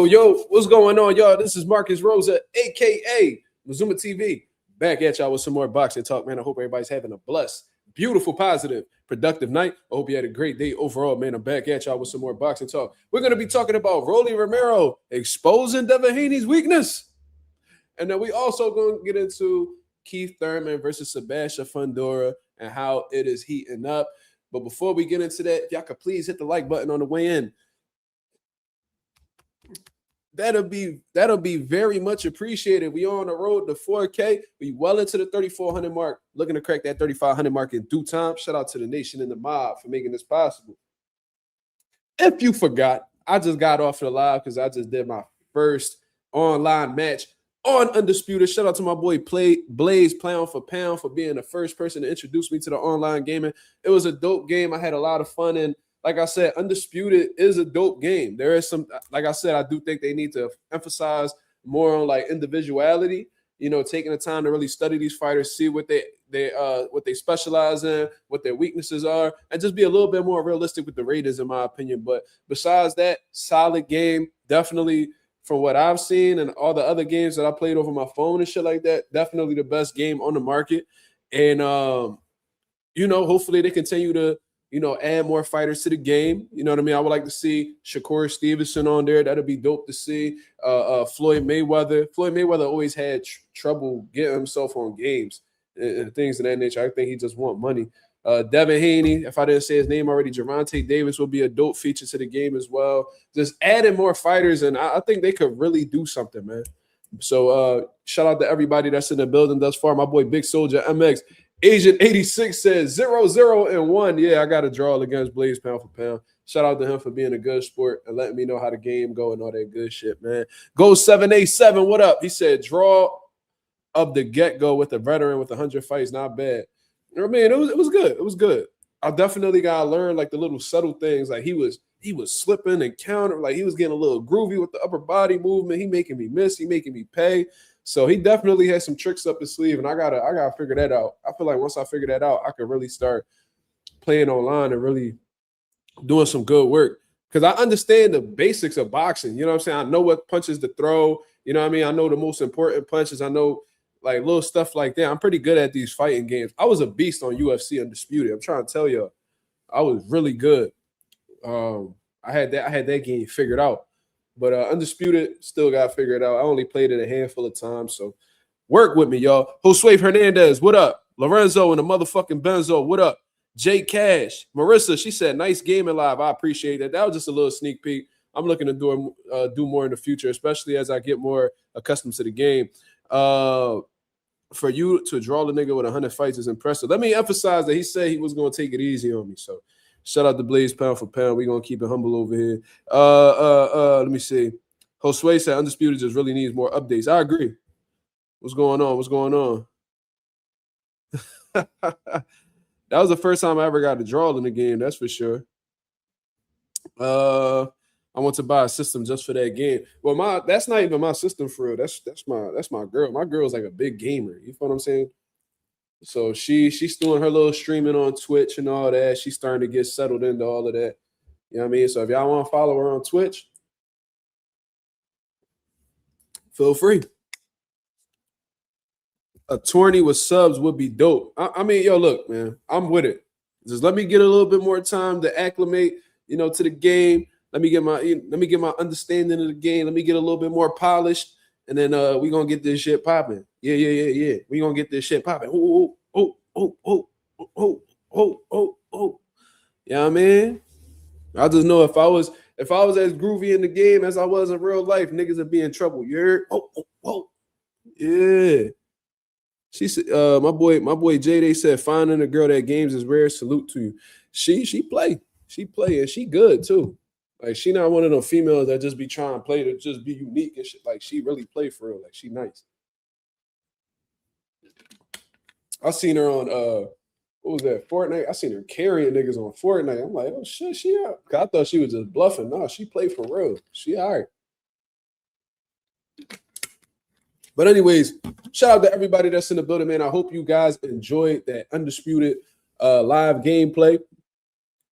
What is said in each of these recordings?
Yo, what's going on, y'all? This is Marcus Rosa, a.k.a. Mazuma TV, back at y'all with some more boxing talk, man. I hope everybody's having a blessed, beautiful, positive, productive night. I hope you had a great day overall, man. I'm back at y'all with some more boxing talk. We're going to be talking about Romero exposing Devin Haney's weakness. And then we also going to get into Keith Thurman versus Sebastian Fundora and how it is heating up. But before we get into that, if y'all could please hit the like button on the way in. That'll be very much appreciated. We on the road to 4K. We well into the 3,400 mark, looking to crack that 3,500 mark in due time. Shout out to the nation and the mob for making this possible. If you forgot, I just got off the live because I just did my first online match on Undisputed. Shout out to my boy Blaze, pound for pound, for being the first person to introduce me to the online gaming. It was a dope game. I had a lot of fun, and like I said, Undisputed is a dope game. There is some, like I said, I do think they need to emphasize more on like individuality, you know, taking the time to really study these fighters, see what they specialize in, what their weaknesses are, and just be a little bit more realistic with the ratings, in my opinion. But besides that, solid game. Definitely, from what I've seen and all the other games that I played over my phone and shit like that, definitely the best game on the market. And you know, hopefully they continue to, you know, add more fighters to the game. You know what I mean? I would like to see Shakur Stevenson on there. That'd be dope to see. Floyd Mayweather. Floyd Mayweather always had trouble getting himself on games and things of that nature. I think he just want money. Devin Haney, if I didn't say his name already, Gervonta Davis will be a dope feature to the game as well. Just adding more fighters, and I think they could really do something, man. So shout out to everybody that's in the building thus far. My boy Big Soldier MX. Agent 86 says 0-0-1. Yeah, I got a draw against Blaze pound for pound. Shout out to him for being a good sport and letting me know how the game go and all that good shit, man. Go 787. What up? He said draw of the get-go with a veteran with 100 fights. Not bad. You know what I mean? It was good. It was good. I definitely gotta learn like the little subtle things. Like he was slipping and counter, like he was getting a little groovy with the upper body movement. He making me miss, he making me pay. So he definitely has some tricks up his sleeve, and I gotta figure that out. I feel like once I figure that out, I could really start playing online and really doing some good work. Because I understand the basics of boxing. You know what I'm saying? I know what punches to throw. You know what I mean? I know the most important punches. I know like little stuff like that. I'm pretty good at these fighting games. I was a beast on UFC Undisputed. I'm trying to tell you, I was really good. I had that game figured out. But Undisputed still got figured out. I only played it a handful of times, so work with me, y'all. Josue Hernandez, what up? Lorenzo and the motherfucking Benzo, what up? Jay Cash, Marissa, she said, nice gaming live. I appreciate that. That was just a little sneak peek. I'm looking to do more in the future, especially as I get more accustomed to the game. For you to draw the nigga with 100 fights is impressive. Let me emphasize that he said he was going to take it easy on me, so shout out to Blaze pound for pound. We're going to keep it humble over here. Let me see. Josue said Undisputed just really needs more updates. I agree. What's going on? What's going on? That was the first time I ever got a draw in the game, that's for sure. I want to buy a system just for that game. Well, that's not even my system for real. That's my girl. My girl's like a big gamer. You feel what I'm saying? So she's doing her little streaming on Twitch and all that. She's starting to get settled into all of that. You know what I mean? So if y'all want to follow her on Twitch, feel free. A tourney with subs would be dope. I mean, yo, look, man, I'm with it. Just let me get a little bit more time to acclimate, you know, to the game. Let me get my understanding of the game. Let me get a little bit more polished. And then we're going to get this shit popping. Yeah. We're going to get this shit popping. Oh. You know what I mean? I just know if I was as groovy in the game as I was in real life, niggas would be in trouble. You heard? Yeah. She said, my boy Jay, they said finding a girl that games is rare. Salute to you. She play and she good too. Like, she not one of them females that just be trying to play to just be unique and shit. Like, she really play for real. Like, she nice. I seen her on, what was that, Fortnite? I seen her carrying niggas on Fortnite. I'm like, oh, shit, she out. I thought she was just bluffing. No, she played for real. She all right. But anyways, shout out to everybody that's in the building, man. I hope you guys enjoyed that Undisputed live gameplay.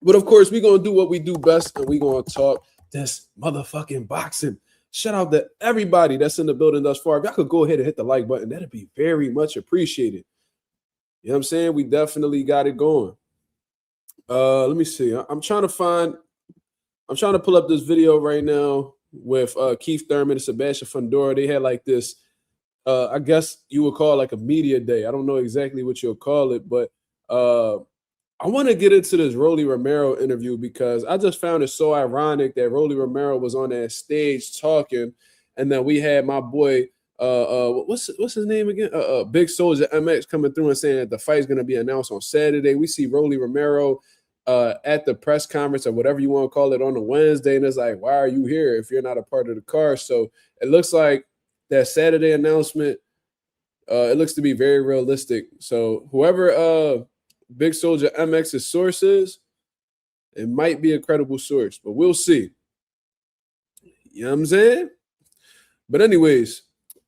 But, of course, we're going to do what we do best, and we're going to talk this motherfucking boxing. Shout out to everybody that's in the building thus far. If y'all could go ahead and hit the like button, that'd be very much appreciated. You know what I'm saying? We definitely got it going. Let me see. I'm trying to pull up this video right now with Keith Thurman and Sebastian Fundora. They had like this, I guess you would call it like a media day. I don't know exactly what you'll call it, but I want to get into this Rolly Romero interview because I just found it so ironic that Rolly Romero was on that stage talking, and then we had my boy, what's his name again? Big Soldier MX coming through and saying that the fight's going to be announced on Saturday. We see Rolly Romero at the press conference or whatever you want to call it on a Wednesday, and it's like, why are you here if you're not a part of the card? So it looks like that Saturday announcement, it looks to be very realistic. So whoever Big Soldier MX's source is, it might be a credible source, but we'll see. You know what I'm saying? But anyways,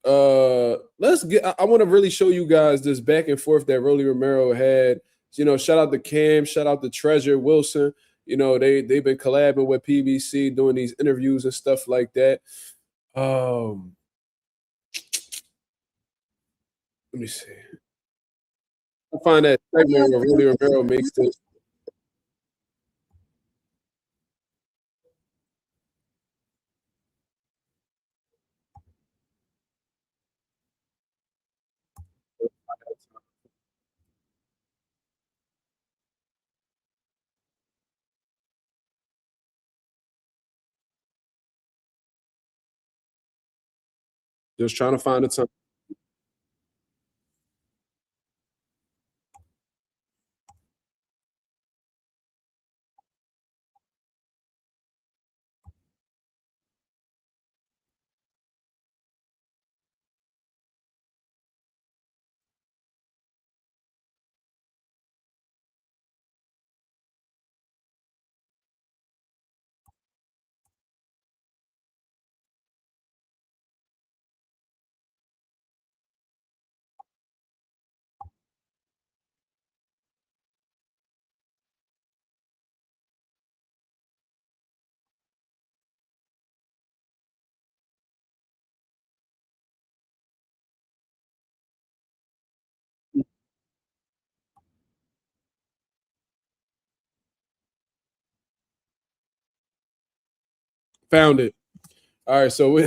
let's get, I want to really show you guys this back and forth that Rolly Romero had. You know, shout out to Cam, shout out to Treasure Wilson. You know, they've been collabing with PBC, doing these interviews and stuff like that. Let me see. I'll find that segment where Rolly Romero makes this. Just trying to find the time. Found it. All right, so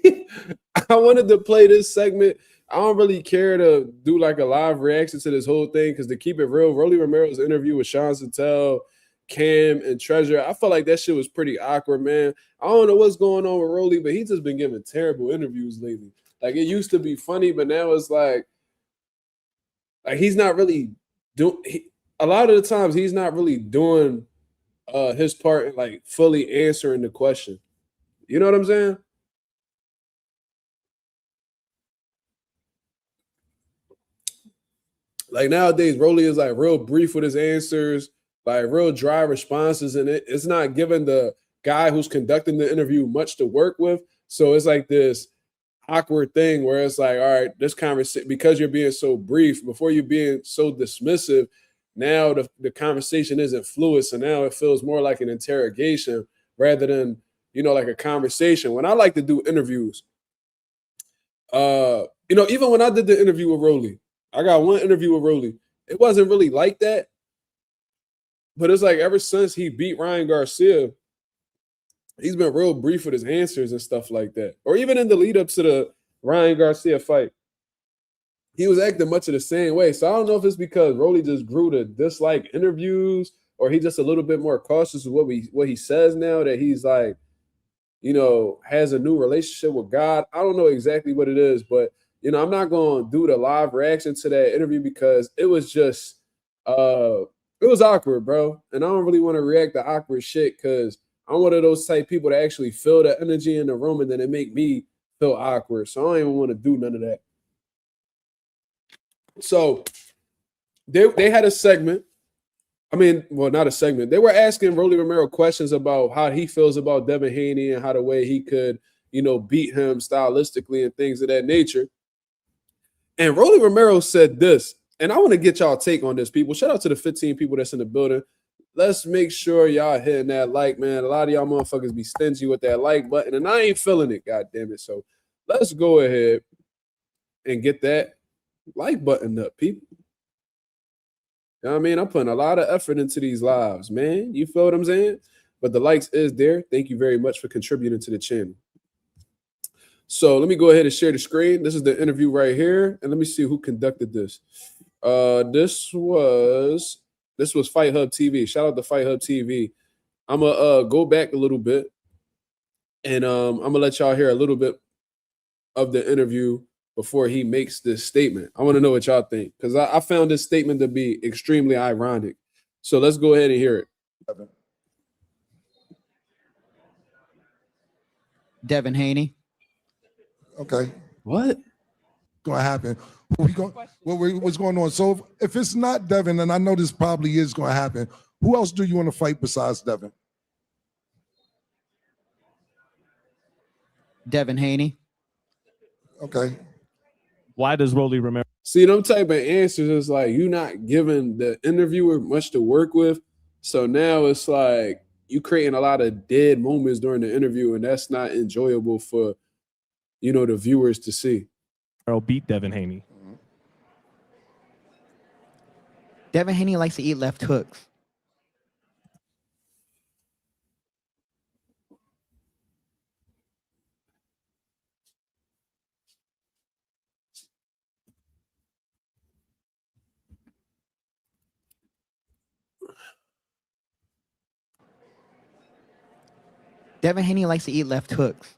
I wanted to play this segment. I don't really care to do like a live reaction to this whole thing because to keep it real, Rolly Romero's interview with Sean Santel, Cam, and Treasure, I felt like that shit was pretty awkward, man. I don't know what's going on with Rolly, but he's just been giving terrible interviews lately. Like it used to be funny, but now it's like he's not really doing. A lot of the times, he's not really doing his part in like fully answering the question. You know what I'm saying? Like nowadays, Rolly is like real brief with his answers, like real dry responses, and it's not giving the guy who's conducting the interview much to work with. So it's like this awkward thing where it's like, all right, this conversation, because you're being so brief, before you being so dismissive, now the conversation isn't fluid. So now it feels more like an interrogation rather than, like a conversation. When I like to do interviews, even when I did the interview with Rolly, I got one interview with Rolly. It wasn't really like that. But it's like ever since he beat Ryan Garcia, he's been real brief with his answers and stuff like that. Or even in the lead up to the Ryan Garcia fight, he was acting much of the same way. So I don't know if it's because Rolly just grew to dislike interviews or he's just a little bit more cautious of what he says now that he's like, has a new relationship with God. I don't know exactly what it is, but I'm not going to do the live reaction to that interview because it was just, it was awkward, bro. And I don't really want to react to awkward shit because I'm one of those type people that actually feel the energy in the room and then it make me feel awkward. So I don't even want to do none of that. So they had a segment. I mean, well, not a segment. They were asking Rolly Romero questions about how he feels about Devin Haney and how the way he could, beat him stylistically and things of that nature. And Rolly Romero said this, and I want to get y'all take on this, people. Shout out to the 15 people that's in the building. let's make sure y'all hitting that like, man. A lot of y'all motherfuckers be stingy with that like button, and I ain't feeling it, god damn it. So let's go ahead and get that like button up, people. You know what I mean? I'm putting a lot of effort into these lives, man. You feel what I'm saying? But the likes is there. Thank you very much for contributing to the channel. So let me go ahead and share the screen. This is the interview right here. And let me see who conducted this. This was Fight Hub TV. Shout out to Fight Hub TV. I'm gonna go back a little bit, and I'm gonna let y'all hear a little bit of the interview before he makes this statement. I want to know what y'all think, because I found this statement to be extremely ironic. So let's go ahead and hear it. Devin Haney. Okay. What? Gonna happen. What's going on? So if it's not Devin, and I know this probably is gonna happen, who else do you want to fight besides Devin? Devin Haney. Okay. Why does Romero? See, them type of answers is like you not giving the interviewer much to work with. So now it's like you creating a lot of dead moments during the interview, and that's not enjoyable for, you know, the viewers to see. Beat Devin Haney. Devin Haney likes to eat left hooks. Devin Haney likes to eat left hooks.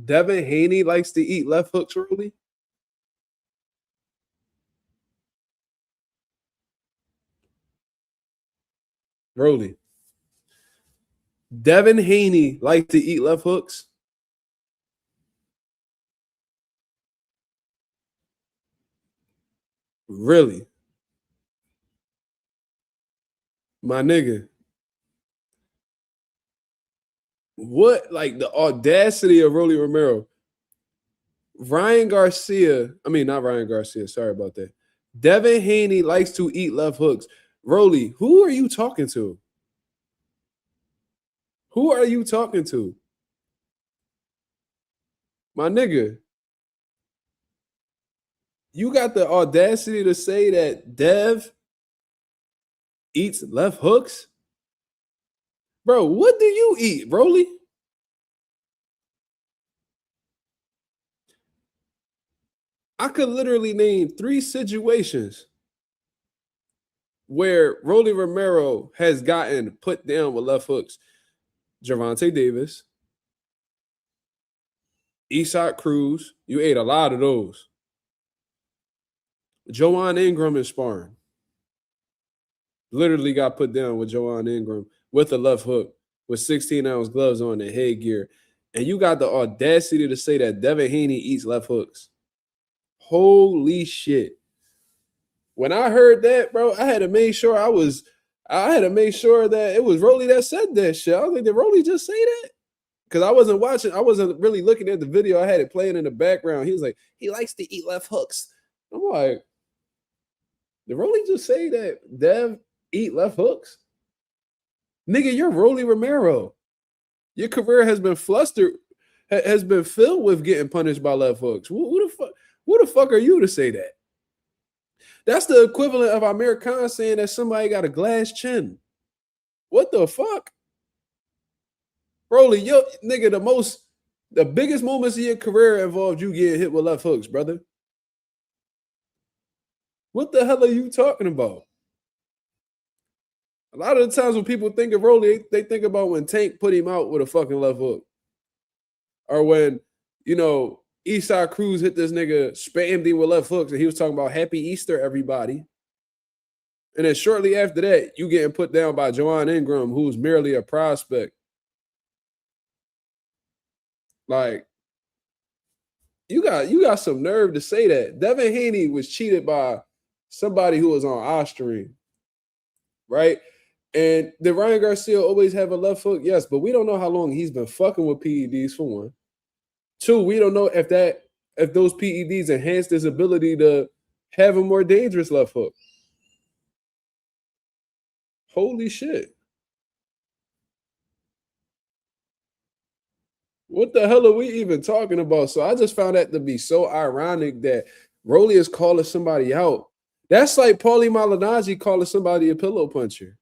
Devin Haney likes to eat left hooks, really? Rolly. Devin Haney likes to eat left hooks? Really? My nigga. What, like the audacity of Rolly Romero? Not Ryan Garcia. Sorry about that. Devin Haney likes to eat left hooks. Rolly, who are you talking to? Who are you talking to? My nigga. You got the audacity to say that Dev eats left hooks? Bro, what do you eat, Rolly? I could literally name 3 situations where Rolly Romero has gotten put down with left hooks. Gervonta Davis, Isaac Cruz, you ate a lot of those. Joanne Ingram in sparring. Literally got put down with Joanne Ingram with a left hook with 16-ounce gloves on and headgear. And you got the audacity to say that Devin Haney eats left hooks. Holy shit. When I heard that, bro, I had to make sure that it was Rolly that said that shit. I was like, did Rolly just say that? Because I wasn't really looking at the video. I had it playing in the background. He was like, he likes to eat left hooks. I'm like, did Rolly just say that Dev eat left hooks? Nigga, you're Rolly Romero. Your career has been filled with getting punished by left hooks. Who the fuck are you to say that? That's the equivalent of Amir Khan saying that somebody got a glass chin. What the fuck? Rolly, yo, nigga, the biggest moments of your career involved you getting hit with left hooks, brother. What the hell are you talking about? A lot of the times when people think of Rolly, they think about when Tank put him out with a fucking left hook. Or when, you know, Eastside Cruz hit this nigga, spammed him with left hooks, and he was talking about Happy Easter, everybody. And then shortly after that, you getting put down by Joanne Ingram, who's merely a prospect. Like, you got some nerve to say that. Devin Haney was cheated by somebody who was on our stream, right? And did Ryan Garcia always have a left hook? Yes, but we don't know how long he's been fucking with PEDs, for one. Two, we don't know if those PEDs enhanced his ability to have a more dangerous left hook. Holy shit. What the hell are we even talking about? So I just found that to be so ironic that Rolly is calling somebody out. That's like Paulie Malignaggi calling somebody a pillow puncher.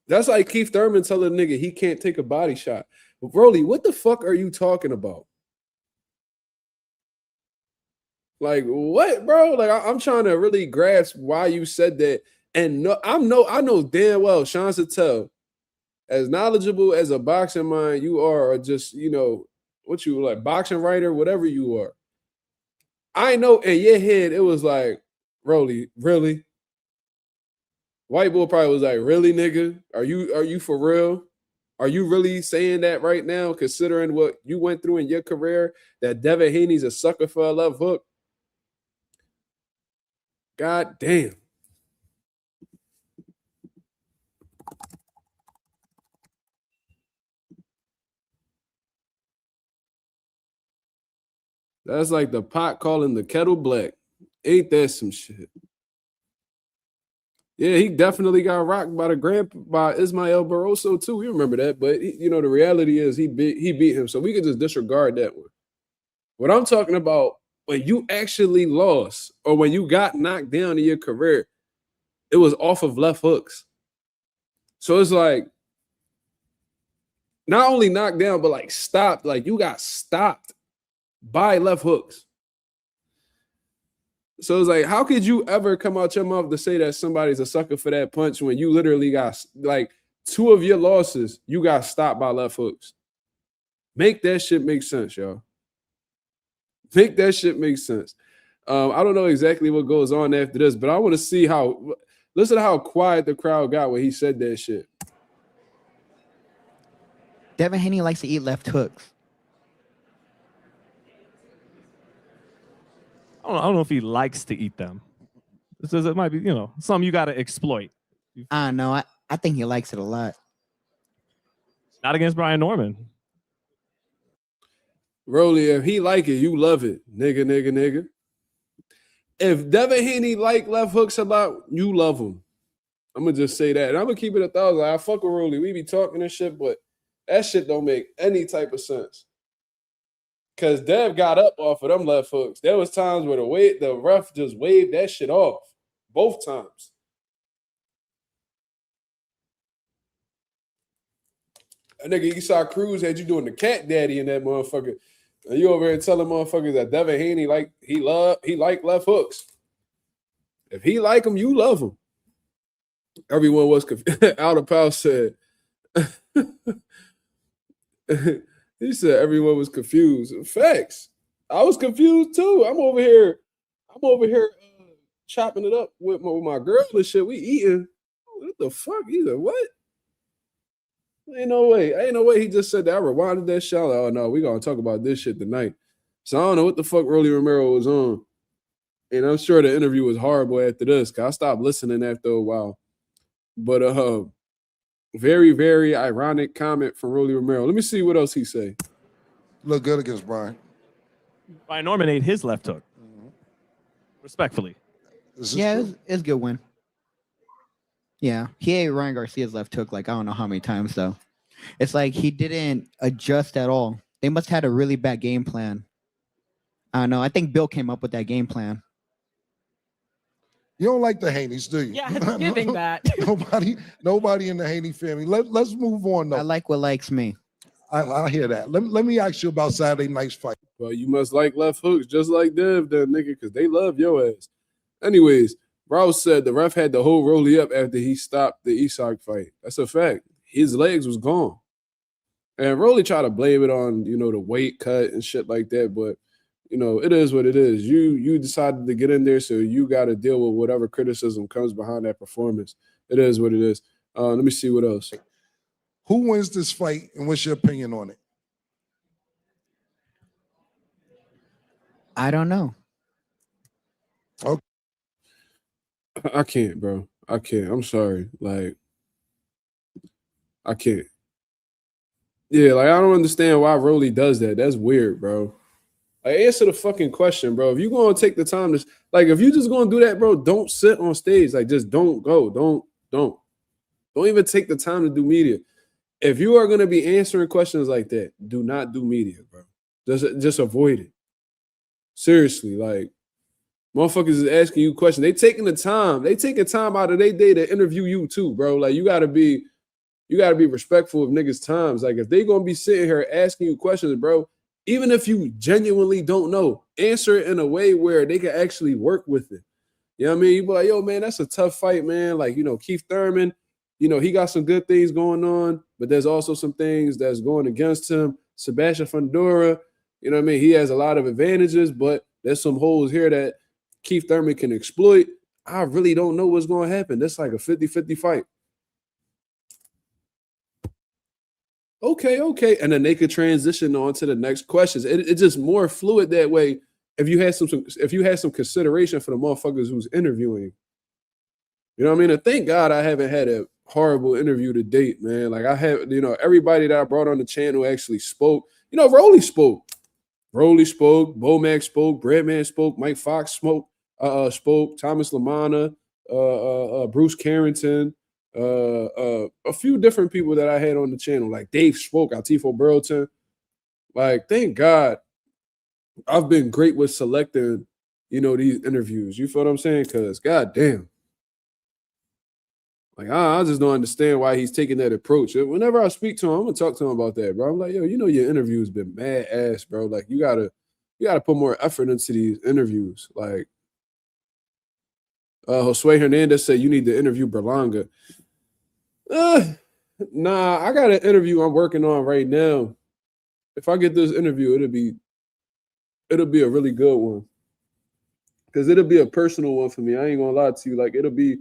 That's like Keith Thurman telling a nigga he can't take a body shot. Rolly, what the fuck are you talking about? Like, what, bro? Like, I'm trying to really grasp why you said that. And I know damn well, Sean Sattel, as knowledgeable as a boxing mind you are, or just, what you like, boxing writer, whatever you are. I know in your head, it was like, Rolly, really? White Bull probably was like, really, nigga? Are you for real? Are you really saying that right now, considering what you went through in your career, that Devin Haney's a sucker for a left hook? God damn. That's like the pot calling the kettle black. Ain't that some shit? Yeah, he definitely got rocked by Ismael Barroso too. We remember that, but the reality is he beat him, so we could just disregard that one. What I'm talking about, when you actually lost or when you got knocked down in your career, it was off of left hooks. So it's like not only knocked down, but like stopped. Like you got stopped by left hooks. So it's like, how could you ever come out your mouth to say that somebody's a sucker for that punch when you literally got, like, 2 of your losses, you got stopped by left hooks? Make that shit make sense, y'all. Make that shit make sense. I don't know exactly what goes on after this, but I want to see listen to how quiet the crowd got when he said that shit. Devin Haney likes to eat left hooks. I don't know if he likes to eat them. It might be, something you got to exploit. I don't know. I think he likes it a lot. Not against Brian Norman. Rolly, if he like it, you love it. Nigga. If Devin Haney like left hooks a lot, you love him. I'm going to just say that. And I'm going to keep it 1,000. I fuck with Rolly. We be talking and shit, but that shit don't make any type of sense. Because Dev got up off of them left hooks. There was times where the ref just waved that shit off. Both times. A nigga Esau Cruz had you doing the cat daddy in that motherfucker. And you over here telling motherfuckers that Devin Haney he like left hooks. If he like them, you love him. Everyone was confused. Out of Pal said. He said everyone was confused. Facts. I was confused too. I'm over here chopping it up with my girl and shit. We eating. What the fuck? He said, what? Ain't no way. He just said that. I rewinded that shit. Like, oh no, we gonna talk about this shit tonight. So I don't know what the fuck Rolly Romero was on. And I'm sure the interview was horrible after this, because I stopped listening after a while. But very, very ironic comment from Rolly Romero. Let me see what else he say. Look good against Brian. Brian Norman ate his left hook. Respectfully. Yeah, it's a good win. Yeah, he ate Ryan Garcia's left hook like I don't know how many times, though. It's like he didn't adjust at all. They must have had a really bad game plan. I don't know. I think Bill came up with that game plan. You don't like the Haneys, do you? Yeah, it's giving that. Nobody in the Haney family. Let's move on, though. I like what likes me. I hear that. Let me ask you about Saturday night's fight. Well, you must like left hooks just like Dev, then, nigga, because they love your ass. Anyways, Rouse said the ref had to hold Rolly up after he stopped the Isak fight. That's a fact. His legs was gone. And Rolly tried to blame it on, the weight cut and shit like that, but, it is what it is. You decided to get in there, so you got to deal with whatever criticism comes behind that performance. It is what it is. Let me see what else. Who wins this fight, and what's your opinion on it? I don't know. I can't, bro. I can't. I'm sorry. Like, I can't. Yeah, like I don't understand why Rolly does that. That's weird, bro. Like, answer the fucking question, bro. If you gonna take the time to, like, if you just gonna do that, bro, don't sit on stage. Like, just don't go. Don't even take the time to do media. If you are gonna be answering questions like that, do not do media, bro. Just avoid it. Seriously, like, motherfuckers is asking you questions. They taking the time. They taking time out of their day to interview you too, bro. Like, you gotta be respectful of niggas' times. Like, if they gonna be sitting here asking you questions, bro, even if you genuinely don't know, answer it in a way where they can actually work with it. You know what I mean? You be like, yo, man, that's a tough fight, man. Like, Keith Thurman, he got some good things going on, but there's also some things that's going against him. Sebastian Fundora, you know what I mean? He has a lot of advantages, but there's some holes here that Keith Thurman can exploit. I really don't know what's going to happen. That's like a 50-50 fight. Okay. And then they could transition on to the next questions. It's just more fluid that way. If you had some consideration for the motherfuckers who's interviewing you. You know what I mean? And thank God I haven't had a horrible interview to date, man. Like, I have, everybody that I brought on the channel actually spoke. Rolly spoke. Bomac spoke. Breadman spoke. Mike Fox spoke. Thomas Lamanna, Bruce Carrington, a few different people that I had on the channel. Like, Dave spoke. Atifo Burlington. Like, thank God I've been great with selecting, these interviews. You feel what I'm saying? Because goddamn. Like, I just don't understand why he's taking that approach. Whenever I speak to him, I'm gonna talk to him about that, bro. I'm like, yo, your interview has been mad ass, bro. Like, you gotta put more effort into these interviews. Like, Josue Hernandez said you need to interview Berlanga. Nah, I got an interview I'm working on right now. If I get this interview, it'll be a really good one. Because it'll be a personal one for me. I ain't gonna lie to you. Like, it'll be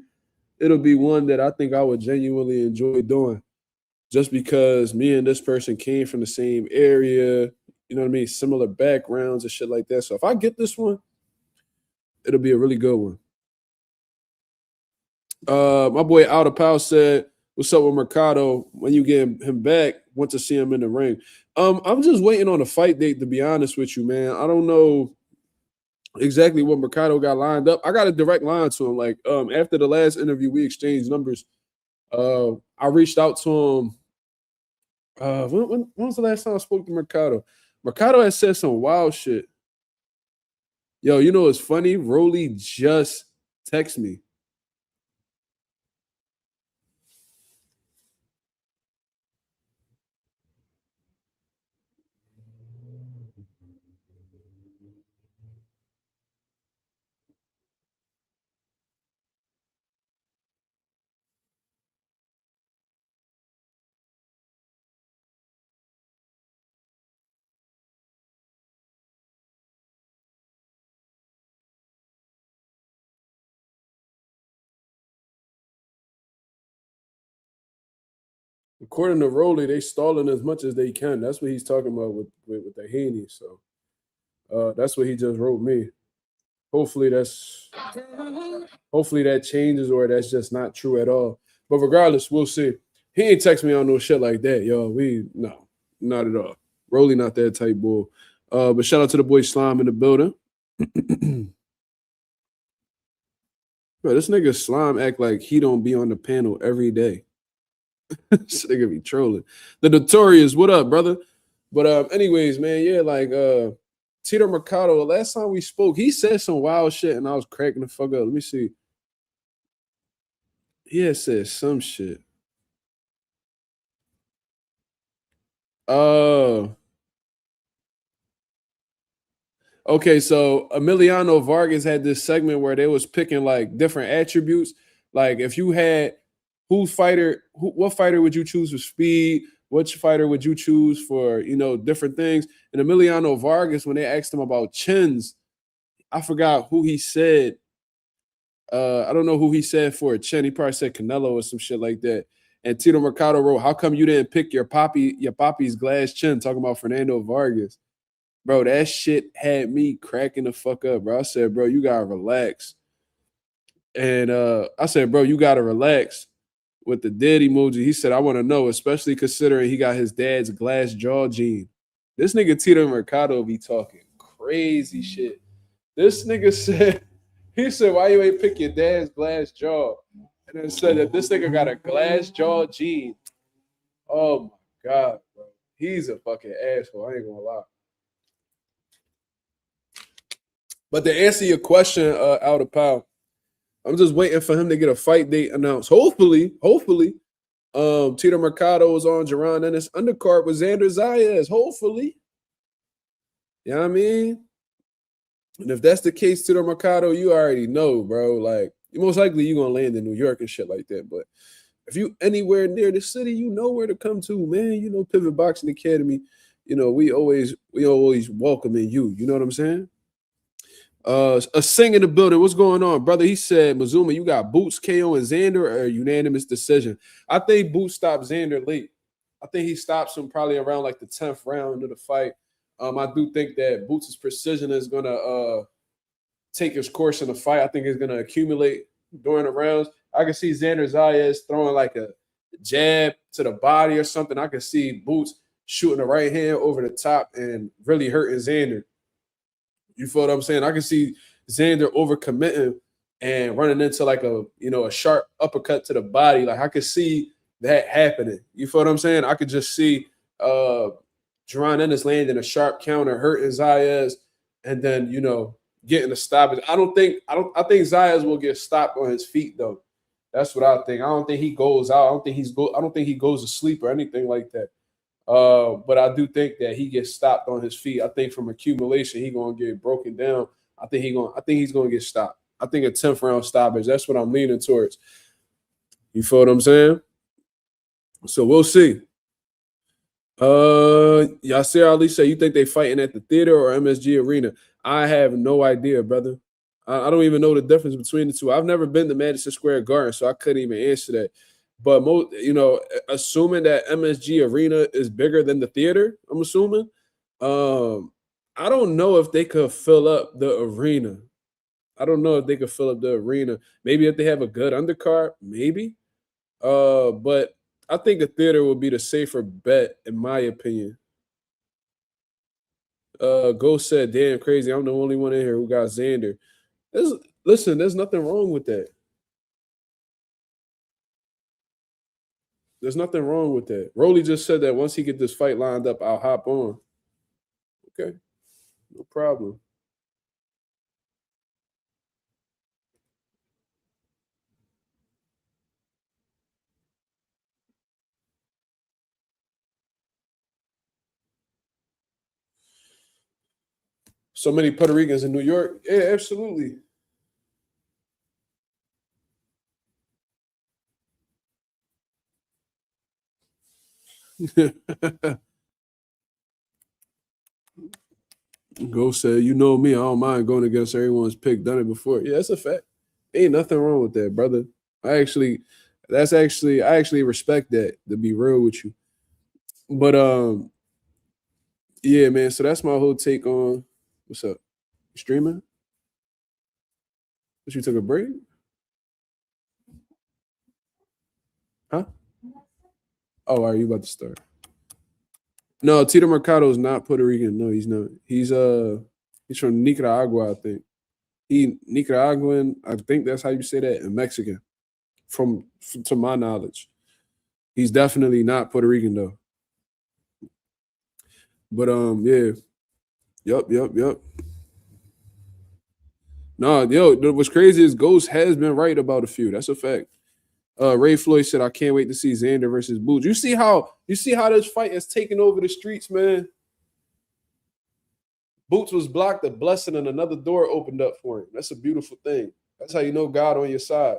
one that I think I would genuinely enjoy doing. Just because me and this person came from the same area, you know what I mean? Similar backgrounds and shit like that. So if I get this one, it'll be a really good one. My boy Out of Pow said, what's up with Mercado? When you get him back, want to see him in the ring. I'm just waiting on a fight date, to be honest with you, man. I don't know exactly what Mercado got lined up. I got a direct line to him. Like, after the last interview, we exchanged numbers. I reached out to him. When was the last time I spoke to Mercado? Mercado had said some wild shit. Yo, it's funny? Rolly just texted me. According to Rolly, they stalling as much as they can. That's what he's talking about with the Haney. So that's what he just wrote me. Hopefully that changes, or that's just not true at all. But regardless, we'll see. He ain't text me on no shit like that, yo. No, not at all. Rolly not that type bull. But shout out to the boy Slime in the building. Bro, this nigga Slime act like he don't be on the panel every day. This nigga be trolling. The Notorious, what up, brother? But anyways, man, yeah, like Tito Mercado, the last time we spoke, he said some wild shit and I was cracking the fuck up. Let me see. He had said some shit. Okay, so Emiliano Vargas had this segment where they was picking like different attributes. Like, if you had what fighter would you choose for speed? Which fighter would you choose for, different things? And Emiliano Vargas, when they asked him about chins, I forgot who he said. I don't know who he said for a chin. He probably said Canelo or some shit like that. And Tito Mercado wrote, how come you didn't pick your poppy's glass chin? Talking about Fernando Vargas. Bro, that shit had me cracking the fuck up, bro. I said, bro, you gotta relax. And I said, bro, you gotta relax with the dead emoji. He said, I want to know, especially considering he got his dad's glass jaw gene. This nigga Tito Mercado be talking crazy shit. This nigga said, he said, why you ain't pick your dad's glass jaw? And then said that this nigga got a glass jaw gene. Oh my God, bro. He's a fucking asshole. I ain't gonna lie. But to answer your question, out of power, I'm just waiting for him to get a fight date announced. Hopefully, Tito Mercado is on Jaron Ennis undercard with Xander Zayas. Hopefully. You know what I mean? And if that's the case, Tito Mercado, you already know, bro. Like, most likely you're going to land in New York and shit like that. But if you anywhere near the city, you know where to come to, man. You know, Pivot Boxing Academy, you know, we always welcoming you. You know what I'm saying? A sing in the building. What's going on, brother? He said, Mazuma, you got Boots, KO, and Xander, or a unanimous decision? I think Boots stopped Xander late. I think he stops him probably around like the 10th round of the fight. I do think that Boots' precision is gonna take his course in the fight. I think it's gonna accumulate during the rounds. I can see Xander Zayas throwing like a jab to the body or something. I can see Boots shooting the right hand over the top and really hurting Xander. You feel what I'm saying? I can see Xander overcommitting and running into like a sharp uppercut to the body. Like I could see that happening. You feel what I'm saying? I could just see Jaron Ennis landing a sharp counter, hurting Zayas, and then getting a stoppage. I think Zayas will get stopped on his feet though. That's what I think. I don't think he goes out. I don't think he goes to sleep or anything like that. But I do think that he gets stopped on his feet. I think from accumulation, he's gonna get broken down. I think he's gonna get stopped. I think a 10th round stoppage. That's what I'm leaning towards. You feel what I'm saying? So we'll see. Yasser Ali said, you think they fighting at the theater or MSG Arena? I have no idea, brother. I don't even know the difference between the two. I've never been to Madison Square Garden, so I couldn't even answer that. But assuming that MSG Arena is bigger than the theater, I'm assuming. I don't know if they could fill up the arena. Maybe if they have a good undercard, maybe. But I think the theater would be the safer bet, in my opinion. Ghost said, damn crazy. I'm the only one in here who got Xander. Listen, there's nothing wrong with that. There's nothing wrong with that. Rolly just said that once he get this fight lined up, I'll hop on. Okay. No problem. So many Puerto Ricans in New York? Yeah, absolutely. Go say, you know me, I don't mind going against everyone's pick. Done it before. Yeah, that's a fact. Ain't nothing wrong with that, brother. I actually respect that, to be real with you. But yeah, man. So that's my whole take on what's up. You streaming? But you took a break? Huh? Oh, are you about to start? No, Tito Mercado is not Puerto Rican. No, he's not. He's from Nicaragua, I think. He Nicaraguan, I think that's how you say that, and Mexican. To my knowledge. He's definitely not Puerto Rican though. But yeah. Yup. No, what's crazy is Ghost has been right about a few. That's a fact. Ray Floyd said, I can't wait to see Xander versus Boots. You see how this fight is taking over the streets, man? Boots was blocked, a blessing, and another door opened up for him. That's a beautiful thing. That's how you know God on your side.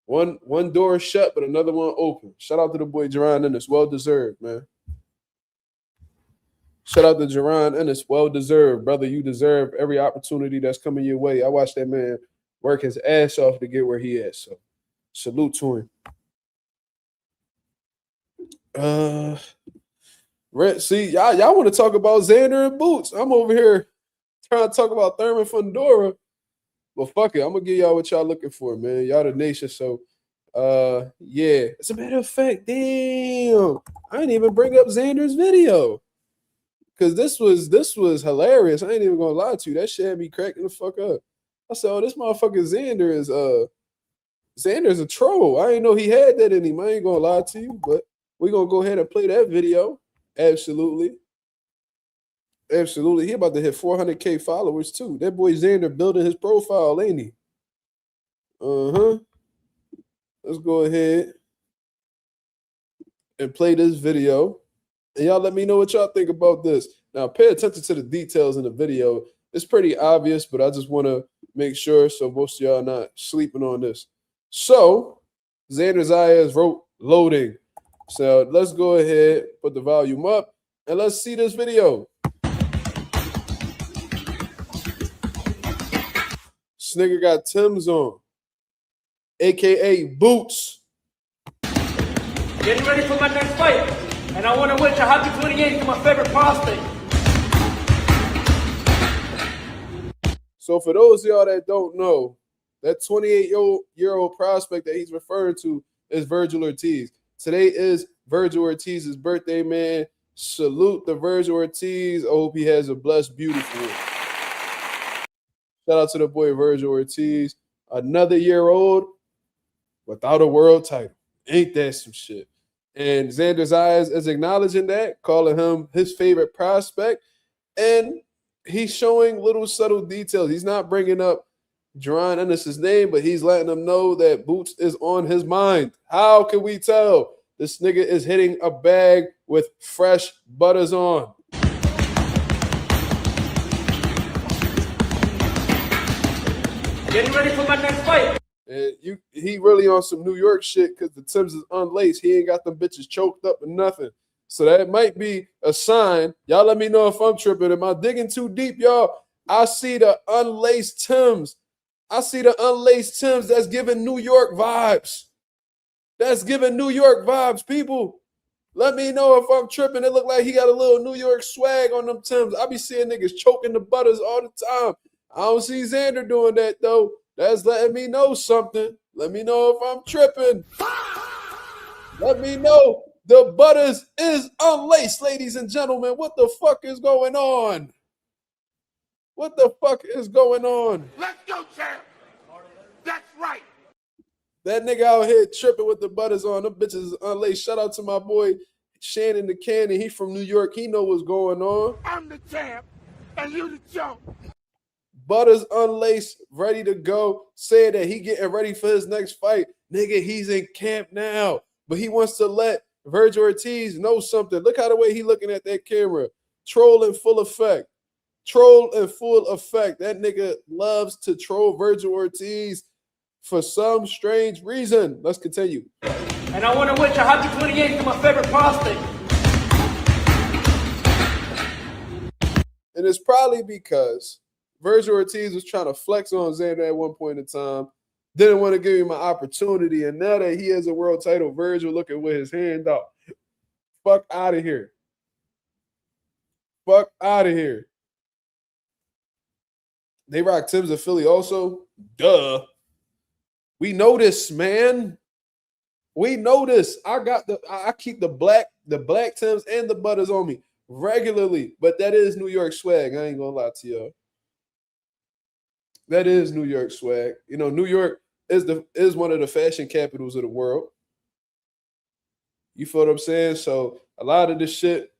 One door is shut, but another one open. Shout out to the boy Jaron Ennis. Well deserved, man. Shout out to Jaron Ennis. Well deserved, brother. You deserve every opportunity that's coming your way. I watched that man work his ass off to get where he is. So salute to him. See, y'all want to talk about Xander and boots. I'm over here trying to talk about Thurman Fundora. Well, fuck it. I'm gonna give y'all what y'all looking for, man. Y'all the nation. So yeah. As a matter of fact, damn, I didn't even bring up Xander's video. Cause this was hilarious. I ain't even gonna lie to you. That shit had me cracking the fuck up. I said, oh, this motherfucker Xander's a troll. I didn't know he had that in him. I ain't gonna lie to you, but we're gonna go ahead and play that video. Absolutely. Absolutely. He about to hit 400K followers too. That boy Xander building his profile, ain't he? Uh-huh. Let's go ahead and play this video. And y'all let me know what y'all think about this. Now, pay attention to the details in the video. It's pretty obvious, but I just want to make sure so most of y'all not sleeping on this. So, Xander Zayas wrote loading. So, let's go ahead, put the volume up, and let's see this video. This nigga got Tim's on, a.k.a. Boots. Getting ready for my next fight. And I want to wish a happy 28th to my favorite prospect. So for those of y'all that don't know, that 28-year-old prospect that he's referring to is Virgil Ortiz. Today is Virgil Ortiz's birthday, man. Salute to Virgil Ortiz. I hope he has a blessed, beautiful one. Shout out to the boy Virgil Ortiz. Another year old without a world title. Ain't that some shit? And Xander Zayas is acknowledging that, calling him his favorite prospect. And he's showing little subtle details. He's not bringing up Jerron Ennis's name, but he's letting them know that Boots is on his mind. How can we tell? This nigga is hitting a bag with fresh butters on. Getting ready for my next fight. And he really on some New York shit because the Timbs is unlaced. He ain't got them bitches choked up or nothing. So that might be a sign. Y'all let me know if I'm tripping. Am I digging too deep, y'all? I see the unlaced Timbs. I see the unlaced Timbs. That's giving New York vibes. That's giving New York vibes, people. Let me know if I'm tripping. It look like he got a little New York swag on them Timbs. I be seeing niggas choking the butters all the time. I don't see Xander doing that, though. That's letting me know something. Let me know if I'm tripping. Let me know the butters is unlaced, ladies and gentlemen. What the fuck is going on? What the fuck is going on? Let's go, champ. That's right. That nigga out here tripping with the butters on. Them bitches is unlaced. Shout out to my boy Shannon the Cannon. He from New York. He know what's going on. I'm the champ, and you the chump. Butters unlaced, ready to go. Saying that he getting ready for his next fight. Nigga, he's in camp now. But he wants to let Virgil Ortiz know something. Look how the way he looking at that camera. Troll in full effect. Troll in full effect. That nigga loves to troll Virgil Ortiz for some strange reason. Let's continue. And I want to wish a happy 28th to my favorite prospect. And it's probably because Virgil Ortiz was trying to flex on Xander at one point in time. Didn't want to give him an opportunity. And now that he has a world title, Virgil looking with his hand out. Fuck out of here. Fuck out of here. They rock Timbs of Philly also. Duh. We know this, man. We know this. I keep the black Timbs and the butters on me regularly. But that is New York swag. I ain't gonna lie to y'all. That is New York swag. You know, New York is one of the fashion capitals of the world. You feel what I'm saying? So a lot of this shit,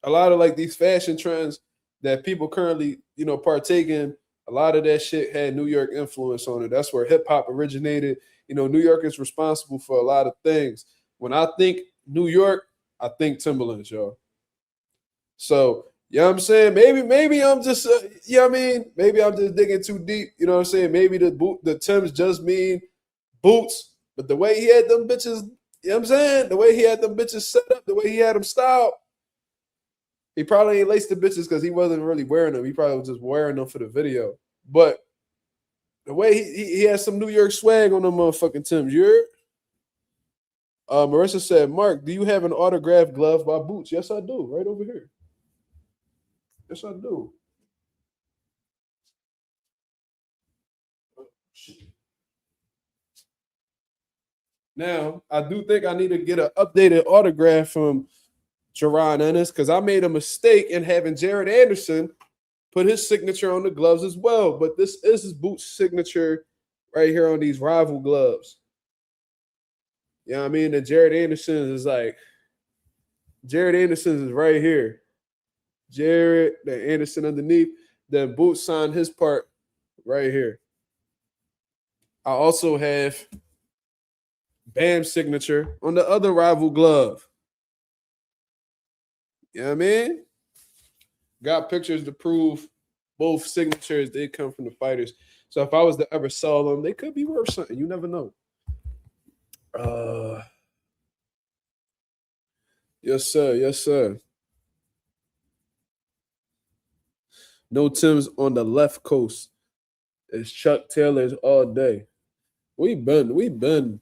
a lot of like these fashion trends that people currently, you know, partake in, a lot of that shit had New York influence on it. That's where hip hop originated. You know, New York is responsible for a lot of things. When I think New York, I think Timberlands, y'all. So, you know what I'm saying? Maybe I'm just, you know what I mean? Maybe I'm just digging too deep. You know what I'm saying? Maybe the Timbs just mean boots. But the way he had them bitches, you know what I'm saying? The way he had them bitches set up, the way he had them styled, he probably ain't laced the bitches because he wasn't really wearing them. He probably was just wearing them for the video. But the way he has some New York swag on them motherfucking Timbs, you heard? Marissa said, Mark, do you have an autographed glove by Boots? Yes, I do. Right over here. Yes, I do. Now, I do think I need to get an updated autograph from Jerron Ennis because I made a mistake in having Jared Anderson put his signature on the gloves as well. But this is his Boots signature right here on these rival gloves. You know what I mean? And Jared Anderson is right here. Jared, the Anderson underneath. Then Boots signed his part right here. I also have Bam's signature on the other rival glove. You know what I mean? Got pictures to prove both signatures did come from the fighters. So if I was to ever sell them, they could be worth something. You never know. Yes, sir. Yes, sir. No Tim's on the left coast. It's Chuck Taylor's all day. We've been through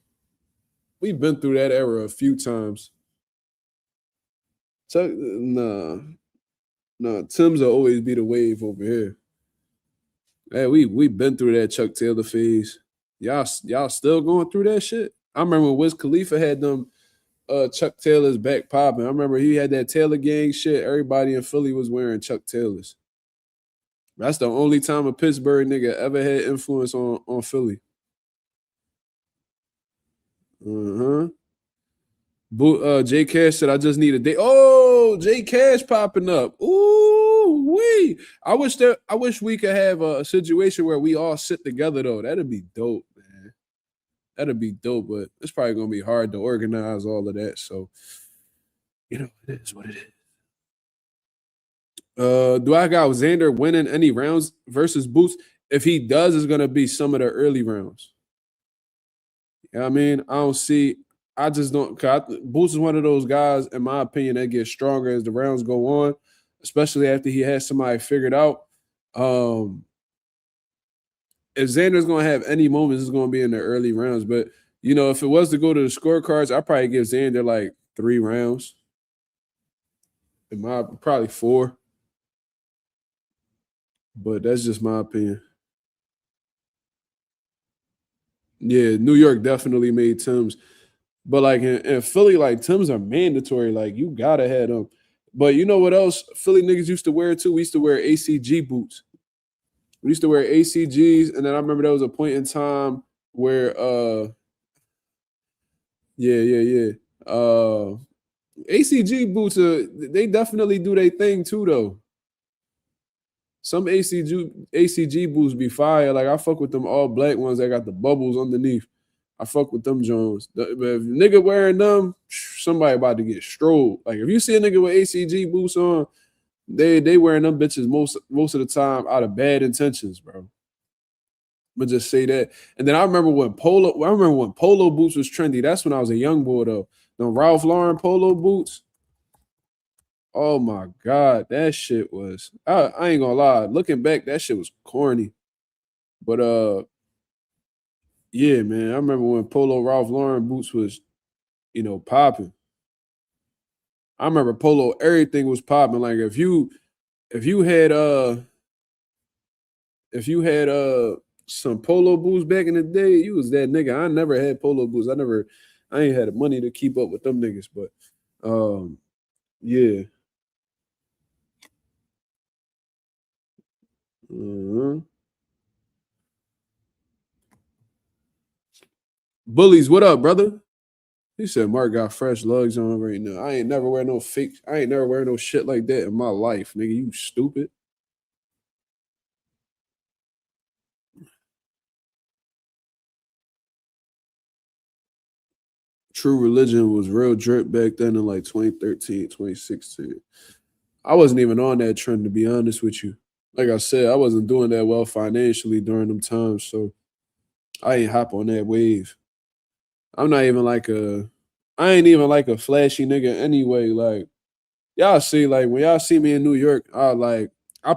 that era a few times. Chuck, nah, Tim's will always be the wave over here. Hey, we've been through that Chuck Taylor phase. Y'all still going through that shit? I remember when Wiz Khalifa had them Chuck Taylor's back popping. I remember he had that Taylor gang shit. Everybody in Philly was wearing Chuck Taylor's. That's the only time a Pittsburgh nigga ever had influence on Philly. Jay Cash said, I just need a day. Oh, Jay Cash popping up. Ooh, wee. I wish we could have a situation where we all sit together, though. That'd be dope, man. That'd be dope, but it's probably going to be hard to organize all of that. So, it is what it is. Do I got Xander winning any rounds versus Boots? If he does, it's going to be some of the early rounds. You know what I mean? I just don't. Boots is one of those guys, in my opinion, that gets stronger as the rounds go on, especially after he has somebody figured out. If Xander's going to have any moments, it's going to be in the early rounds. But, if it was to go to the scorecards, I'd probably give Xander like 3 rounds. Probably 4. But that's just my opinion. Yeah, New York definitely made Tim's. But like in Philly, like Tim's are mandatory. Like you gotta have them. But you know what else Philly niggas used to wear too? We used to wear ACG boots. We used to wear ACGs, and then I remember there was a point in time where ACG boots they definitely do their thing too though. Some ACG boots be fire. Like I fuck with them all black ones that got the bubbles underneath. I fuck with them Jones. But if nigga wearing them, somebody about to get strolled. Like if you see a nigga with ACG boots on, they wearing them bitches most of the time out of bad intentions, bro. But just say that. And then I remember when polo boots was trendy. That's when I was a young boy though. The Ralph Lauren polo boots. Oh my God, that shit was. I ain't gonna lie. Looking back, that shit was corny. But yeah, man. I remember when polo Ralph Lauren boots was, popping. I remember polo, everything was popping. Like if you had some polo boots back in the day, you was that nigga. I never had polo boots. I ain't had the money to keep up with them niggas, but yeah. Bullies, what up, brother? He said Mark got fresh lugs on right now. I ain't never wear no shit like that in my life, nigga. You stupid. True Religion was real drip back then in like 2013, 2016. I wasn't even on that trend, to be honest with you. Like I said, I wasn't doing that well financially during them times, so I ain't hop on that wave. I ain't even like a flashy nigga anyway. Like y'all see, like when y'all see me in New York, I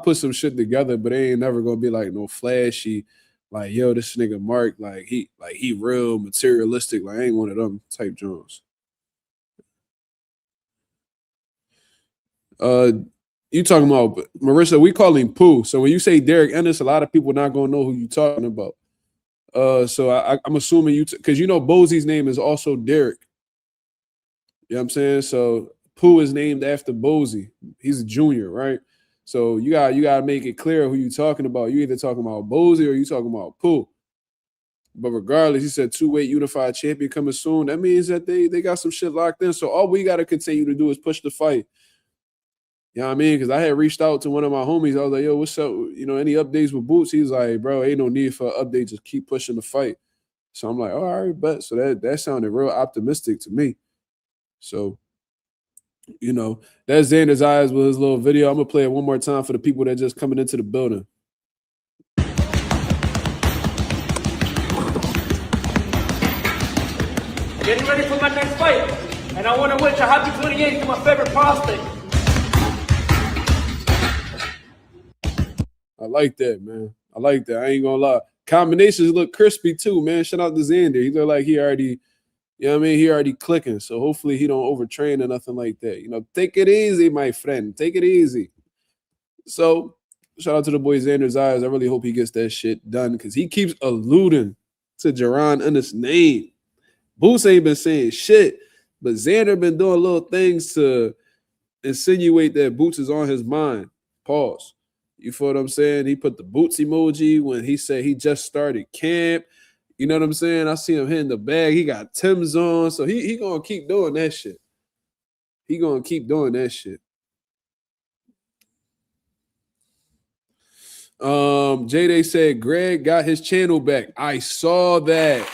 put some shit together, but it ain't never gonna be like no flashy, like yo, this nigga Mark, like he real materialistic. Like I ain't one of them type Jones. You talking about Marissa? We call him Pooh. So when you say Derek Ennis, a lot of people not gonna know who you talking about. So I'm assuming you because you know Bosey's name is also Derek. You know what I'm saying? So Pooh is named after Bosey. He's a junior, right? So you gotta make it clear who you talking about. You either talking about Bosey or you talking about Pooh. But regardless, he said 2-weight unified champion coming soon. That means that they got some shit locked in. So all we got to continue to do is push the fight. You know what I mean? Because I had reached out to one of my homies. I was like, yo, what's up? You know, any updates with Boots? He's like, bro, ain't no need for an update. Just keep pushing the fight. So I'm like, all right, bet. So that sounded real optimistic to me. So, you know, that's Xander Zayas with his little video. I'm going to play it one more time for the people that just coming into the building. Getting ready for my next fight. And I want to wish a happy 28th to my favorite prostate. I like that, man. I like that. I ain't gonna lie. Combinations look crispy too, man. Shout out to Xander. He look like he already, you know what I mean? He already clicking. So hopefully he don't overtrain or nothing like that. You know, take it easy, my friend. Take it easy. So shout out to the boy Xander Zayas. I really hope he gets that shit done because he keeps alluding to Jaron Ennis' name. Boots ain't been saying shit, but Xander been doing little things to insinuate that Boots is on his mind. Pause. You feel what I'm saying? He put the Boots emoji when he said he just started camp. You know what I'm saying? I see him hitting the bag. He got Tim's on. So he going to keep doing that shit. He going to keep doing that shit. J-Day said Greg got his channel back. I saw that.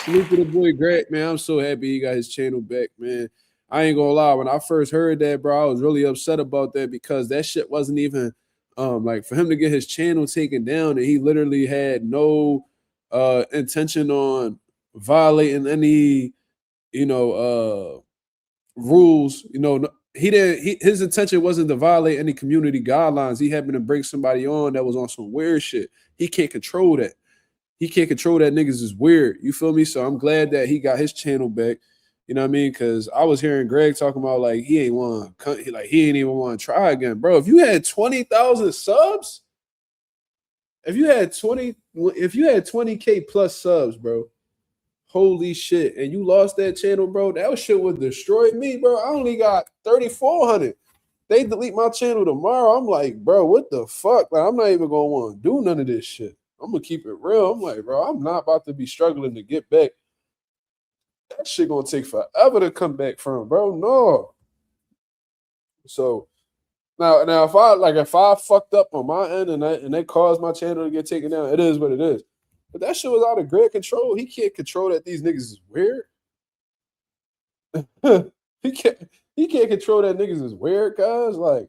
Salute to the boy Greg, man. I'm so happy he got his channel back, man. I ain't gonna lie. When I first heard that, bro, I was really upset about that because that shit wasn't even like for him to get his channel taken down, and he literally had no intention on violating any, rules. You know, his intention wasn't to violate any community guidelines. He happened to bring somebody on that was on some weird shit. He can't control that. He can't control that. Niggas is weird. You feel me? So I'm glad that he got his channel back. You know what I mean? Because I was hearing Greg talking about like he ain't even want to try again, bro. If you had 20,000 subs, if you had 20K plus subs, bro, holy shit, and you lost that channel, bro, that shit would destroy me, bro. I only got 3,400. They delete my channel tomorrow. I'm like, bro, what the fuck? Like, I'm not even gonna want to do none of this shit. I'm gonna keep it real. I'm like, bro, I'm not about to be struggling to get back. That shit gonna take forever to come back from, bro. No. So now if I fucked up on my end and that caused my channel to get taken down, it is what it is. But that shit was out of Greg control. He can't control that these niggas is weird. he can't control that niggas is weird, guys. Like,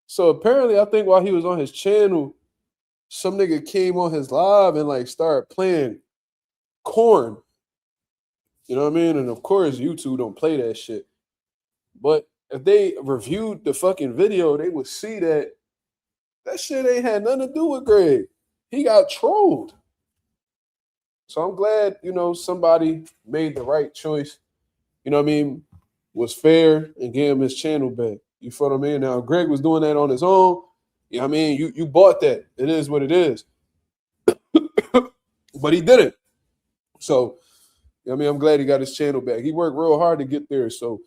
so apparently I think while he was on his channel, some nigga came on his live and like started playing corn. You know what I mean? And of course, YouTube don't play that shit. But if they reviewed the fucking video, they would see that shit ain't had nothing to do with Greg. He got trolled. So I'm glad, somebody made the right choice. You know what I mean? Was fair and gave him his channel back. You feel what I mean? Now, Greg was doing that on his own. You know what I mean? You bought that. It is what it is. But he didn't. So, I mean, I'm glad he got his channel back. He worked real hard to get there. So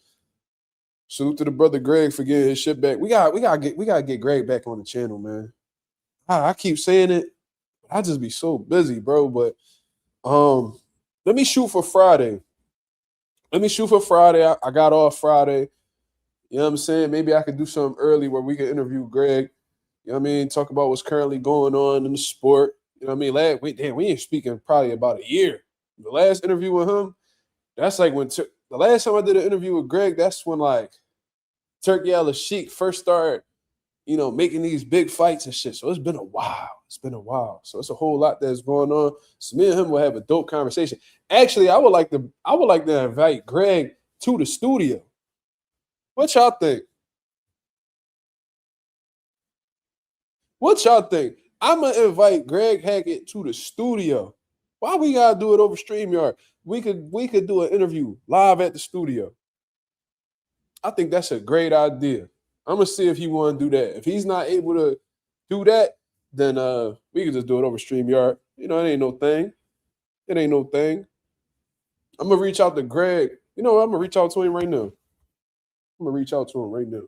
salute to the brother Greg for getting his shit back. We gotta get Greg back on the channel, man. I keep saying it. I just be so busy, bro. But let me shoot for Friday. I got off Friday. You know what I'm saying? Maybe I could do something early where we can interview Greg. You know what I mean? Talk about what's currently going on in the sport. You know what I mean? We ain't speaking probably about a year. The last interview with him, that's like when the last time I did an interview with Greg, that's when like Turkey Al-Sheikh first started, making these big fights and shit. So it's been a while. So it's a whole lot that's going on. So me and him will have a dope conversation. Actually, I would like to invite Greg to the studio. What y'all think? I'm gonna invite Greg Hackett to the studio. Why we gotta do it over StreamYard? We could do an interview live at the studio. I think that's a great idea. I'm gonna see if he want to do that. If he's not able to do that, then we can just do it over StreamYard. You know, it ain't no thing. It ain't no thing. I'm gonna reach out to Greg. You know what? I'm gonna reach out to him right now. I'm gonna reach out to him right now.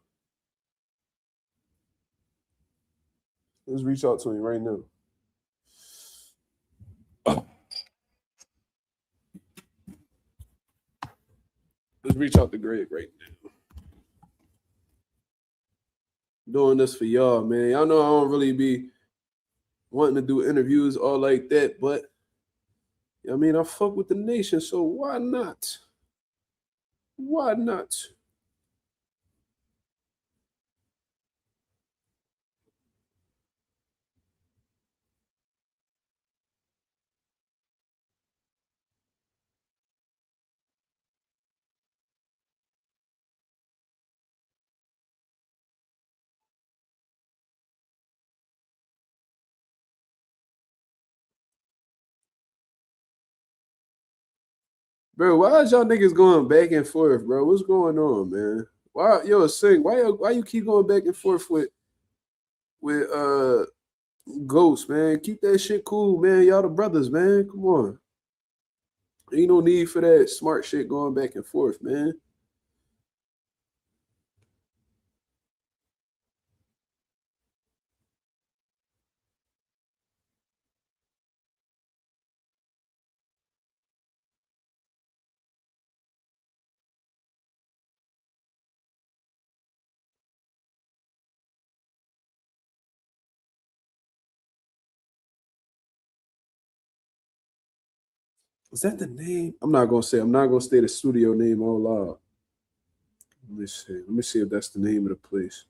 Let's reach out to him right now. Let's reach out to Greg right now. Doing this for y'all, man. Y'all know I don't really be wanting to do interviews all like that, but I mean, I fuck with the nation, so why not? Why not? Bro, why is y'all niggas going back and forth, bro? What's going on, man? Why, yo, Sing, why you keep going back and forth with Ghost, man? Keep that shit cool, man. Y'all the brothers, man. Come on. Ain't no need for that smart shit going back and forth, man. Is that the name? I'm not gonna say the studio name all loud. Let me see. Let me see if that's the name of the place.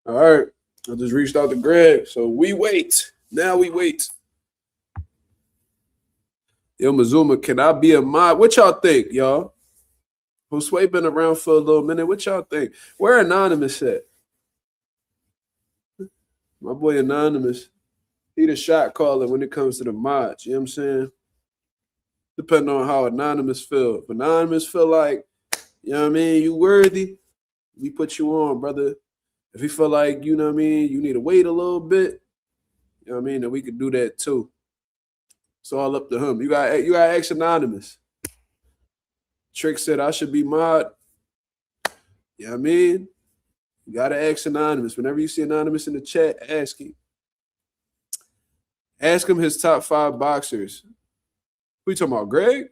All right. I just reached out to Greg. So we wait. Now we wait. Yo, Mazuma, can I be a mod? What y'all think, y'all? Josue been around for a little minute. What y'all think? Where Anonymous at? My boy Anonymous. He the shot caller when it comes to the mods. You know what I'm saying? Depending on how Anonymous feel. If Anonymous feel like, you know what I mean, you worthy, we put you on, brother. If he feel like, you know what I mean, you need to wait a little bit, you know what I mean, then we could do that too. It's all up to him. You got ask Anonymous. Trick said I should be mod. You know what I mean? You gotta ask Anonymous. Whenever you see Anonymous in the chat, ask him. Ask him his top 5 boxers. Who you talking about, Greg?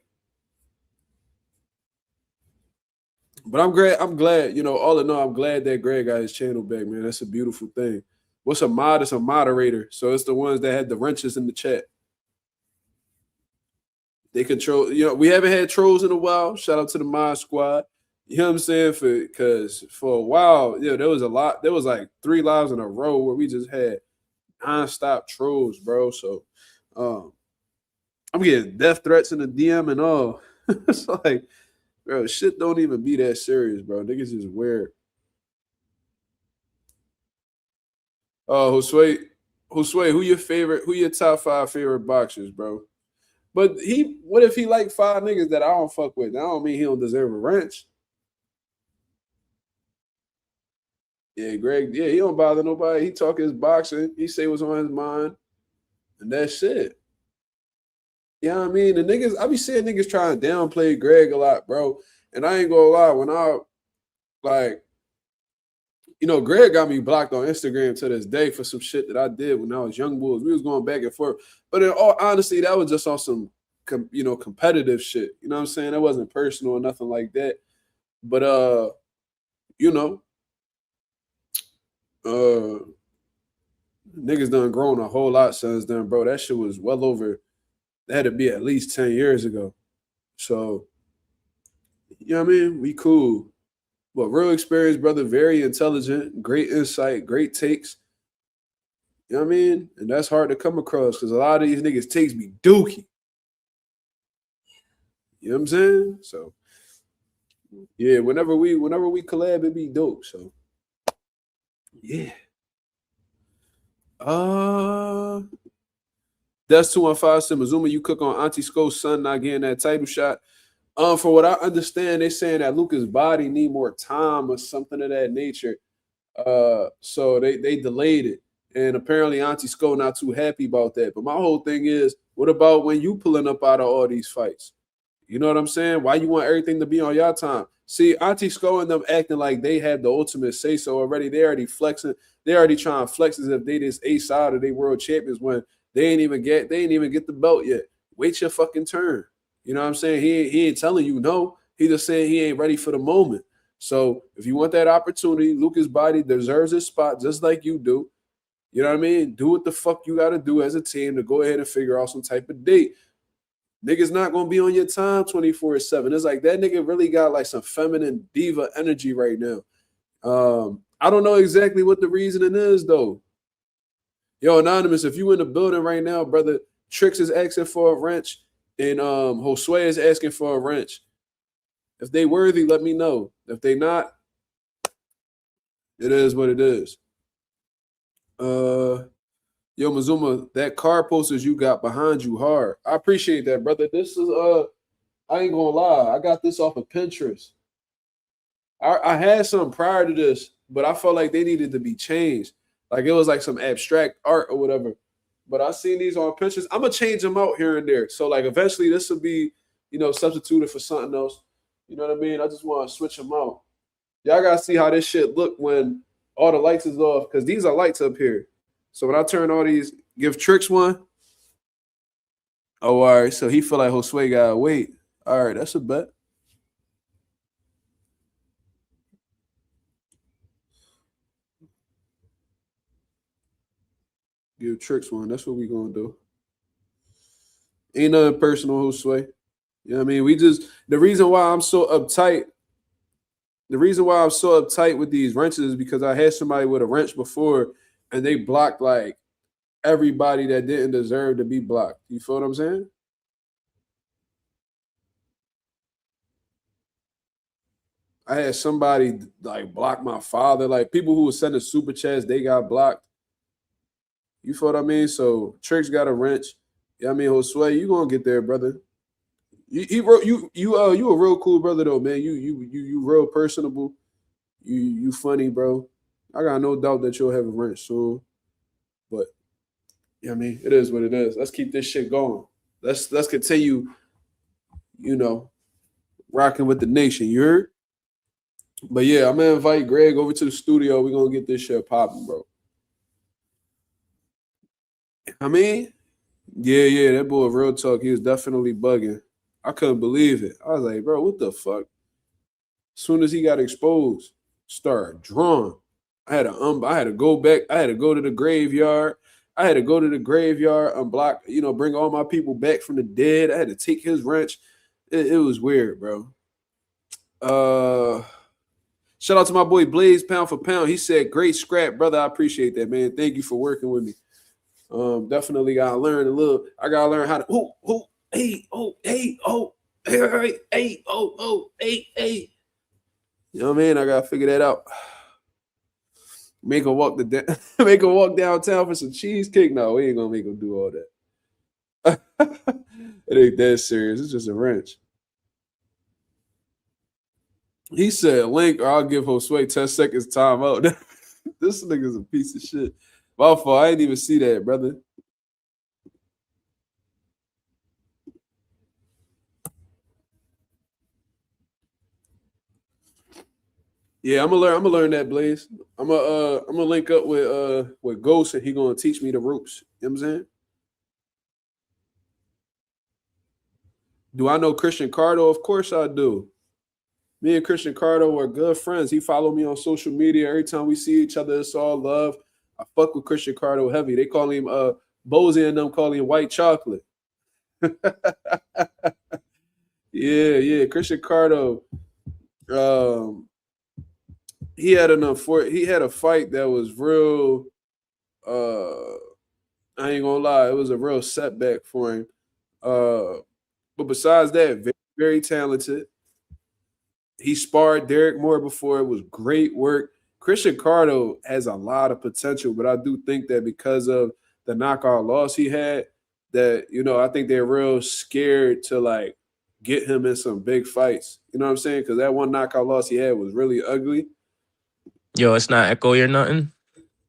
But I'm glad, you know, all in all, I'm glad that Greg got his channel back, man. That's a beautiful thing. What's a mod? It's a moderator. So it's the ones that had the wrenches in the chat. They control, you know, we haven't had trolls in a while. Shout out to the mod squad. You know what I'm saying? Because for a while, you know, there was like 3 lives in a row where we just had nonstop trolls, bro. So I'm getting death threats in the DM and all. It's like, bro, shit don't even be that serious, bro. Niggas is weird. Oh, Josue, who your top 5 favorite boxers, bro? But what if he like 5 niggas that I don't fuck with? That don't mean he don't deserve a wrench. Yeah, Greg, yeah, he don't bother nobody. He talk his boxing. He say what's on his mind. And that's it. You know what I mean? The niggas, I be seeing niggas trying to downplay Greg a lot, bro. And I ain't gonna lie, when I like You know, Greg got me blocked on Instagram to this day for some shit that I did when I was young bulls. We was going back and forth. But in all honesty, that was just on some, competitive shit. You know what I'm saying? That wasn't personal or nothing like that. But, you know, niggas done grown a whole lot since then, bro. That shit was well over, that had to be at least 10 years ago. So, you know what I mean? We cool. But real experience, brother, very intelligent, great insight, great takes. You know what I mean? And that's hard to come across because a lot of these niggas takes be dookie. You know what I'm saying? So yeah, whenever we collab, it be dope. So yeah. That's 215 said Mazuma, you cook on Auntie Sko's son not getting that title shot. For what I understand, they're saying that Luka's body need more time or something of that nature. So they delayed it. And apparently Auntie Sko not too happy about that. But my whole thing is, what about when you pulling up out of all these fights? You know what I'm saying? Why you want everything to be on your time? See, Auntie Sko and them acting like they have the ultimate say-so already. They already flexing. They already trying to flex as if they this A-side or they world champions when they ain't even get the belt yet. Wait your fucking turn. You know what I'm saying? He ain't telling you no. He just saying he ain't ready for the moment. So if you want that opportunity, Luka's body deserves his spot just like you do. You know what I mean? Do what the fuck you got to do as a team to go ahead and figure out some type of date. Niggas not going to be on your time 24/7. It's like that nigga really got like some feminine diva energy right now. I don't know exactly what the reasoning is, though. Yo, Anonymous, if you in the building right now, brother, Trix is asking for a wrench and Josue is asking for a wrench. If they worthy, let me know. If they not, it is what it is. Yo, Mazuma, that car posters you got behind you hard. I appreciate that, brother. This is I ain't gonna lie. I got this off of Pinterest. I had some prior to this, but I felt like they needed to be changed. Like it was like some abstract art or whatever. But I seen these on Pinterest. I'm gonna change them out here and there. So like eventually this will be, substituted for something else. You know what I mean? I just want to switch them out. Y'all gotta see how this shit look when all the lights is off, because these are lights up here. So when I turn all these, give Trix one. Oh, all right. So he feel like Josue gotta wait. All right, that's a bet. Give Trix one. That's what we gonna do. Ain't nothing personal, Josue. You know what I mean? The reason why I'm so uptight with these wrenches is because I had somebody with a wrench before and they blocked like everybody that didn't deserve to be blocked. You feel what I'm saying? I had somebody like block my father, like people who were sending super chats, they got blocked. You feel what I mean? So Trix got a wrench. Yeah, I mean, Josue, you gonna get there, brother. You a real cool brother though, man. You real personable. You funny, bro. I got no doubt that you'll have a wrench soon. But yeah, I mean, it is what it is. Let's keep this shit going. Let's continue, rocking with the nation. You heard? But yeah, I'm gonna invite Greg over to the studio. We're gonna get this shit popping, bro. I mean, yeah, that boy real talk. He was definitely bugging. I couldn't believe it. I was like, bro, what the fuck? As soon as he got exposed, started drawing. I had to go back. I had to go to the graveyard. Unblock, bring all my people back from the dead. I had to take his wrench. It was weird, bro. Shout out to my boy Blaze, pound for pound. He said, great scrap, brother. I appreciate that, man. Thank you for working with me. Definitely gotta learn a little. I gotta learn how to hey. You know what I mean? I gotta figure that out. Make her walk downtown for some cheesecake. No, we ain't gonna make him do all that. It ain't that serious. It's just a wrench. He said, link, or I'll give Josue 10 seconds time out. This nigga's a piece of shit. My fault. I didn't even see that, brother. Yeah, I'm gonna learn that, Blaze. I'm gonna link up with Ghost, and he gonna teach me the ropes. You know what I'm saying? Do I know Christian Cardo? Of course I do. Me and Christian Cardo are good friends. He follow me on social media. Every time we see each other, it's all love. I fuck with Christian Cardo heavy. They call him Bozy and them call him white chocolate. Yeah. Christian Cardo. He had a fight that was real. I ain't gonna lie, it was a real setback for him. But besides that, very, very talented. He sparred Derek Moore before. It was great work. Christian Cardo has a lot of potential, but I do think that because of the knockout loss he had, that I think they're real scared to like get him in some big fights. You know what I'm saying? Because that one knockout loss he had was really ugly. Yo, it's not echoey or nothing.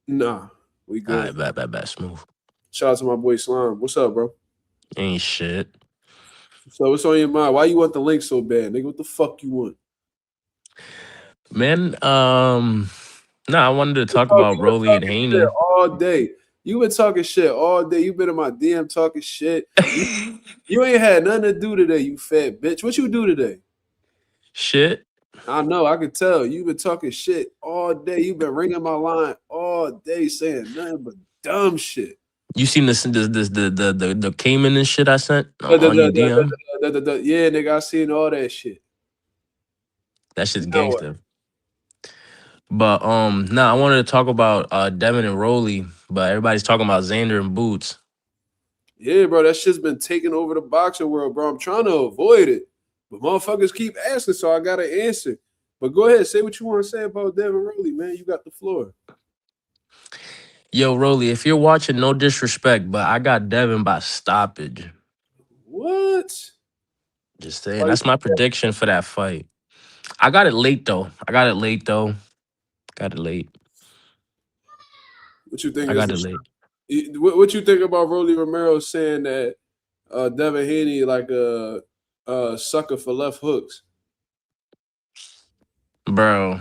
Nah, we good. All right, bad, smooth. Shout out to my boy Slime. What's up, bro? Ain't shit. So what's on your mind? Why you want the link so bad, nigga? What the fuck you want? Man, I wanted to talk about Rolly and Haney all day. You been talking shit all day. You been in my DM talking shit. You ain't had nothing to do today, you fat bitch. What you do today? Shit. I know. I can tell. You been talking shit all day. You been ringing my line all day, saying nothing but dumb shit. You seen the Cayman and shit I sent on your DM? Yeah, nigga, I seen all that shit. That shit's gangster. But I wanted to talk about Devin and Rolly, but everybody's talking about Xander and Boots. Yeah, bro, that shit's been taking over the boxing world, bro. I'm trying to avoid it, but motherfuckers keep asking, so I gotta answer. But go ahead, say what you want to say about Devin Rolly, man. You got the floor. Yo, Rolly, if you're watching, no disrespect, but I got Devin by stoppage. What? Just saying, that's my prediction for that fight. I got it late though. Got it late. What you think? I got it late. What you think about Rolly Romero saying that Devin Haney like a sucker for left hooks? Bro.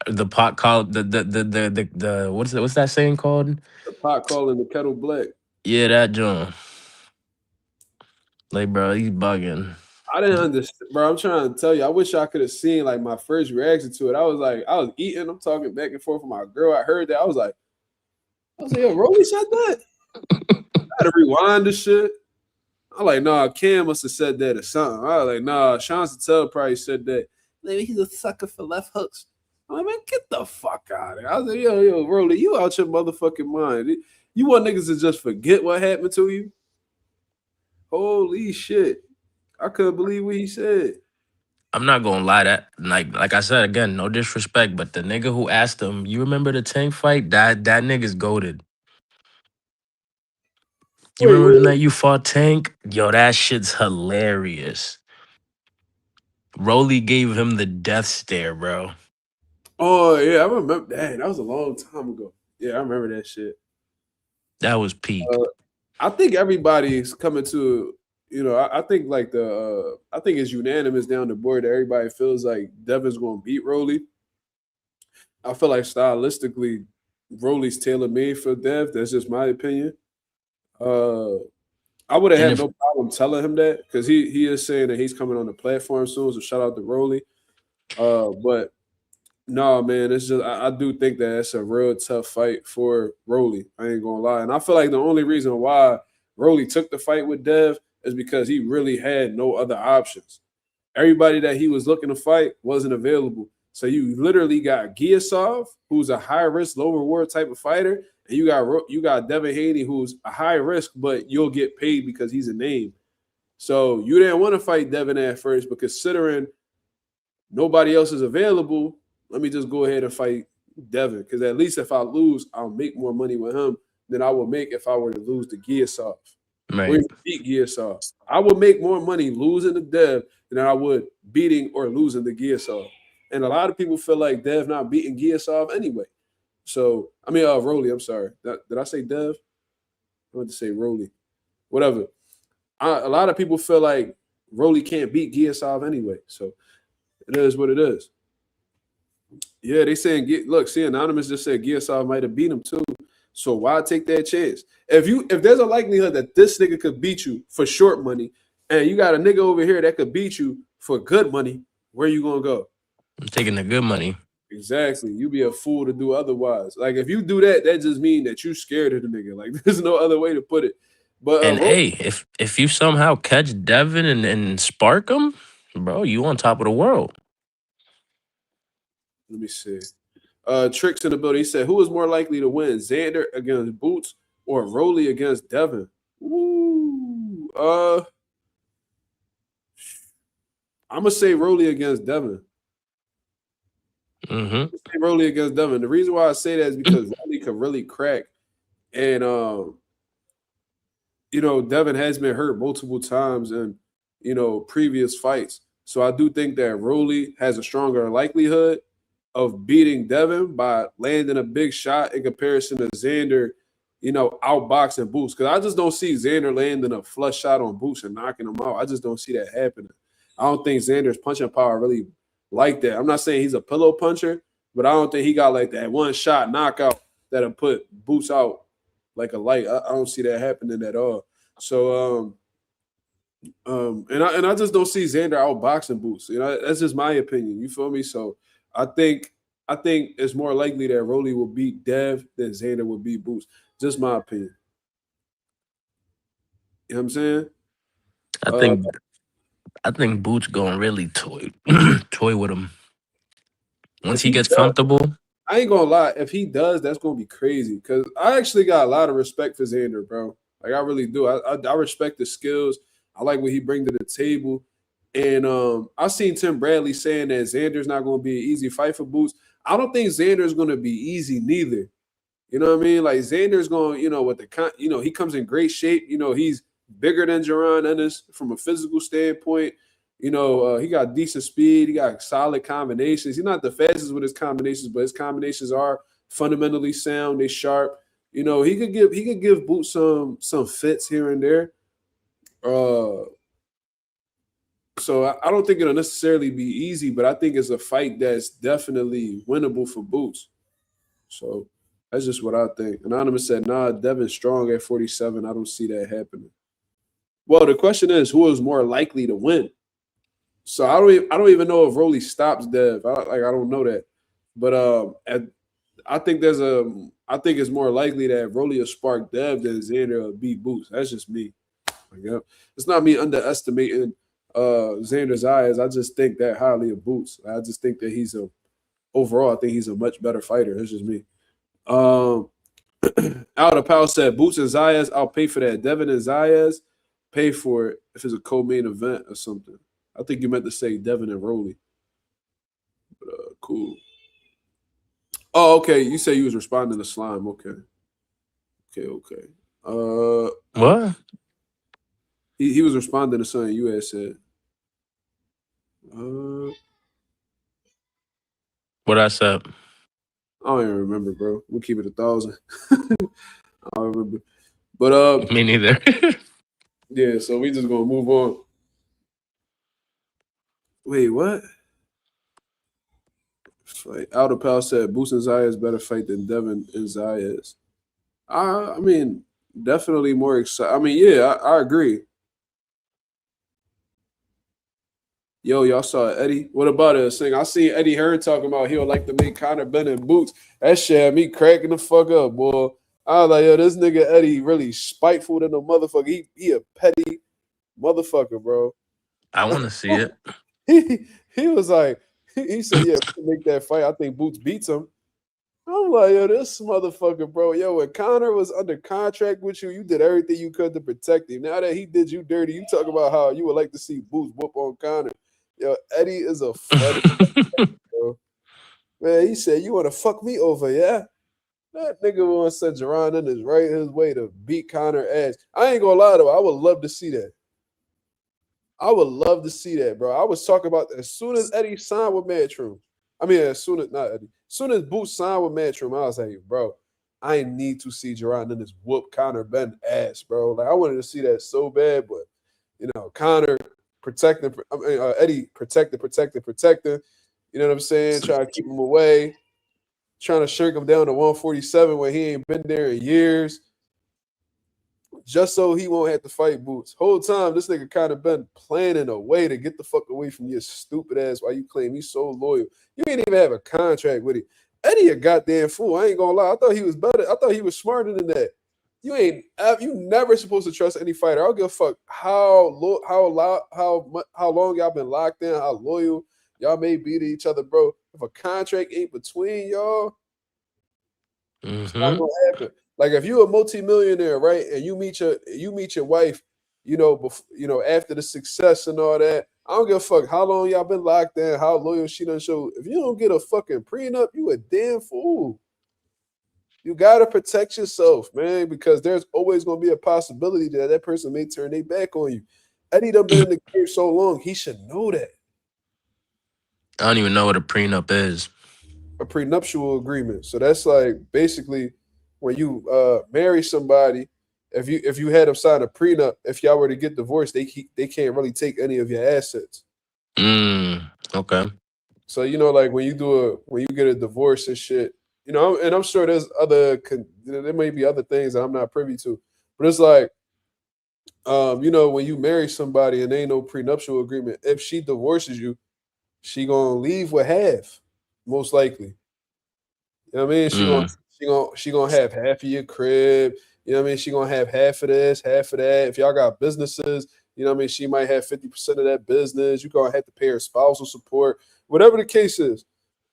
The pot call the what's that saying called? The pot calling the kettle black. Yeah, that John. Like, bro, he's bugging. I didn't understand, bro. I'm trying to tell you. I wish I could have seen like my first reaction to it. I was eating. I'm talking back and forth with my girl. I heard that. I was like, yo, Rolly said that. I had to rewind the shit. I'm like, nah, Cam must have said that or something. I was like, nah, Sean Sattel probably said that. Maybe he's a sucker for left hooks. I'm like, man, get the fuck out of here. I was like, yo, Rolly, you out your motherfucking mind. You want niggas to just forget what happened to you? Holy shit. I couldn't believe what he said. I'm not gonna lie, that like I said again, no disrespect, but the nigga who asked him, you remember the Tank fight? That nigga's goated. You remember the night you fought Tank? Yo, that shit's hilarious. Rolly gave him the death stare, bro. Oh yeah, I remember that. That was a long time ago. Yeah, I remember that shit. That was peak. I think everybody's coming to, I think like I think it's unanimous down the board that everybody feels like Devin's gonna beat Rolly. I feel like stylistically, Rolly's tailor-made for Dev. That's just my opinion. I would have had no problem telling him that because he is saying that he's coming on the platform soon. So shout out to Rolly. But no, man, it's just I do think that it's a real tough fight for Rolly. I ain't gonna lie, and I feel like the only reason why Rolly took the fight with Dev is because he really had no other options. Everybody that he was looking to fight wasn't available. So you literally got Giasov, who's a high risk, low reward type of fighter, and you got Devin Haney, who's a high risk, but you'll get paid because he's a name. So you didn't want to fight Devin at first, but considering nobody else is available, let me just go ahead and fight Devin. Because at least if I lose, I'll make more money with him than I would make if I were to lose to Giasov. Right. Or even beat Giasov. I would make more money losing to Dev than I would beating or losing to Giasov. And a lot of people feel like Dev not beating Giasov anyway. So, I mean, Rolly, I'm sorry. Did I say Dev? I meant to say Rolly. Whatever. A lot of people feel like Rolly can't beat Giasov anyway. So, It is what it is. Yeah, they saying look, see, Anonymous just said Giasov might have beat him too. So why take that chance? If there's a likelihood that this nigga could beat you for short money, and you got a nigga over here that could beat you for good money, where you gonna go? I'm taking the good money. Exactly. You be a fool to do otherwise. Like if you do that, that just means that you scared of the nigga. Like there's no other way to put it. But And hey, if you somehow catch Devin and spark him, bro, you on top of the world. let me see. Tricks in the building. He said, who is more likely to win, Xander against Boots or Rolly against Devin? Ooh. I'm gonna say Rolly against Devin. Mm-hmm. Rolly against Devin. The reason why I say that is because Rolly could really crack, and Devin has been hurt multiple times in previous fights. So I do think that Rolly has a stronger likelihood of beating Devin by landing a big shot in comparison to Xander, outboxing Boots. Because I just don't see Xander landing a flush shot on Boots and knocking him out. I just don't see that happening. I don't think Xander's punching power really like that. I'm not saying he's a pillow puncher, but I don't think he got like that one shot knockout that'll put Boots out like a light. I don't see that happening at all. So and I just don't see Xander outboxing Boots. That's just my opinion. You feel me? So I think it's more likely that Rolly will beat Dev than Xander will beat Boots. Just my opinion. You know what I'm saying? I think Boots gonna really toy with him. Once If he gets does, comfortable. I ain't gonna lie. If he does, that's gonna be crazy. Because I actually got a lot of respect for Xander, bro. Like I really do. I respect his skills. I like what he brings to the table. And I seen Tim Bradley saying that Xander's not gonna be an easy fight for Boots. I don't think Xander's gonna be easy neither. You know what I mean? Like Xander's going, with the he comes in great shape. He's bigger than Jaron Ennis from a physical standpoint. He got decent speed. He got solid combinations. He's not the fastest with his combinations, but his combinations are fundamentally sound. They sharp. He could give Boots some fits here and there. So I don't think it'll necessarily be easy, but I think it's a fight that's definitely winnable for Boots. So that's just what I think. Anonymous said, nah, Devin's strong at 47. I don't see that happening. Well, the question is, who is more likely to win? So I don't even know if Rolly stops Dev. I don't know that. But I think it's more likely that Rolly will spark Dev than Xander will beat Boots. That's just me. It's not me underestimating Xander Zayas. I just think that highly of Boots. I just think that overall, I think he's a much better fighter. That's just me. Out of Powell said, Boots and Zayas, I'll pay for that. Devin and Zayas, pay for it if it's a co-main event or something. I think you meant to say Devin and Rolly. But cool. Oh, okay. You say you was responding to Slime. Okay. What? He was responding to something you had said. What I said? I don't even remember, bro. We'll keep it 1,000. I don't remember. But Me neither. yeah, so we just gonna move on. Wait, what? Fight. Outer Pal said Boots and Zayas better fight than Devin and Zayas. I mean, definitely more excited. I mean, yeah, I agree. Yo, y'all saw Eddie. What about it? I seen Eddie Hearn talking about he would like to make Conor Ben and Boots. That shit had me cracking the fuck up, boy. I was like, yo, this nigga Eddie really spiteful than a motherfucker. He a petty motherfucker, bro. I want to see it. He was like, he said, yeah, make that fight. I think Boots beats him. I'm like, yo, this motherfucker, bro. Yo, when Conor was under contract with you, you did everything you could to protect him. Now that he did you dirty, you talk about how you would like to see Boots whoop on Conor. Yo, Eddie is a funny bro. Man, he said, you want to fuck me over, yeah? That nigga want to send Jaron Ennis right his way to beat Conor ass. I ain't gonna lie, though. I would love to see that. I would love to see that, bro. I was talking about as soon as Eddie signed with Matchroom. I mean, as soon as Boots signed with Matchroom, I was like, bro, I need to see Jaron Ennis whoop Conor Ben ass, bro. Like, I wanted to see that so bad, but, Conor protecting. Eddie protecting. You know what I'm saying? Trying to keep him away. Trying to shirk him down to 147 when he ain't been there in years. Just so he won't have to fight Boots. Whole time, this nigga kind of been planning a way to get the fuck away from your stupid ass while you claim he's so loyal. You ain't even have a contract with him. Eddie a goddamn fool. I ain't gonna lie. I thought he was better. I thought he was smarter than that. You never supposed to trust any fighter. I don't give a fuck how long y'all been locked in, how loyal y'all may be to each other, bro. If a contract ain't between y'all, it's not gonna happen. Like if you're a multimillionaire, right, and you meet your wife, after the success and all that, I don't give a fuck how long y'all been locked in, how loyal she done show. If you don't get a fucking prenup, you a damn fool. You gotta protect yourself, man, because there's always gonna be a possibility that person may turn their back on you. Eddie done been in the game so long, he should know that. I don't even know what a prenup is. A prenuptial agreement. So that's like basically when you marry somebody, if you had them sign a prenup, if y'all were to get divorced, they can't really take any of your assets. Okay. So like when you get a divorce and shit, and I'm sure there's there may be other things that I'm not privy to, but it's like, when you marry somebody and there ain't no prenuptial agreement, if she divorces you, she gonna leave with half, most likely. You know what I mean? She gonna have half of your crib. You know what I mean? She gonna have half of this, half of that. If y'all got businesses, you know what I mean? She might have 50% of that business. You gonna have to pay her spousal support, whatever the case is.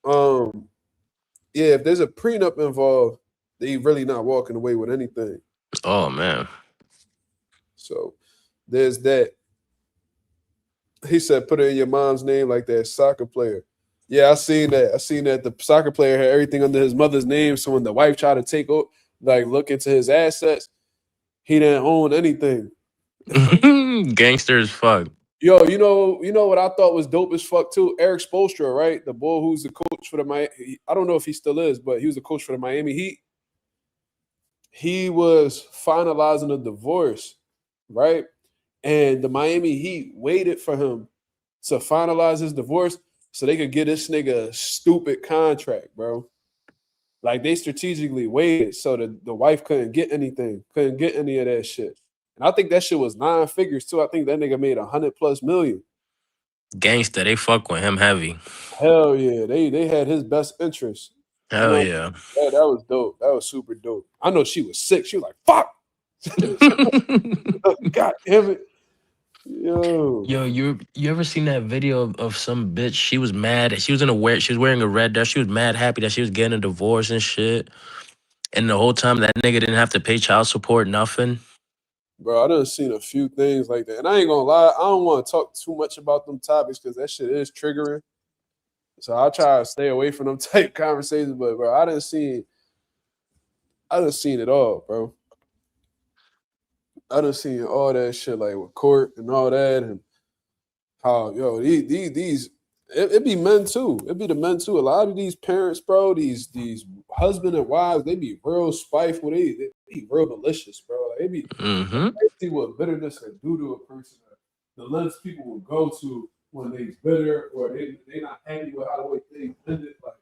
Yeah, if there's a prenup involved, they really not walking away with anything. Oh man. So there's that. He said, put it in your mom's name like that soccer player. Yeah, I seen that. The soccer player had everything under his mother's name. So when the wife tried to look into his assets, he didn't own anything. Gangster as fuck. Yo, you know what I thought was dope as fuck too? Eric Spoelstra, right? The boy who's the coach for the Miami. I don't know if he still is, but he was the coach for the Miami Heat. He was finalizing a divorce, right? And the Miami Heat waited for him to finalize his divorce so they could get this nigga a stupid contract, bro. Like they strategically waited so the wife couldn't get any of that shit. And I think that shit was 9 figures too. I think that nigga made $100+ million. Gangster, they fuck with him heavy. Hell yeah, they had his best interest. Hell yeah. That was dope. That was super dope. I know she was sick. She was like, "Fuck, God damn it." Yo, you ever seen that video of some bitch? She was mad. She was wearing a red dress. She was mad happy that she was getting a divorce and shit. And the whole time that nigga didn't have to pay child support, nothing. bro, I done seen a few things like that. And I ain't gonna lie, I don't want to talk too much about them topics because that shit is triggering. So I try to stay away from them type conversations. But bro, I done seen it all, bro. I done seen all that shit like with court and all that, and how these it be men too. It be the men too. A lot of these parents, bro, these husband and wives, they be real spiteful. They be real malicious, bro. Like, they be see what bitterness can do to a person. The lengths people will go to when they bitter or they not happy with how the way things ended. Like,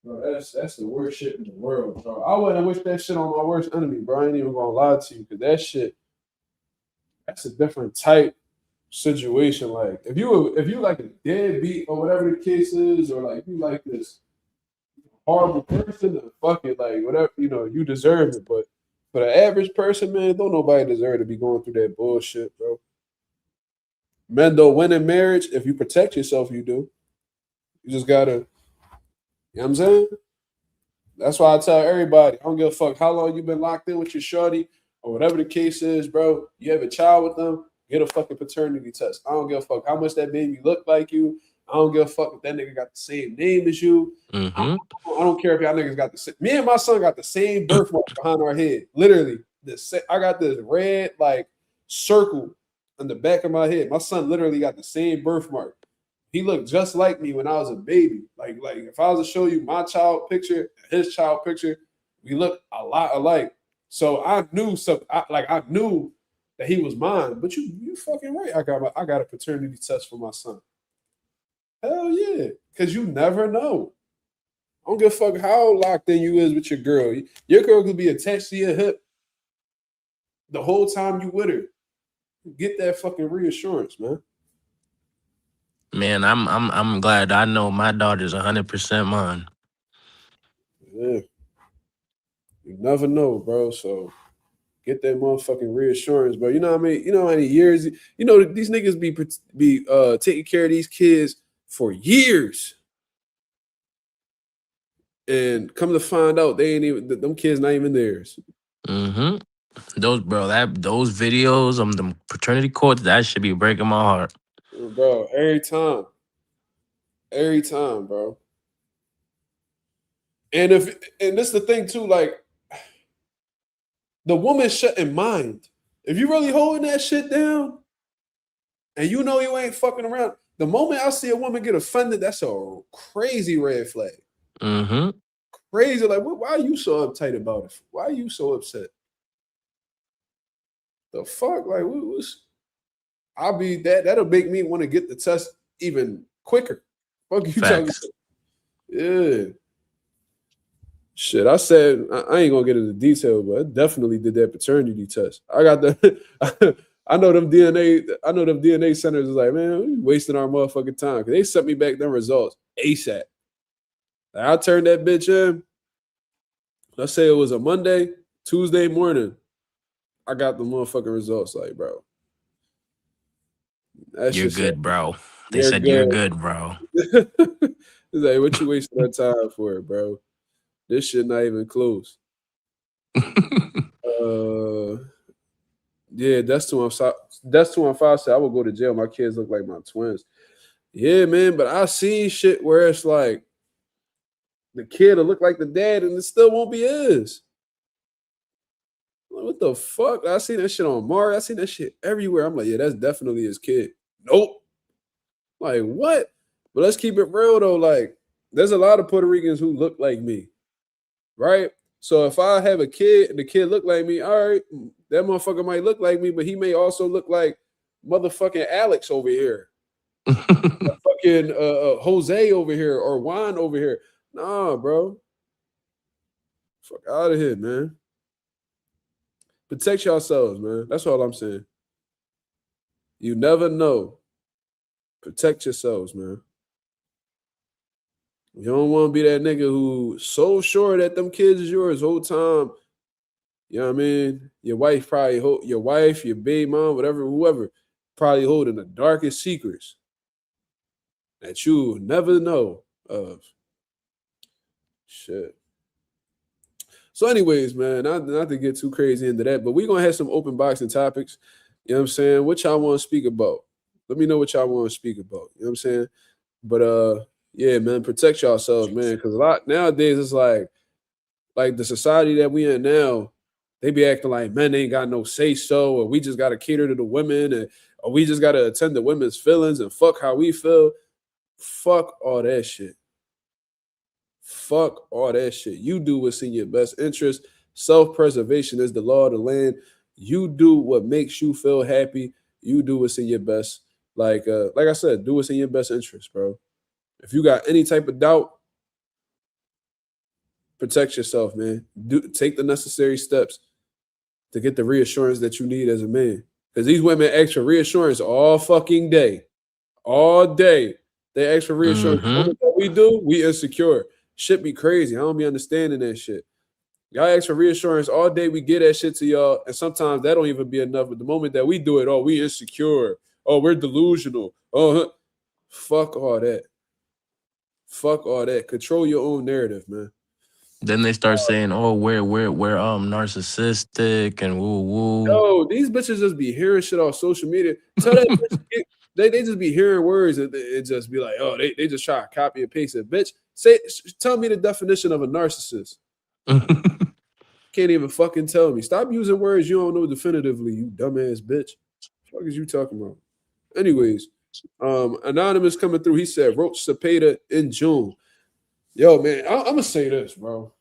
bro, that's the worst shit in the world, bro. I wouldn't wish that shit on my worst enemy, bro. I ain't even gonna lie to you, because that shit, that's a different type situation. Like if you like a deadbeat or whatever the case is, or like you like this horrible person, then fuck it, like whatever, you deserve it. But for the average person, man, don't nobody deserve to be going through that bullshit, bro. Men don't win in marriage. If you protect yourself, you do. You just gotta, you know what I'm saying? That's why I tell everybody, I don't give a fuck how long you've been locked in with your shorty or whatever the case is, bro. You have a child with them, get a fucking paternity test. I don't give a fuck how much that baby look like you. I don't give a fuck if that nigga got the same name as you. I don't care if y'all niggas got the same. Me and my son got the same birthmark behind our head. Literally, I got this red like circle on the back of my head. My son literally got the same birthmark. He looked just like me when I was a baby. Like if I was to show you my child picture, his child picture, we look a lot alike. So I knew something. I knew that he was mine. But you fucking right. I got a paternity test for my son. Hell yeah, because you never know. I don't give a fuck how locked in you is with your girl. Your girl could be attached to your hip the whole time you with her. Get that fucking reassurance, man. Man, I'm glad I know my daughter's 100% mine. Yeah. You never know, bro. So get that motherfucking reassurance, bro. You know what I mean? You know how many years, you know, these niggas be taking care of these kids for years. And come to find out, they ain't even them kids not even theirs. Mm-hmm. Those videos on the paternity courts, that should be breaking my heart. Bro, every time, bro. And this the thing too, like the woman shut in mind. If you really holding that shit down, and you know you ain't fucking around, the moment I see a woman get offended, that's a crazy red flag. Mm-hmm. Crazy, like why are you so uptight about it? Why are you so upset? The fuck, like I'll be that'll make me want to get the test even quicker. Fuck you talking about? Yeah. Shit, I said I ain't gonna get into detail, but I definitely did that paternity test. I got the I know them DNA centers is like, man, we wasting our motherfucking time because they sent me back them results ASAP. Like, I turned that bitch in. Let's say it was a Monday, Tuesday morning. I got the motherfucking results. Like, bro, You're good, bro. They You're said good. you're good, bro. It's like, what you wasting that time for, bro? This shit not even close. Yeah, that's 215 said I would go to jail. My kids look like my twins. Yeah, man, but I seen shit where it's like the kid will look like the dad and it still won't be his. Like, what the fuck? I seen that shit on Mars. I seen that shit everywhere. I'm like, yeah, that's definitely his kid. Nope. Like, what? But let's keep it real though. Like, there's a lot of Puerto Ricans who look like me, right? So if I have a kid and the kid look like me, all right, that motherfucker might look like me, but he may also look like motherfucking Alex over here. Fucking Jose over here or Juan over here. Nah, bro. Fuck out of here, man. Protect yourselves, man. That's all I'm saying. You never know. Protect yourselves, man. You don't want to be that nigga who's so sure that them kids is yours the whole time. You know what I mean? Your wife, your baby mom, whatever, whoever, probably holding the darkest secrets that you never know of. Shit. So, anyways, man, not to get too crazy into that, but we're gonna have some open boxing topics. You know what I'm saying? What y'all want to speak about? Let me know what y'all want to speak about. You know what I'm saying? But yeah, man, protect yourselves, man. Because a lot nowadays it's like the society that we in now, they be acting like men ain't got no say so, or we just gotta cater to the women, or we just gotta attend to women's feelings and fuck how we feel. Fuck all that shit. Fuck all that shit. You do what's in your best interest. Self-preservation is the law of the land. You do what makes you feel happy. You do what's in your best. Like I said, do what's in your best interest, bro. If you got any type of doubt, protect yourself, man. Take the necessary steps to get the reassurance that you need as a man. Because these women ask for reassurance all fucking day. All day. They ask for reassurance. Mm-hmm. What we do, we insecure. Shit be crazy. I don't be understanding that shit. Y'all ask for reassurance all day. We get that shit to y'all. And sometimes that don't even be enough. But the moment that we do it, oh, we insecure. Oh, we're delusional. Oh, fuck all that. Fuck all that. Control your own narrative, man. Then they start saying, "Oh, we're narcissistic and woo woo." Yo, these bitches just be hearing shit off social media. Tell that bitch, they just be hearing words and it just be like, oh, they just try to copy and paste it. Bitch, tell me the definition of a narcissist. Can't even fucking tell me. Stop using words you don't know definitively, you dumbass bitch. What the fuck is you talking about? Anyways, Anonymous coming through. He said Roach Cepeda in June. Yo, man, I'm gonna say this, bro.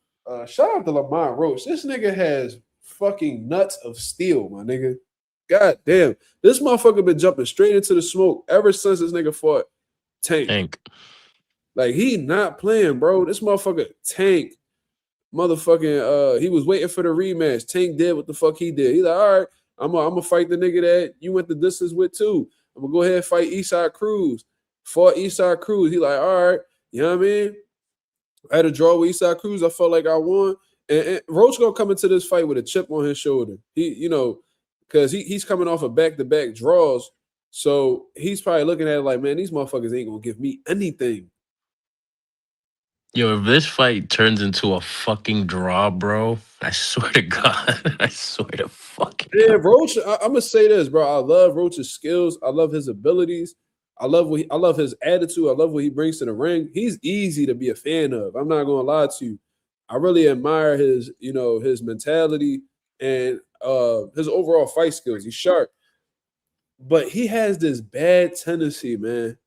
Shout out to Lamont Roach. This nigga has fucking nuts of steel, my nigga. God damn, this motherfucker been jumping straight into the smoke ever since this nigga fought Tank. Like, he not playing, bro. This motherfucker Tank, motherfucking, he was waiting for the rematch. Tank did what the fuck he did. He's like, all right, I'm gonna fight the nigga that you went the distance with too. I'm gonna go ahead and fight Eastside Cruz. Fought Eastside Cruz. He like, all right, you know what I mean? I had a draw with Eastside Cruz. I felt like I won. And Roach gonna come into this fight with a chip on his shoulder. He, you know, because he's coming off of back-to-back draws. So he's probably looking at it like, man, these motherfuckers ain't gonna give me anything. Yo, if this fight turns into a fucking draw, bro, I swear to God, I swear to fucking Yeah, God. Roach, I'm gonna say this, bro. I love Roach's skills. I love his abilities. I love his attitude. I love what he brings to the ring. He's easy to be a fan of. I'm not gonna lie to you. I really admire his, you know, his mentality and his overall fight skills. He's sharp. But he has this bad tendency, man.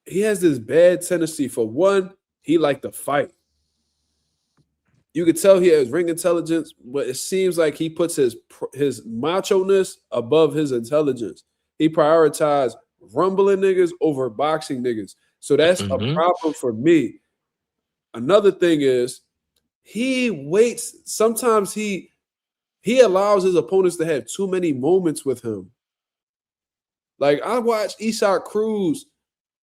He has this bad tendency. For one, he like to fight. You could tell he has ring intelligence, but it seems like he puts his macho-ness above his intelligence. He prioritizes rumbling niggas over boxing niggas. So that's a problem for me. Another thing is he waits. Sometimes he allows his opponents to have too many moments with him. Like, I watched Eastside Cruz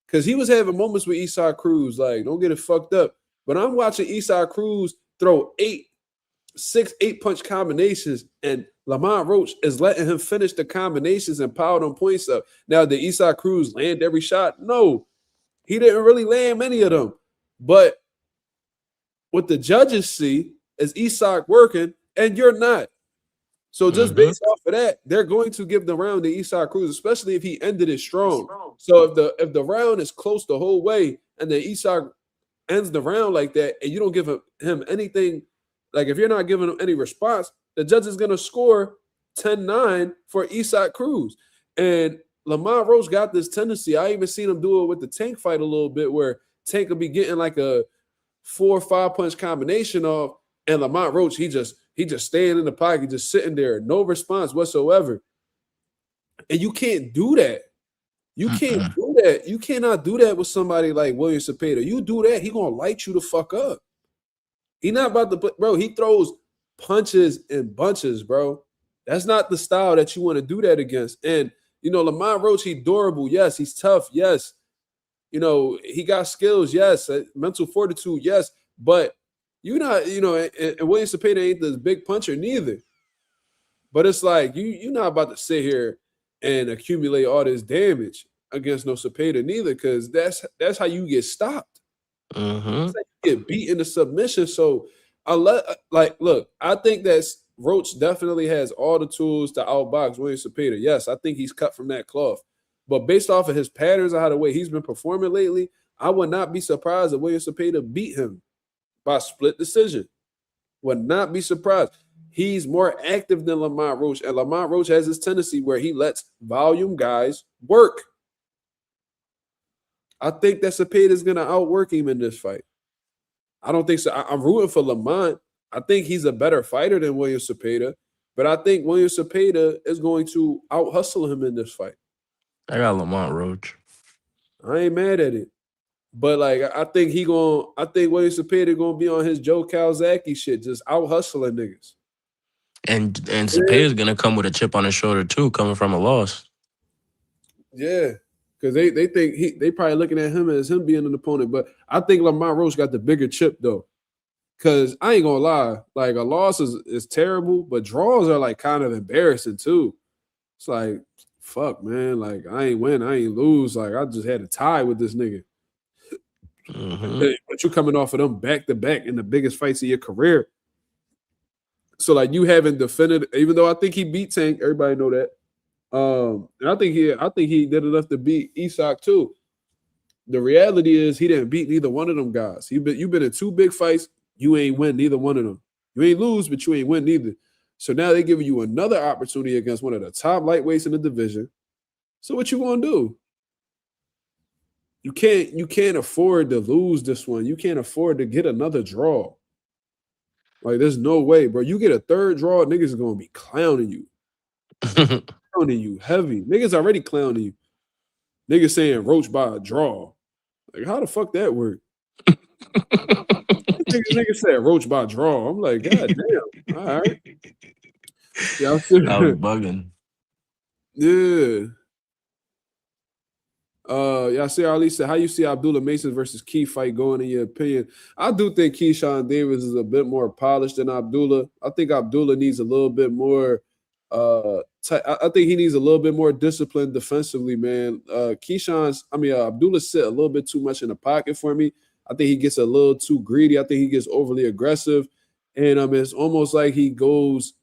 because he was having moments with Eastside Cruz. Like, don't get it fucked up. But I'm watching Eastside Cruz throw 8-punch combinations, and Lamont Roach is letting him finish the combinations and pile them points up. Now, did Eastside Cruz land every shot? No, he didn't really land many of them. But what the judges see is Eastside working, and you're not. So just based off of that, they're going to give the round to Eastside Cruz, especially if he ended it strong. So if the round is close the whole way, and then Eastside ends the round like that, and you don't give him anything, like if you're not giving him any response, the judge is going to score 10-9 for Eastside Cruz. And Lamont Roach got this tendency. I even seen him do it with the Tank fight a little bit, where Tank will be getting like a 4 or 5 punch combination off, and Lamont Roach, he just staying in the pocket, just sitting there, no response whatsoever. And you can't do that. You can't do that. You cannot do that with somebody like William Cepeda. You do that, he gonna light you the fuck up. He not about to put, bro. He throws punches in bunches, bro. That's not the style that you want to do that against. And you know, Lamont Roach, he durable, yes. He's tough, yes. You know, he got skills, yes. Mental fortitude, yes. But you're not, you know, and William Cepeda ain't this big puncher neither. But it's like you're not about to sit here and accumulate all this damage against no Cepeda neither, because that's how you get stopped. That's how you get beat into submission. So look, I think that Roach definitely has all the tools to outbox William Cepeda. Yes, I think he's cut from that cloth. But based off of his patterns, how the way he's been performing lately, I would not be surprised if William Cepeda beat him by split decision. Would not be surprised. He's more active than Lamont Roach, and Lamont Roach has this tendency where he lets volume guys work. I think that Cepeda is going to outwork him in this fight. I don't think so. I'm rooting for Lamont. I think he's a better fighter than William Cepeda, but I think William Cepeda is going to out-hustle him in this fight. I got Lamont Roach. I ain't mad at it. But like I think William Cepeda gonna be on his Joe Calzaghe shit, just out hustling niggas. And Cepeda's gonna come with a chip on his shoulder too, coming from a loss. Yeah, because they think they probably looking at him as him being an opponent. But I think Lamont Roach got the bigger chip though. Cause I ain't gonna lie, like a loss is terrible, but draws are like kind of embarrassing too. It's like, fuck, man, like I ain't win, I ain't lose. Like I just had a tie with this nigga. But you're coming off of them back to back in the biggest fights of your career. So like you haven't defended, even though I think he beat Tank, everybody know that. And I think he did enough to beat Isak too. The reality is he didn't beat neither one of them guys. You've been in 2 big fights, you ain't win neither one of them. You ain't lose, but you ain't win neither. So now they're giving you another opportunity against one of the top lightweights in the division. So what you gonna do? You can't afford to lose this one. You can't afford to get another draw. Like, there's no way, bro. You get a third draw, niggas is gonna be clowning you. Clowning you heavy. Niggas already clowning you. Niggas saying Roach by a draw. Like, how the fuck that work? Niggas said Roach by a draw. I'm like, God damn. All right. Yeah, I was bugging. yeah. Y'all see Ali said, how you see Abdullah Mason versus Key fight going in your opinion? I do think Keyshawn Davis is a bit more polished than Abdullah. I think Abdullah needs a little bit more I think he needs a little bit more discipline defensively, man. Abdullah sit a little bit too much in the pocket for me. I think he gets a little too greedy. I think he gets overly aggressive. And it's almost like he goes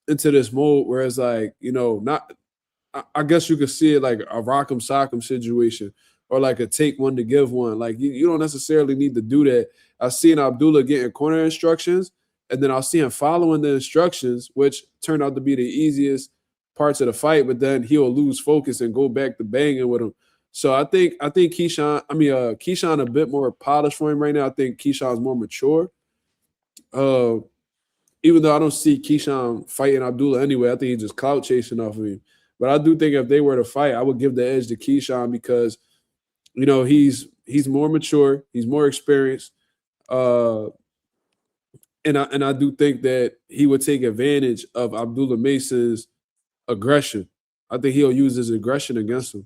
into this mode where it's like, I guess you could see it like a rock'em sock'em situation or like a take one to give one. Like you don't necessarily need to do that. I've seen Abdullah getting corner instructions, and then I'll see him following the instructions, which turned out to be the easiest parts of the fight, but then he'll lose focus and go back to banging with him. So I think Keyshawn a bit more polished for him right now. I think Keyshawn's more mature. Even though I don't see Keyshawn fighting Abdullah anyway, I think he's just clout chasing off of him. But I do think if they were to fight, I would give the edge to Keyshawn because, he's more mature, he's more experienced, and I do think that he would take advantage of Abdullah Mason's aggression. I think he'll use his aggression against him.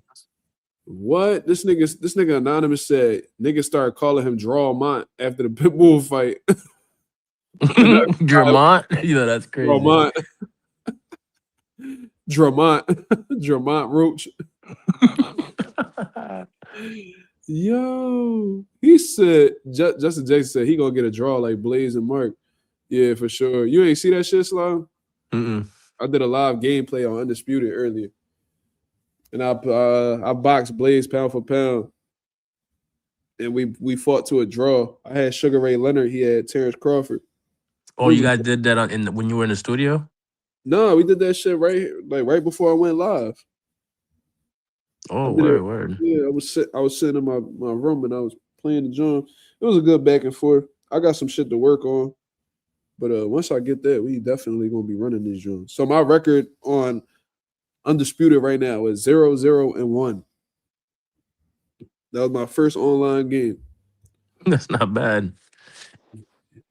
What? This nigga Anonymous said niggas started calling him Drawmont after the Pitbull fight. Dramont? That's crazy. Dramont Roach. Yo, he said Justin Jackson said he gonna get a draw like Blaze and Mark. Yeah, for sure. You ain't see that shit, Slime? I did a live gameplay on Undisputed earlier, and I boxed Blaze pound for pound, and we fought to a draw. I had Sugar Ray Leonard. He had Terrence Crawford. Oh, you guys did that when you were in the studio? No, we did that shit right before I went live. Oh, word. Yeah, I was sitting in my room and I was playing the drum. It was a good back and forth. I got some shit to work on, but once I get that, we definitely gonna be running these drums. So my record on Undisputed right now is 0-0-1. That was my first online game. That's not bad.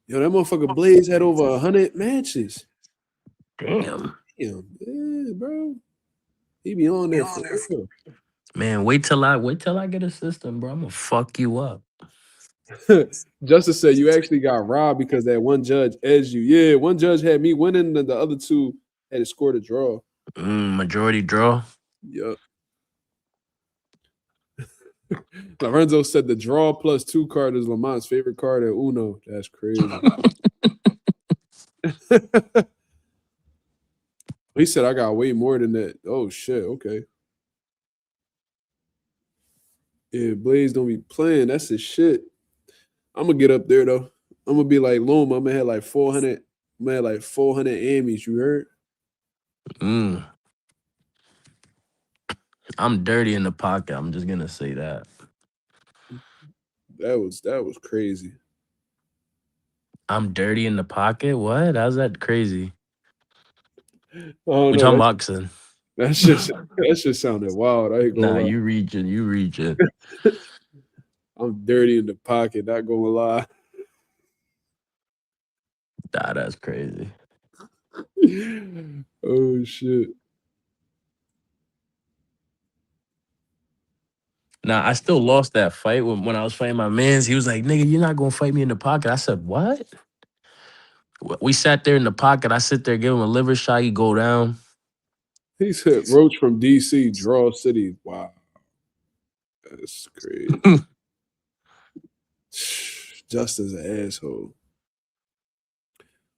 Yo, that motherfucker Blaze had over 100 matches. Damn. Yeah, bro. He be on there. Man, wait till I get a system, bro. I'm gonna fuck you up. Justice said you actually got robbed because that one judge edged you. Yeah, one judge had me winning, and the other two had to score the draw. Majority draw. Yep. Lorenzo said the draw plus 2 card is Lamont's favorite card at Uno. That's crazy. He said I got way more than that. Oh shit. Okay. Yeah, Blaze don't be playing. That's his shit. I'm gonna get up there though. I'm gonna be like Loma. I'm gonna have like 400. I'm gonna have like 400 Emmys. You heard? I'm dirty in the pocket. I'm just gonna say that. That was crazy. I'm dirty in the pocket. What? How's that crazy? Oh, We talking boxing. That shit sounded wild. I ain't gonna lie. You reaching. I'm dirty in the pocket. Not gonna lie. Nah, that's crazy. Oh shit. Nah, I still lost that fight when I was fighting my mans. He was like, nigga, you're not gonna fight me in the pocket. I said, what? We sat there in the pocket. I sit there, give him a liver shot, he go down. He said Roach from DC, Draw City. Wow. That's crazy. Justin's an asshole.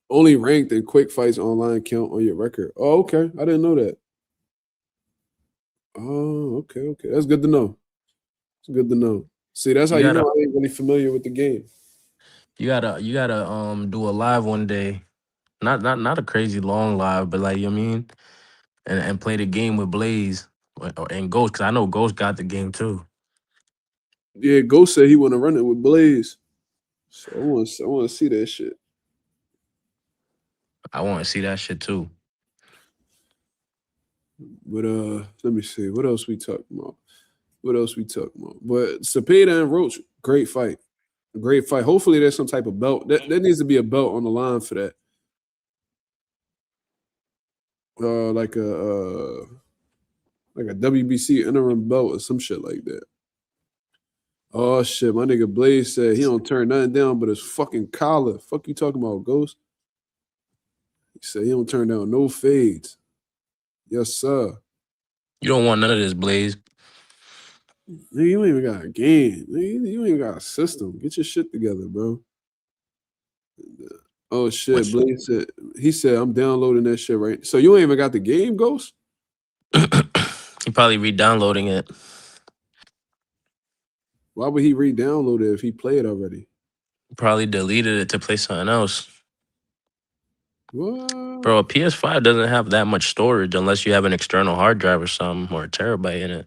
Only ranked in quick fights online count on your record. Oh, okay. I didn't know that. Oh, okay. That's good to know. It's good to know. See, that's how you know I ain't really familiar with the game. You gotta do a live one day. Not a crazy long live, but like, you know what I mean? And play the game with Blaze and Ghost, because I know Ghost got the game too. Yeah, Ghost said he want to run it with Blaze. So I want to see that shit. I want to see that shit too. But let me see. What else we talking about? But Cepeda and Roach, great fight. Great fight. Hopefully there's some type of belt. There needs to be a belt on the line for that. Like a WBC interim belt or some shit like that. Oh shit, my nigga Blaze said he don't turn nothing down but his fucking collar. Fuck you talking about, Ghost? He said he don't turn down no fades. Yes, sir. You don't want none of this, Blaze. Nigga, you ain't even got a game. Nigga, you ain't even got a system. Get your shit together, bro. Oh shit, Blaze said he said I'm downloading that shit right. So you ain't even got the game, Ghost? He probably re-downloading it. Why would he re-download it if he played already? Probably deleted it to play something else. What? Bro, a PS5 doesn't have that much storage unless you have an external hard drive or something or a terabyte in it.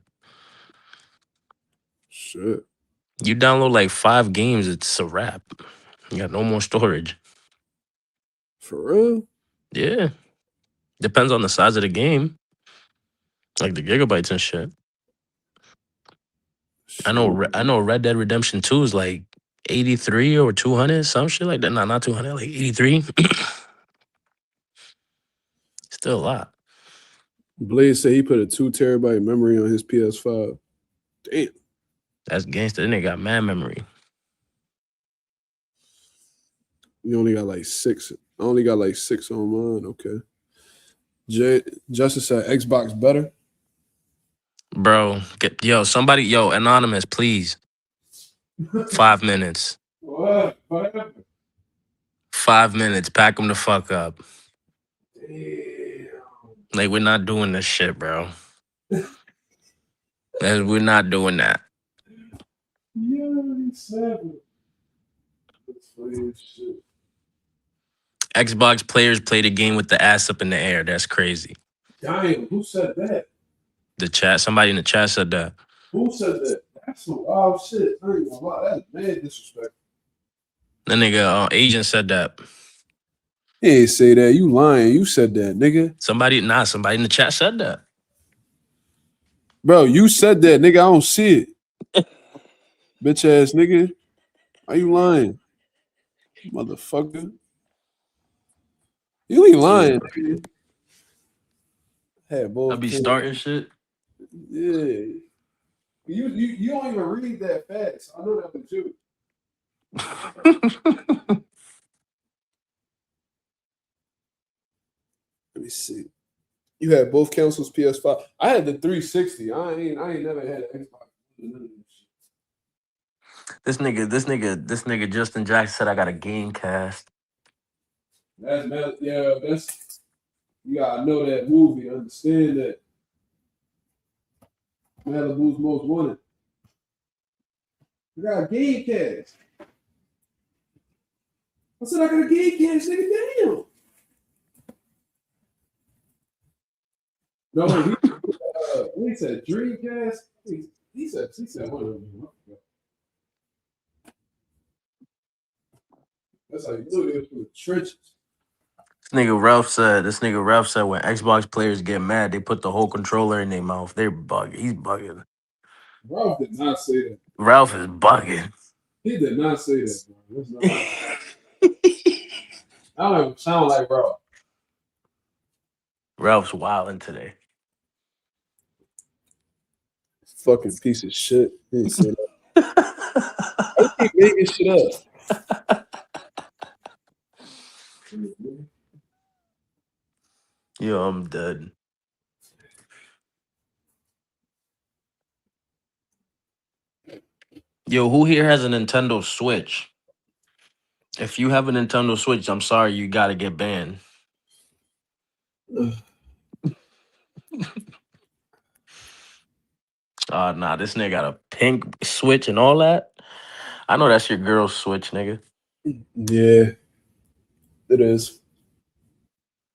Shit. You download like 5 games, it's a wrap. You got no more storage. For real? Yeah. Depends on the size of the game. Like the gigabytes and shit. I know Red Dead Redemption 2 is like 83 or 200, some shit like that. No, not 200, like 83. Still a lot. Blaze said he put a 2 terabyte memory on his PS5. Damn. That's gangsta. Then they got mad memory. You only got like 6. I only got like 6 on mine. Okay. Justice said Xbox better. Bro, somebody, anonymous, please. 5 minutes. What? 5 minutes. Pack them the fuck up. Damn. Like, we're not doing this shit, bro. We're not doing that. Yeah, he's savage. That's funny as shit. Xbox players play the game with the ass up in the air. That's crazy. Damn, who said that? The chat, somebody in the chat said that. Who said that? That's some wild shit. I ain't gonna lie. That's mad disrespectful. The nigga agent said that. He ain't say that. You lying. You said that, nigga. Somebody in the chat said that. Bro, you said that, nigga. I don't see it. Bitch ass nigga. Are you lying? Motherfucker. You ain't lying, nigga. Had both. I be starting shit. Yeah. You don't even read that fast. I know that was you. Let me see. You had both consoles PS5. I had the 360. I ain't never had an Xbox. This nigga Justin Jackson said I got a game cast. That's you gotta know that movie, understand that. Malibu's Most Wanted. I got a game cast. I said I got a game cast, nigga. Damn. No, he said Dreamcast. He said one of them. That's how you do it from the trenches. This nigga Ralph said when Xbox players get mad, they put the whole controller in their mouth. They're bugging. He's bugging. Ralph did not say that. Ralph is bugging. He did not say that, bro. That's not I don't even sound like Ralph. Ralph's wilding today. Fucking piece of shit. He didn't say that. I keep making shit up. Yo, I'm dead. Yo, who here has a Nintendo Switch? If you have a Nintendo Switch, I'm sorry, you gotta get banned. Nah, this nigga got a pink Switch and all that. I know that's your girl's Switch, nigga. Yeah, it is.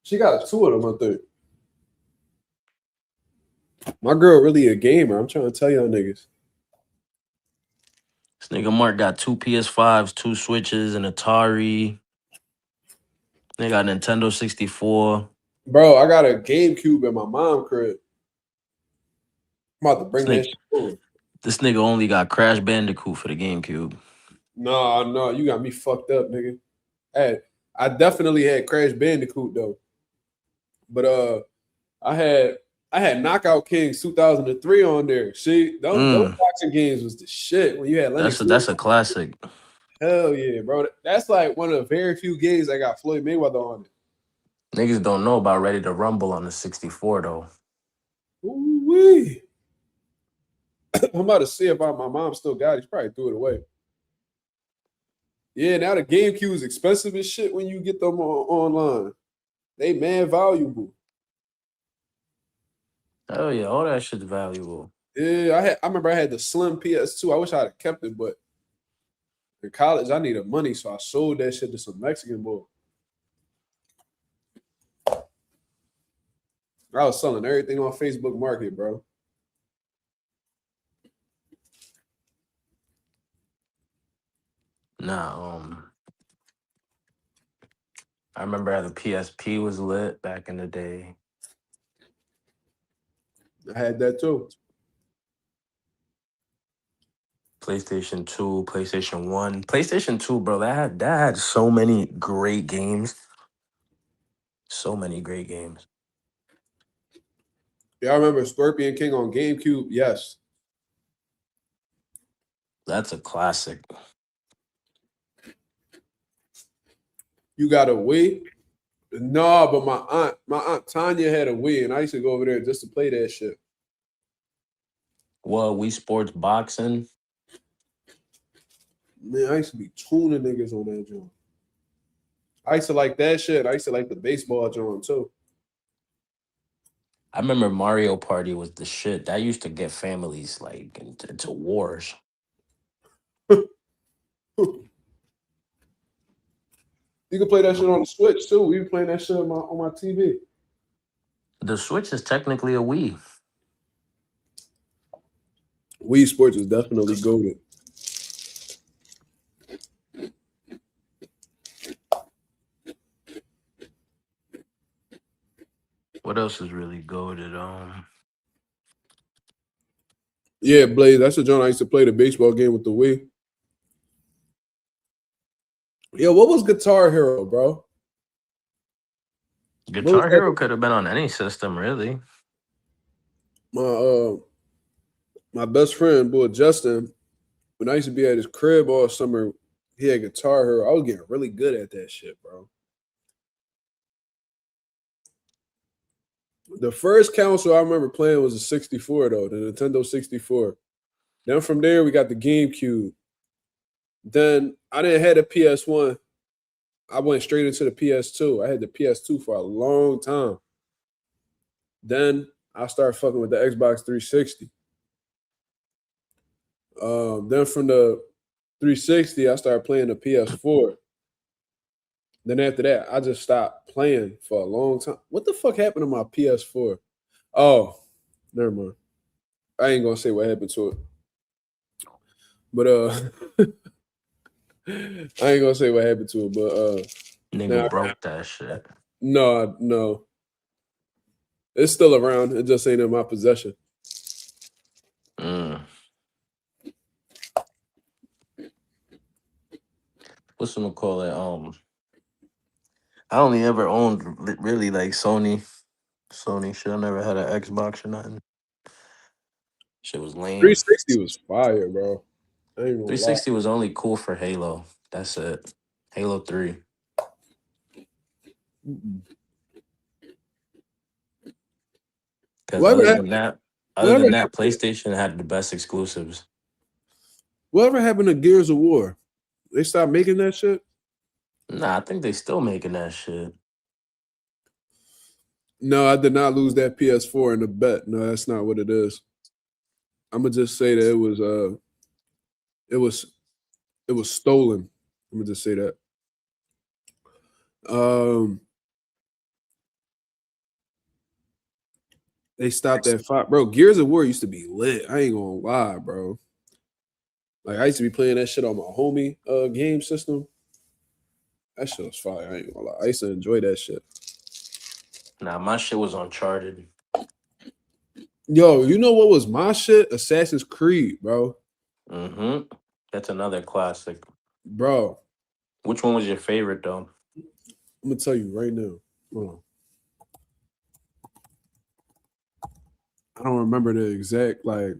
She got 2 of them, I think. My girl really a gamer. I'm trying to tell y'all niggas. This nigga Mark got 2 PS5s, 2 Switches, an Atari. They got Nintendo 64. Bro, I got a GameCube at my mom's crib. I'm about to This bring that nigga, shit over. this nigga only got Crash Bandicoot for the GameCube. No, you got me fucked up, nigga. I definitely had Crash Bandicoot though. But I had Knockout Kings 2003 on there. See, those boxing games was the shit when you had Lennox. That's a classic. Hell yeah, bro. That's like one of the very few games that got Floyd Mayweather on it. Niggas don't know about Ready to Rumble on the 64 though. Ooh-wee. I'm about to see if my mom still got it. She probably threw it away. Yeah, now the GameCube is expensive as shit when you get them online. They mad valuable. Hell yeah, all that shit's valuable. Yeah, I remember I had the slim PS2. I wish I had kept it, but in college I needed money, so I sold that shit to some Mexican boy. I was selling everything on Facebook Market, bro. Nah, I remember how the PSP was lit back in the day. I had that too. PlayStation 2, PlayStation 1. PlayStation 2, bro, that had so many great games. So many great games. Yeah, I remember Scorpion King on GameCube. Yes. That's a classic. You got a Wii? No, but my aunt Tanya had a Wii, and I used to go over there just to play that shit. Well, Wii Sports Boxing. Man, I used to be tuning niggas on that joint. I used to like that shit. I used to like the baseball joint too. I remember Mario Party was the shit. That used to get families like into wars. You can play that shit on the Switch too. We were playing that shit on my TV. The Switch is technically a Wii. Wii Sports is definitely goated. What else is really goated? Yeah, Blaze. That's the joint I used to play the baseball game with the Wii. Yo, what was Guitar Hero, bro? Guitar Hero could have been on any system, really. My best friend, boy Justin, when I used to be at his crib all summer, he had Guitar Hero. I was getting really good at that shit, bro. The first console I remember playing was a 64, though, the Nintendo 64. Then from there, we got the GameCube. Then I didn't have a PS1. I went straight into the PS2. I had the PS2 for a long time. Then I started fucking with the Xbox 360. Then from the 360, I started playing the PS4. Then after that, I just stopped playing for a long time. What the fuck happened to my PS4? Oh, never mind. I ain't gonna say what happened to it. But I ain't gonna say what happened to it, but Nigga broke that shit. No. It's still around. It just ain't in my possession. What's gonna call it? I only ever owned really like Sony shit. I never had an Xbox or nothing. Shit was lame. 360 was fire, bro. I ain't gonna 360 was only cool for Halo. That's it. Halo 3. Because other than that, PlayStation had the best exclusives. Whatever happened to Gears of War? They stopped making that shit? Nah, I think they still making that shit. No, I did not lose that PS4 in the bet. No, that's not what it is. I'm gonna just say that it was stolen. I'm gonna just say that. They stopped that fight, bro. Gears of War used to be lit. I ain't gonna lie, bro. Like I used to be playing that shit on my homie game system. That shit was fire. I ain't gonna lie. I used to enjoy that shit. Nah, my shit was Uncharted. Yo, you know what was my shit? Assassin's Creed, bro. Mm-hmm. That's another classic. Bro, Which one was your favorite though? I'm gonna tell you right now. Hold on. I don't remember the exact like.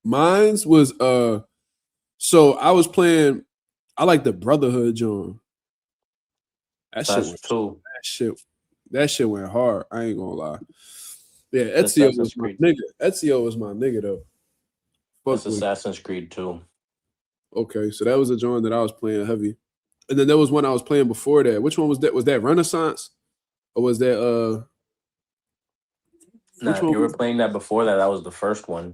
Mine's was so I was playing. I like the Brotherhood John. That shit That's went. two. That shit went hard. I ain't gonna lie. Yeah, Ezio Assassin's was my Creed. nigga. Ezio was my nigga though. That's Fuck with. Assassin's Creed 2. Okay, so that was a joint that I was playing heavy, and then there was one I was playing before that. Which one was that? Was that Renaissance, or was that Nah, Which if one? you were playing that before that, that was the first one.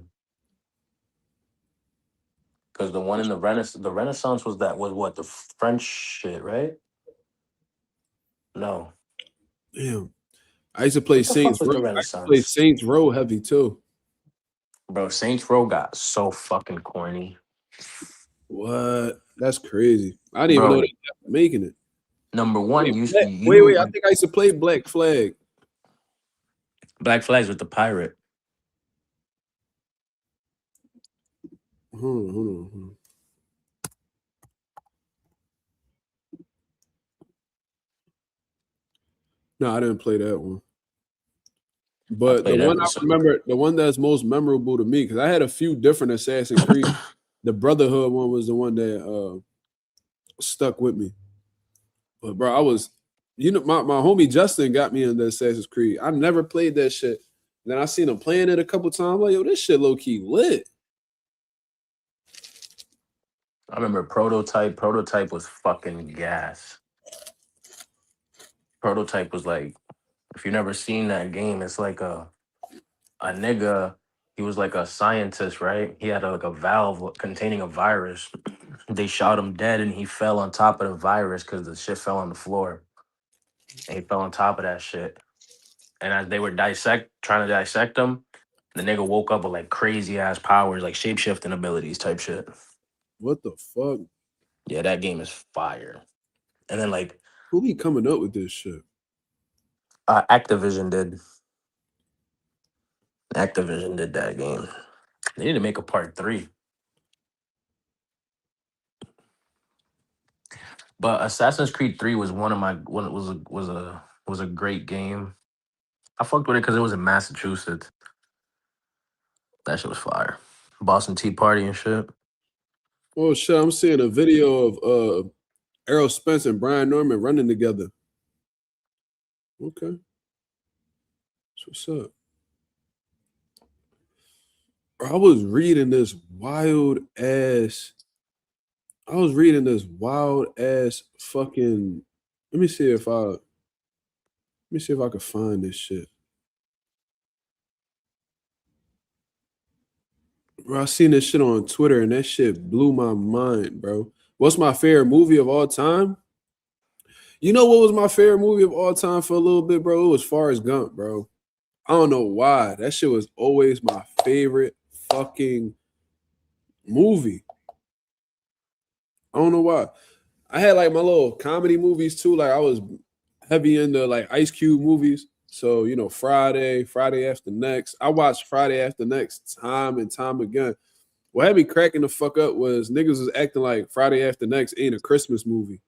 Because the one in the Renaissance was what, the French shit, right? No. Damn, I used to play What the fuck Saints was Row. the I used to play Renaissance? Saints Row heavy too. Bro, Saints Row got so fucking corny. What? That's crazy. I didn't even know Bro, they kept making it. number one, Wait, you wait. I think I used to play Black Flag. Black Flags with the pirate. Hold on. No, I didn't play that one. But the played one I every remember, the one that's most memorable to me, because I had a few different Assassin's Creed. The Brotherhood one was the one that stuck with me. But bro, I was, my homie Justin got me into Assassin's Creed. I never played that shit. Then I seen him playing it a couple times. Like, yo, this shit low key lit. I remember Prototype. Prototype was fucking gas. Prototype was like, if you never seen that game, it's like a nigga. He was like a scientist, right? He had like a valve containing a virus. They shot him dead, and he fell on top of the virus because the shit fell on the floor. And he fell on top of that shit. And as they were trying to dissect him, the nigga woke up with like crazy ass powers, like shape shifting abilities type shit. What the fuck? Yeah, that game is fire. And then like Who be coming up with this shit? Activision did. Activision did that game. They need to make a part 3. But Assassin's Creed 3 was was a great game. I fucked with it because it was in Massachusetts. That shit was fire. Boston Tea Party and shit. Oh shit, I'm seeing a video of Errol Spence and Brian Norman running together. Okay. What's up? I was reading this wild ass fucking. Let me see if I can find this shit. Bro, I seen this shit on Twitter and that shit blew my mind, bro. What's my favorite movie of all time? You know what was my favorite movie of all time for a little bit, bro? It was Forrest Gump, bro. I don't know why. That shit was always my favorite fucking movie. I don't know why. I had like my little comedy movies too. Like I was heavy into like Ice Cube movies. So, Friday After Next. I watched Friday After Next time and time again. What had me cracking the fuck up was niggas was acting like Friday After Next ain't a Christmas movie.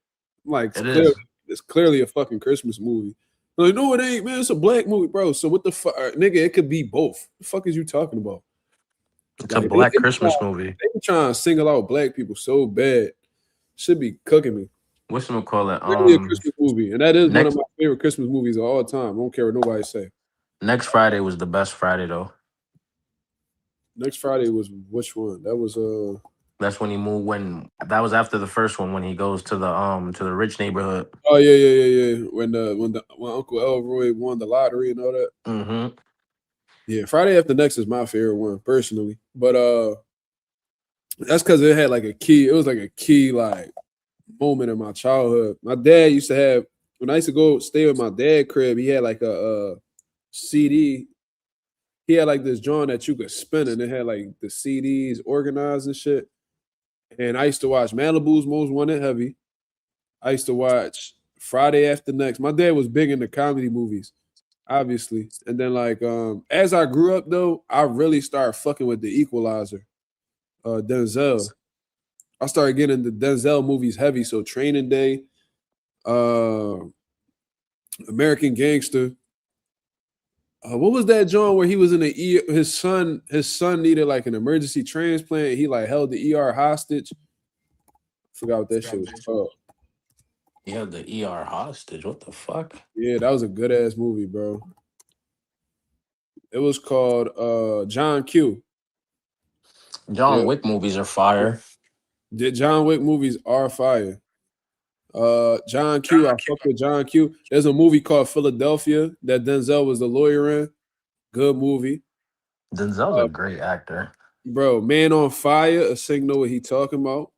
I'm like, it's clearly a fucking Christmas movie. They're like, no, it ain't, man. It's a black movie, bro. So what the fuck, nigga? It could be both. The fuck is you talking about? It's a black Christmas movie. They be trying to single out black people so bad. Should be cooking me. What's gonna call it? Really a Christmas movie, and that is one of my favorite Christmas movies of all time. I don't care what nobody say. Next Friday was the best Friday though. Next Friday was which one? That was That's when he moved. That was after the first one when he goes to the rich neighborhood. Oh yeah. When Uncle Elroy won the lottery and all that. Mm-hmm. Yeah, Friday After Next is my favorite one personally, but that's because it had like a key. It was like a key like moment in my childhood. My dad used to have when I used to go stay with my dad crib. He had like a CD. He had like this joint that you could spin, and it had like the CDs organized and shit. And I used to watch Malibu's Most Wanted heavy. I used to watch Friday After Next. My dad was big into comedy movies, obviously. And then like as I grew up though, I really started fucking with the Equalizer, Denzel. I started getting the Denzel movies heavy. So Training Day, uh American Gangster. What was that John where he was in the his son needed like an emergency transplant. He like held the ER hostage. Forgot what that shit was called. He held the ER hostage. What the fuck? Yeah, that was a good ass movie, bro. It was called John Q. John Yeah. Wick movies are fire. The John Wick movies are fire. John Q. I fuck with John Q. There's a movie called Philadelphia that Denzel was the lawyer in. Good movie. Denzel's a great actor. Bro, Man on Fire, a signal what he talking about.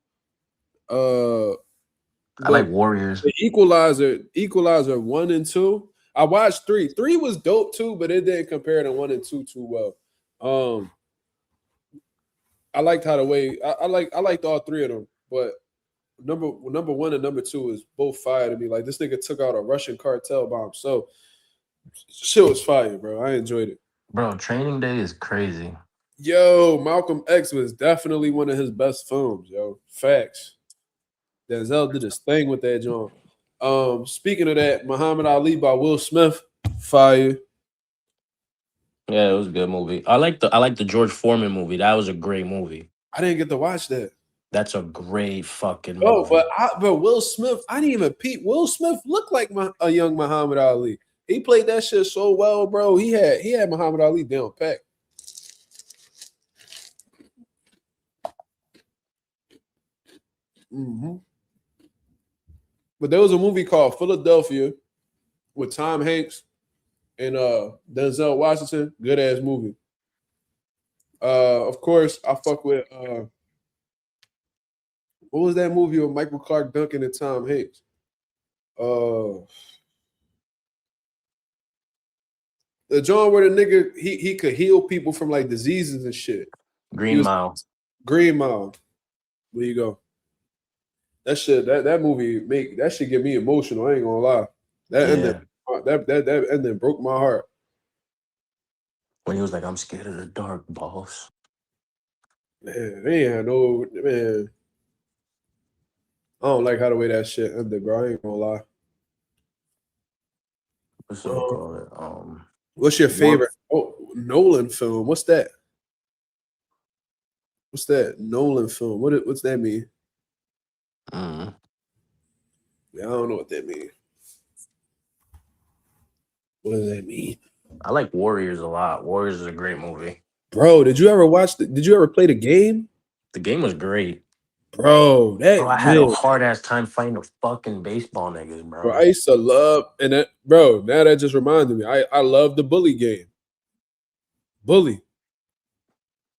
I like Warriors. The Equalizer 1 and 2. I watched 3. 3 was dope too, but it didn't compare to 1 and 2 too well. I liked how the way I liked all 3 of them, but number 1 and number 2 is both fire to me. Like this nigga took out a Russian cartel by himself. Shit was fire, bro. I enjoyed it. Bro, Training Day is crazy. Yo, Malcolm X was definitely one of his best films, yo. Facts. Denzel did his thing with that joint. Speaking of that, Muhammad Ali by Will Smith, fire. Yeah, it was a good movie. I like the George Foreman movie. That was a great movie. I didn't get to watch that. That's a great fucking movie. Oh, but Will Smith, I didn't even peep. Will Smith looked like a young Muhammad Ali. He played that shit so well, bro. He had Muhammad Ali down pat. Mm-hmm. But there was a movie called Philadelphia with Tom Hanks and Denzel Washington. Good ass movie. Of course, I fuck with what was that movie with Michael Clark Duncan and Tom Hanks? The joint where the nigga he could heal people from like diseases and shit. Green Mile. Green Mile. There you go. That shit, that movie that shit get me emotional. I ain't gonna lie. That ending broke my heart. When he was like, "I'm scared of the dark, boss." Man, they ain't had no man. I don't like how the way that shit ended, bro. I ain't gonna lie. What's it called? What's your favorite Nolan film? What's that? What's that Nolan film? What's that mean? Yeah, I don't know what that means. What does that mean? I like Warriors a lot. Warriors is a great movie. Bro, did you ever play the game? The game was great. Bro, I had a hard ass time fighting the fucking baseball niggas, bro. I used to love now that just reminded me. I love the Bully game. Bully.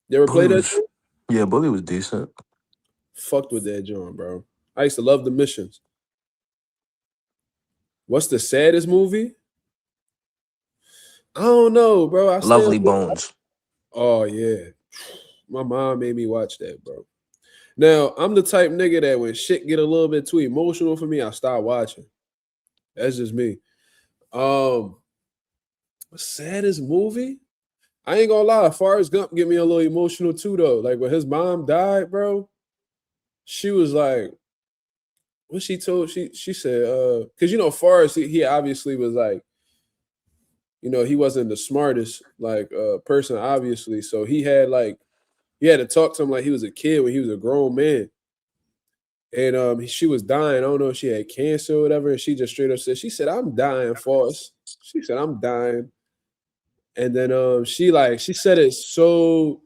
You ever play that? Yeah, Bully was decent. Fucked with that joint, bro. I used to love the missions. What's the saddest movie? I don't know, bro. Lovely Bones. Oh yeah. My mom made me watch that, bro. Now, I'm the type nigga that when shit get a little bit too emotional for me, I stop watching. That's just me. Saddest movie? I ain't gonna lie, Forrest Gump get me a little emotional too, though. Like when his mom died, bro, she was like, what she told, she said, because Forrest, he obviously was like, he wasn't the smartest person, obviously. So he had to talk to him like he was a kid when he was a grown man. And she was dying. I don't know if she had cancer or whatever. And she just straight up said, "I'm dying, Forrest." She said, "I'm dying." And then she said it so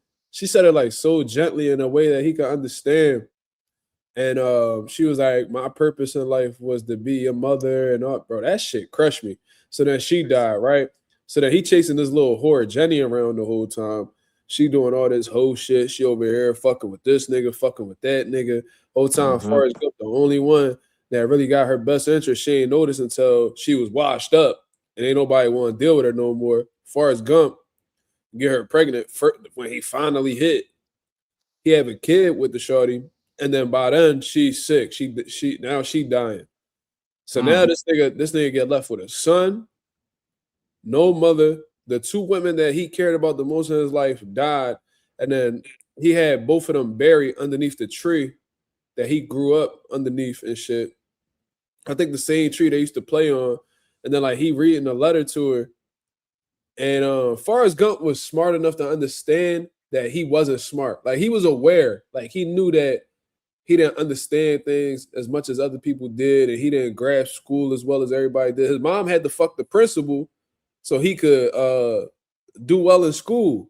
gently in a way that he could understand. And she was like, "My purpose in life was to be a mother," and all, bro, that shit crushed me. So then she died, right? So then he chasing this little whore Jenny around the whole time. She doing all this whole shit. She over here fucking with this nigga, fucking with that nigga. Whole time, Forrest Gump, the only one that really got her best interest. She ain't noticed until she was washed up, and ain't nobody want to deal with her no more. Forrest Gump get her pregnant when he finally hit. He have a kid with the shorty, and then by then she's sick. She dying. So now this nigga get left with a son, no mother. The two women that he cared about the most in his life died, and then he had both of them buried underneath the tree that he grew up underneath and shit. I think the same tree they used to play on. And then like he reading a letter to her. And Forrest Gump was smart enough to understand that he wasn't smart. Like he was aware. Like he knew that he didn't understand things as much as other people did, and he didn't grasp school as well as everybody did. His mom had to fuck the principal so he could do well in school.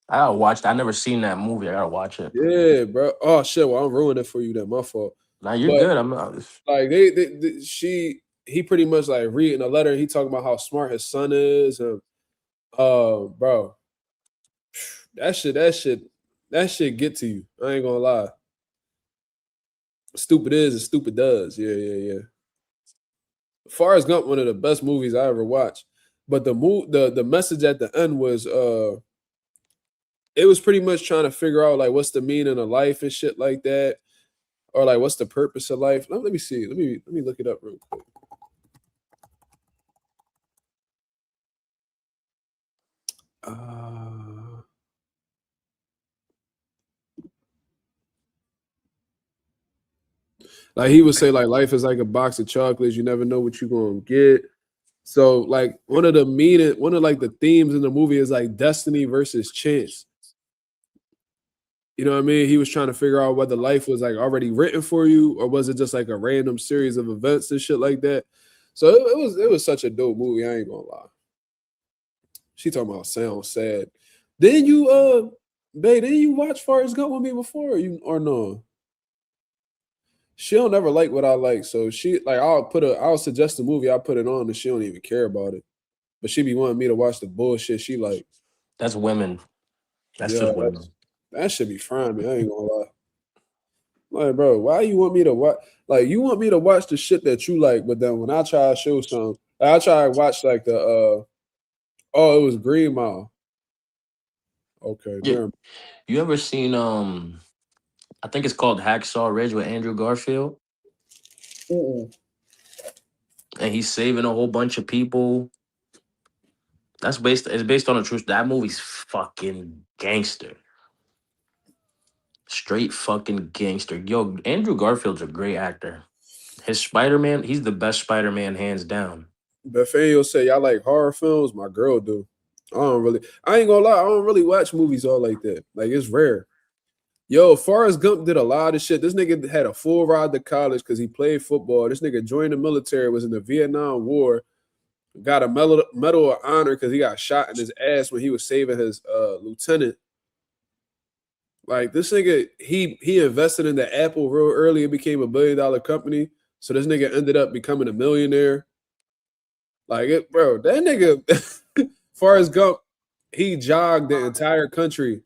I gotta watch that. I never seen that movie. I gotta watch it. Yeah, bro. Oh shit. Well, I'm ruining it for you. Then my fault. Nah, you're But, good. I'm not. Like he pretty much like reading a letter. And he talking about how smart his son is, and bro, that shit get to you. I ain't gonna lie. Stupid is and stupid does. Yeah. Forrest Gump, one of the best movies I ever watched. But the message at the end was it was pretty much trying to figure out like what's the meaning of life and shit like that, or like what's the purpose of life. Let me see. Let me look it up real quick. Like he would say, like life is like a box of chocolates. You never know what you're gonna get. So like one of like the themes in the movie is like destiny versus chance. You know what I mean? He was trying to figure out whether life was like already written for you or was it just like a random series of events and shit like that. So it was such a dope movie. I ain't gonna lie. She talking about sound sad. Didn't you didn't you watch Forrest Gump with me before or no? She don't never like what I like, so she like I'll suggest a movie, I'll put it on, and she don't even care about it. But she be wanting me to watch the bullshit she like. That's women. That's just women. That should be frying me. I ain't gonna lie. Like, bro, why you want me to watch? Like, you want me to watch the shit that you like, but then when I try to show something, I try to watch like the it was Green Mile. Okay, Yeah. You ever seen I think it's called Hacksaw Ridge with Andrew Garfield? Mm-mm. And he's saving a whole bunch of people. It's based on a truth. That movie's fucking gangster. Straight fucking gangster. Yo, Andrew Garfield's a great actor. His Spider-Man, he's the best Spider-Man hands down. Bethany say y'all like horror films. My girl do. I ain't gonna lie, I don't really watch movies all like that. Like it's rare. Yo, Forrest Gump did a lot of shit. This nigga had a full ride to college because he played football. This nigga joined the military, was in the Vietnam War, got a medal of honor because he got shot in his ass when he was saving his lieutenant. Like this nigga, he invested in the Apple real early. It became $1 billion company. So this nigga ended up becoming a millionaire. Like it, bro. That nigga, Forrest Gump, he jogged the entire country.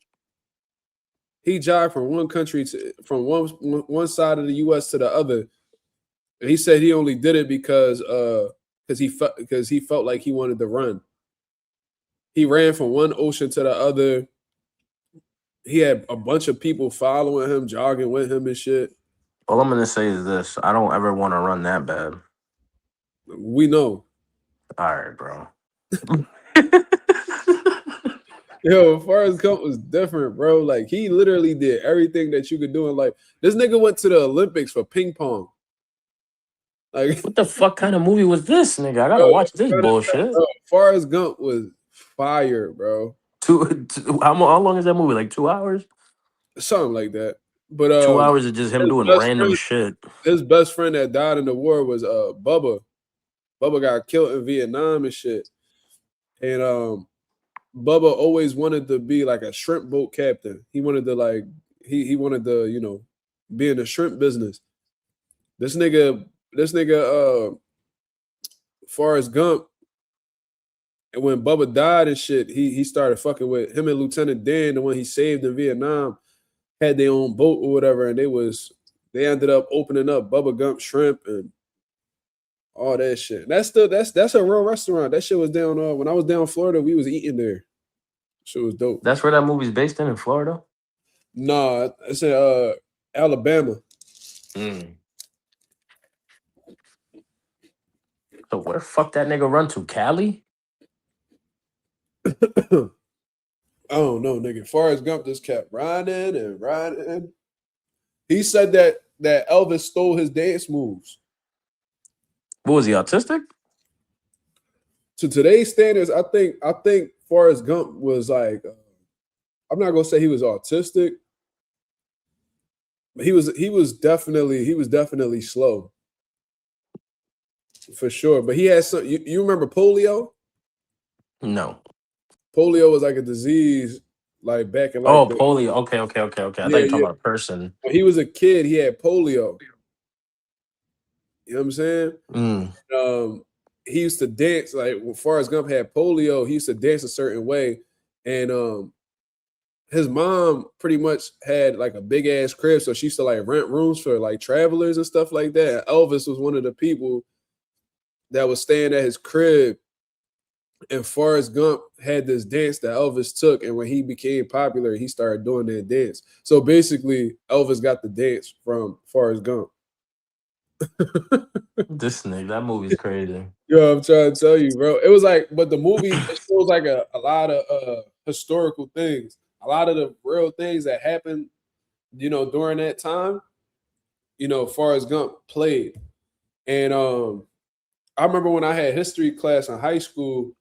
He jogged from one country from one side of the U.S. to the other, and he said he only did it because he felt like he wanted to run. He ran from one ocean to the other. He had a bunch of people following him, jogging with him and shit. All I'm gonna say is this: I don't ever want to run that bad. We know. All right, bro. Yo, Forrest Gump was different, bro. Like he literally did everything that you could do in life. This nigga went to the Olympics for ping pong. Like What the fuck kind of movie was this, nigga? I gotta watch this bullshit. Bro, Forrest Gump was fire, bro. How long is that movie? Like 2 hours? Something like that. But 2 hours of just him doing random shit. His best friend that died in the war was Bubba. Bubba got killed in Vietnam and shit. And Bubba always wanted to be like a shrimp boat captain. He wanted to like he wanted to, you know, be in the shrimp business. This nigga Forrest Gump, and when Bubba died and shit, he started fucking with him and Lieutenant Dan, the one he saved in Vietnam, had their own boat or whatever, and they ended up opening up Bubba Gump Shrimp and all that shit. That's a real restaurant. That shit was down when I was down in Florida, we was eating there. Shit was dope. That's where that movie's based in Florida? Nah, it's in Alabama. So where the fuck that nigga run to? Cali? I don't know, nigga. Forrest Gump just kept riding and riding. He said that Elvis stole his dance moves. What was he, autistic? To today's standards, I think Forrest Gump was like, I'm not gonna say he was autistic, but he was definitely slow for sure. But he had some. You remember polio? No. Polio was like a disease, like back in like Oh, the polio. Okay. I thought you were talking about a person. When he was a kid, he had polio. You know what I'm saying? Mm. He used to dance like when Forrest Gump had polio. He used to dance a certain way, and his mom pretty much had like a big ass crib, so she used to like rent rooms for like travelers and stuff like that. Elvis was one of the people that was staying at his crib, and Forrest Gump had this dance that Elvis took, and when he became popular, he started doing that dance. So basically, Elvis got the dance from Forrest Gump. This nigga, that movie's crazy. Yo, I'm trying to tell you, bro. It was like, but the movie it shows like a lot of historical things, a lot of the real things that happened, during that time. Forrest Gump played, and I remember when I had history class in high school.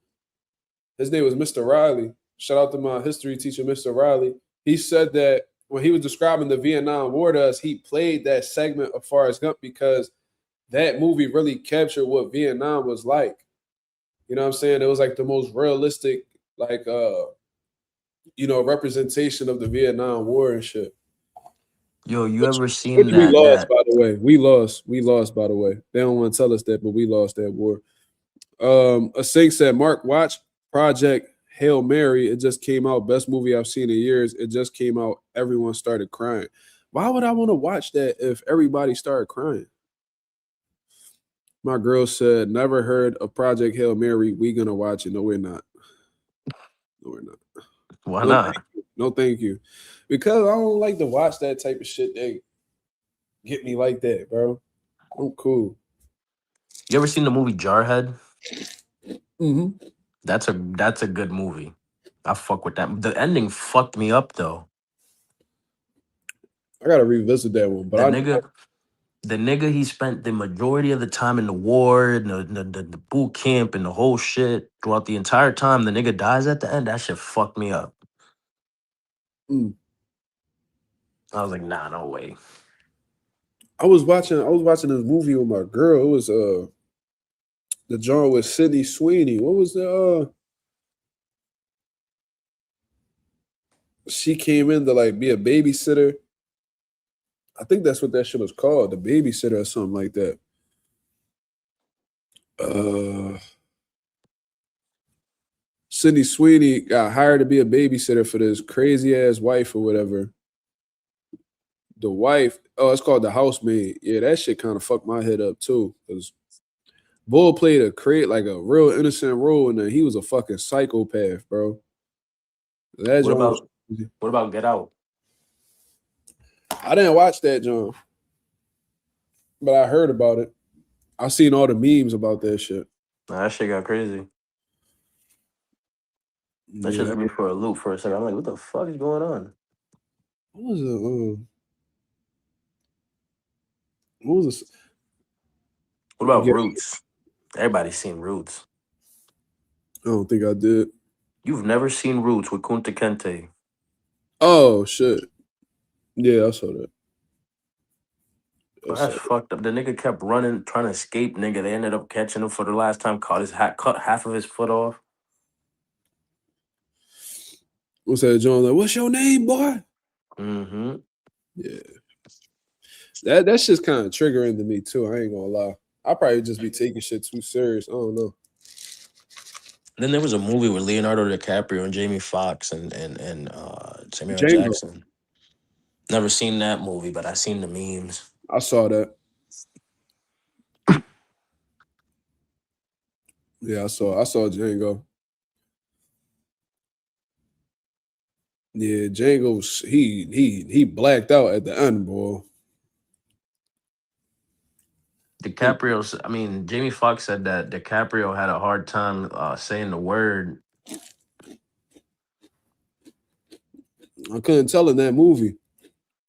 His name was Mr. Riley. Shout out to my history teacher, Mr. Riley. He said that when he was describing the Vietnam War to us, he played that segment of Forrest Gump because that movie really captured what Vietnam was like. You know what I'm saying? It was like the most realistic, like representation of the Vietnam War and shit. Yo, you ever seen Which we that? lost, by the way. We lost, by the way. They don't want to tell us that, but we lost that war. A Sink said, Mark, watch Project Hail Mary. It just came out. Best movie I've seen in years. It just came out. Everyone started crying. Why would I want to watch that if everybody started crying? My girl said, never heard of Project Hail Mary. We gonna watch it. No, we're not. No, we're not. Why No, not? thank you. No, thank you. Because I don't like to watch that type of shit. They get me like that, bro. I'm cool. You ever seen the movie Jarhead? Mm-hmm. That's a good movie. I fuck with that. The ending fucked me up though. I gotta revisit that one. But The nigga, he spent the majority of the time in the war, and the boot camp, and the whole shit throughout the entire time. The nigga dies at the end. That shit fucked me up. I was like, nah, no way. I was watching this movie with my girl. It was the joint with Sydney Sweeney. What was the she came in to like be a babysitter. I think that's what that shit was called, the babysitter or something like that. Sydney Sweeney got hired to be a babysitter for this crazy ass wife or whatever. The wife, it's called The Housemaid. Yeah, that shit kind of fucked my head up too. Because Bull played a real innocent role, and then he was a fucking psychopath, bro. What about Get Out? I didn't watch that, John, but I heard about it. I seen all the memes about that shit. Nah, that shit got crazy. That shit threw me for a loop for a second. I'm like, what the fuck is going on? What was this? What about Roots? Everybody's seen Roots. I don't think I did. You've never seen Roots with Kunta Kinte? Oh shit! Yeah, I saw that. That's fucked up. The nigga kept running, trying to escape. Nigga, they ended up catching him for the last time. Cut half of his foot off. What's that, John? Like, what's your name, boy? Mm-hmm. Yeah, that's just kind of triggering to me too. I ain't gonna lie. I'll probably just be taking shit too serious. I don't know. Then there was a movie with Leonardo DiCaprio and Jamie Foxx and Samuel L. Django. Jackson. Never seen that movie, but I seen the memes. I saw that. Yeah, I saw Django. Yeah, Django, he blacked out at the end, boy. DiCaprio. I mean, Jamie Foxx said that DiCaprio had a hard time saying the word. I couldn't tell in that movie.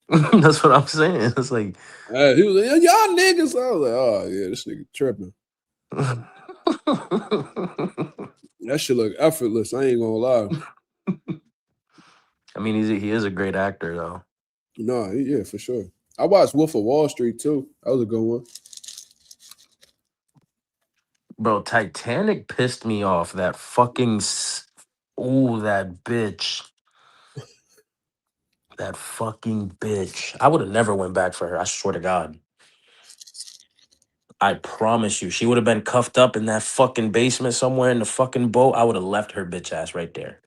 That's what I'm saying. It's like He was like, y'all niggas. I was like, oh yeah, this nigga tripping. That shit look effortless. I ain't gonna lie. I mean, he is a great actor though. No, yeah, for sure. I watched Wolf of Wall Street too. That was a good one. Bro, Titanic pissed me off. That fucking that bitch. That fucking bitch. I would have never went back for her. I swear to God. I promise you, she would have been cuffed up in that fucking basement somewhere in the fucking boat. I would have left her bitch ass right there.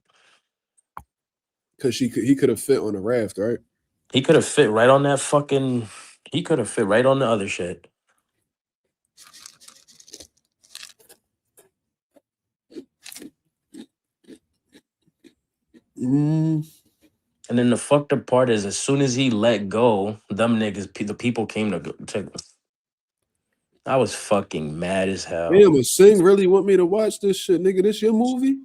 Because he could have fit on the raft, right? He could have fit right on that fucking. He could have fit right on the other shit. Mm. And then the fucked up part is, as soon as he let go, them niggas, the people came to. I was fucking mad as hell. Damn, a Sing really want me to watch this shit, nigga. This your movie?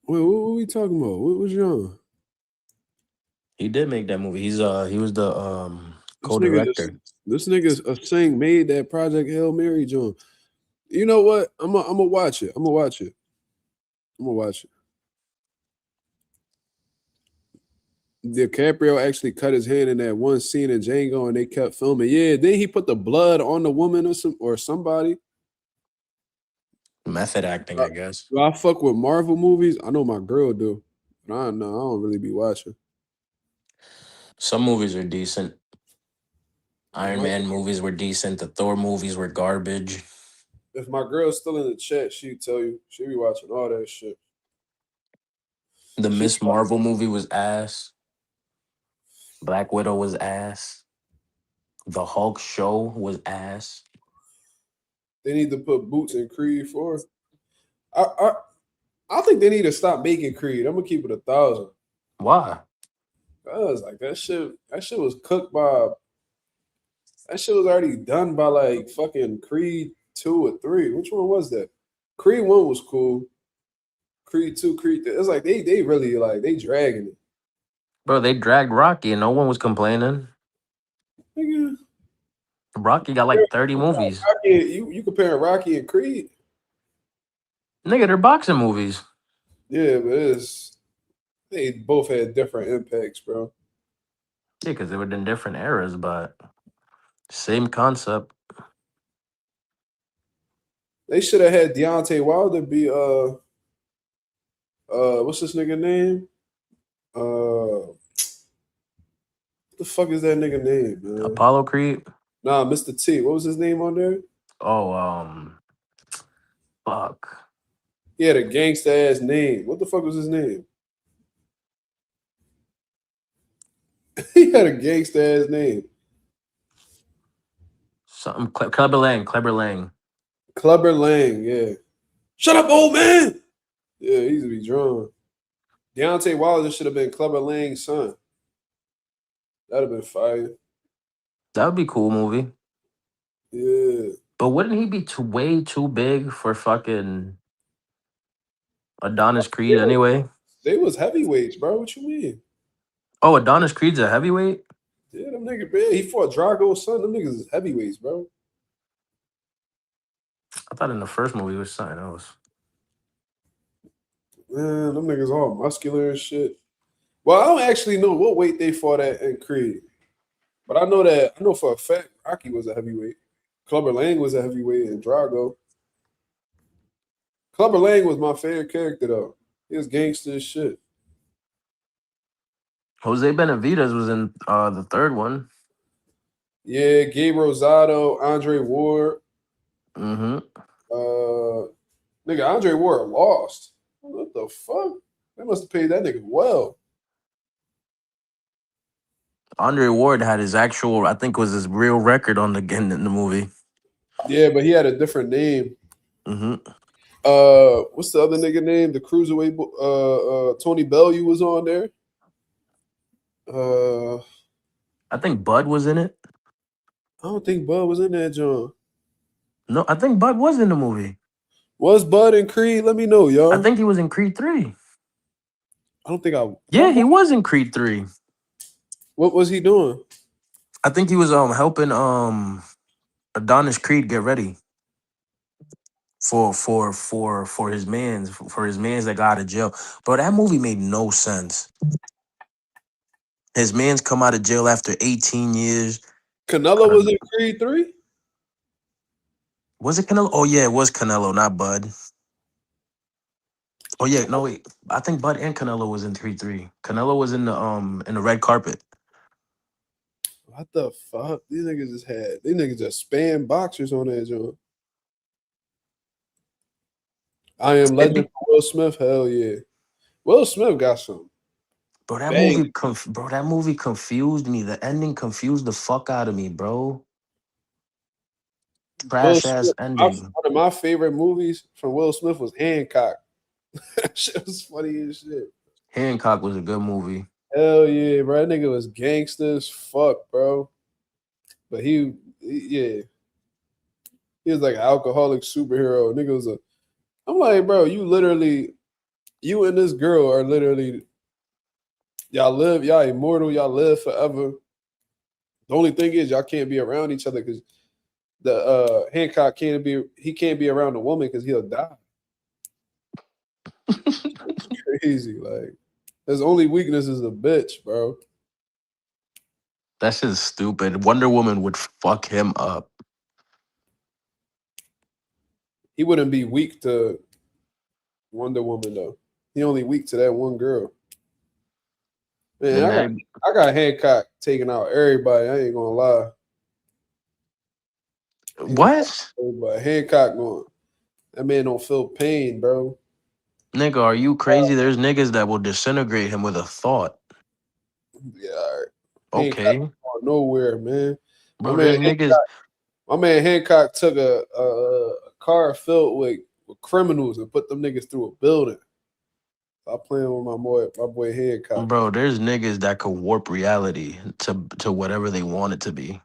Wait, what we talking about? What was you on? He did make that movie. He was the co-director. This nigga Sing made that Project Hail Mary joint. You know what? I'm gonna watch it. I'm gonna watch it. DiCaprio actually cut his hand in that one scene in Django, and they kept filming. Yeah, then he put the blood on the woman or somebody. Method acting, I guess. Do I fuck with Marvel movies? I know my girl do. But I don't really be watching. Some movies are decent. Iron Man movies were decent. The Thor movies were garbage. If my girl's still in the chat, she'd tell you. She'd be watching all that shit. The Miss Marvel movie was ass. Black Widow was ass. The Hulk show was ass. They need to put Boots in Creed 4. I think they need to stop making Creed. I'm gonna keep it 1,000. Why? Cause like that shit was cooked by. That shit was already done by like fucking Creed 2 or 3. Which one was that? Creed 1 was cool. Creed 2, Creed 3. It's like they really like they dragging it. Bro, they dragged Rocky and no one was complaining. Nigga, Rocky got like 30 movies. You comparing Rocky and Creed? Nigga, they're boxing movies. Yeah, but they both had different impacts, bro. Yeah, because they were in different eras, but same concept. They should have had Deontay Wilder be what's this nigga name? What the fuck is that nigga name, man? Apollo Creed? Nah, Mr. T. What was his name on there? Oh, fuck. He had a gangsta ass name. What the fuck was his name? He had a gangsta ass name. Something Clubber Lang. Clubber Lang, yeah. Shut up, old man. Yeah, he used to be drawn. Deontay Wilder should have been Clubber Lang's son. That'd have been fire. That would be a cool movie. Yeah. But wouldn't he be way too big for fucking Adonis Creed anyway? They was heavyweights, bro. What you mean? Oh, Adonis Creed's a heavyweight? Yeah, them niggas, man. He fought Drago's son. Them niggas is heavyweights, bro. I thought in the first movie it was something else. Man, them niggas all muscular and shit. Well, I don't actually know what weight they fought at in Creed. But I know for a fact Rocky was a heavyweight. Clubber Lang was a heavyweight in Drago. Clubber Lang was my favorite character, though. He was gangster as shit. Jose Benavidez was in the third one. Yeah, Gabe Rosado, Andre Ward. Mm-hmm. Nigga, Andre Ward lost. What the fuck? They must have paid that nigga well. Andre Ward had his actual, I think, was his real record in the movie. Yeah, but he had a different name. Mm-hmm. What's the other nigga name? The cruiserweight. Tony Bellew was on there. I think Bud was in it. I don't think Bud was in that John. No, I think Bud was in the movie. Was Bud in Creed? Let me know, y'all. I think he was in Creed 3. I don't think I. Yeah, he was in Creed 3. What was he doing? I think he was helping Adonis Creed get ready for his mans that got out of jail. Bro, that movie made no sense. His mans come out of jail after 18 years. Canelo was in Creed 3? Was it Canelo? Oh yeah, it was Canelo, not Bud. Oh yeah, no wait. I think Bud and Canelo was in Creed 3. Canelo was in the red carpet. What the fuck? These niggas just spam boxers on that joint. I Am Legend for Will Smith. Hell yeah. Will Smith got some. Bro, that Bang. movie confused me. The ending confused the fuck out of me, bro. Will Trash ass Smith, ending. one of my favorite movies from Will Smith was Hancock. That shit was funny as shit. Hancock was a good movie. Hell yeah, bro. That nigga was gangster as fuck, bro. But he was like an alcoholic superhero. Nigga was I'm like, bro, you and this girl are literally, y'all immortal, y'all live forever. The only thing is y'all can't be around each other because the Hancock can't be around a woman because he'll die. It's crazy. Like, his only weakness is a bitch, bro. That shit's stupid. Wonder Woman would fuck him up. He wouldn't be weak to Wonder Woman though. He only weak to that one girl. Man, I got Hancock taking out everybody. I ain't gonna lie. What? But Hancock going. That man don't feel pain, bro. Nigga, are you crazy? There's niggas that will disintegrate him with a thought. Yeah, all right. Okay. Hancock going nowhere, man. Bro, there's niggas. My man Hancock took a car filled with criminals and put them niggas through a building. Stop playing with my boy Hancock. Bro, there's niggas that could warp reality to whatever they want it to be.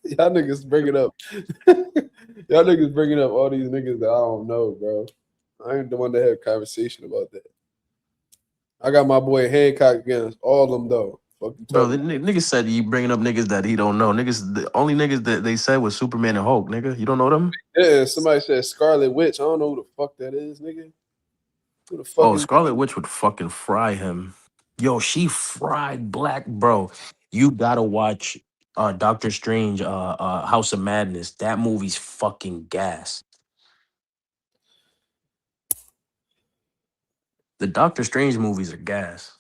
Y'all niggas bringing up y'all niggas bringing up all these niggas that I don't know, bro. I ain't the one to have a conversation about that. I got my boy Hancock against all of them though. Bro, the niggas said you bringing up niggas that he don't know. Niggas, the only niggas that they said was Superman and Hulk, nigga. You don't know them? Yeah, somebody said Scarlet Witch. I don't know who the fuck that is, nigga. Who the fuck is Scarlet Witch would fucking fry him. Yo, she fried Black, bro. You gotta watch Doctor Strange, House of Madness. That movie's fucking gas. The Doctor Strange movies are gas.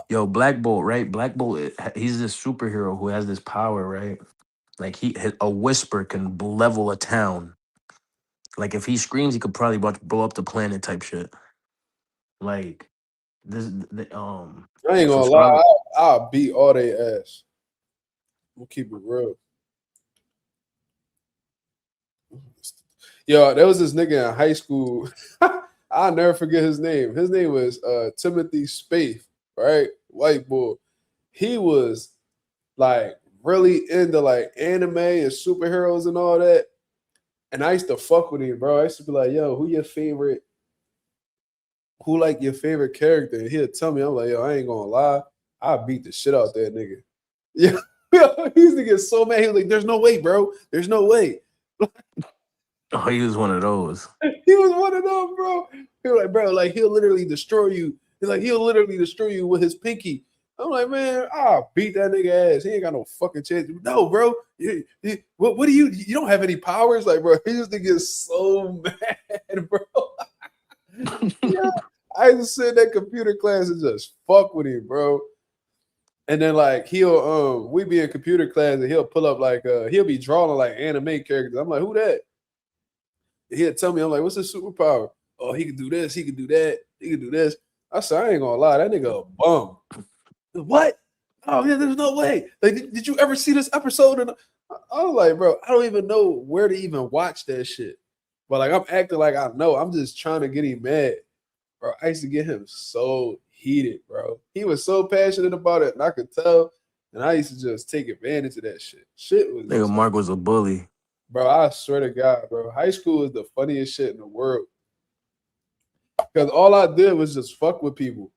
Yo, Black Bolt, right? Black Bolt, he's this superhero who has this power, right? Like a whisper can level a town. Like if he screams, he could probably blow up the planet type shit. Like this, I ain't gonna lie, I'll beat all they ass. We'll keep it real. Yo, there was this nigga in high school. I'll never forget his name. His name was Timothy Spaeth, right? White boy. He was like really into like anime and superheroes and all that. And I used to fuck with him, bro. I used to be like, yo, who your favorite character? And he'll tell me, I'm like, yo, I ain't gonna lie. I beat the shit out that nigga. Yeah. He used to get so mad. He was like, there's no way, bro. There's no way. Oh, he was one of those. He was one of them, bro. He was like, bro, like he'll literally destroy you. He'll literally destroy you with his pinky. I'm like, man, I'll beat that nigga ass. He ain't got no fucking chance. No, bro. What do you don't have any powers? Like, bro, he used to get so mad, bro. Yeah, I used to sit in that computer class and just fuck with him, bro. And then like we be in computer class and he'll pull up like he'll be drawing like anime characters. I'm like, who that? He'll tell me, I'm like, what's his superpower? Oh, he can do this, he can do that, he can do this. I said, I ain't gonna lie, that nigga a bum. What? Oh yeah, there's no way. Like, did you ever see this episode? And I was like, bro, I don't even know where to even watch that shit. But like, I'm acting like I know. I'm just trying to get him mad, Bro, I used to get him so heated, bro. He was so passionate about it, and I could tell. And I used to just take advantage of that shit. Shit was Nigga, Mark was a bully. bro, I swear to God, bro. High school is the funniest shit in the world. Because all I did was just fuck with people.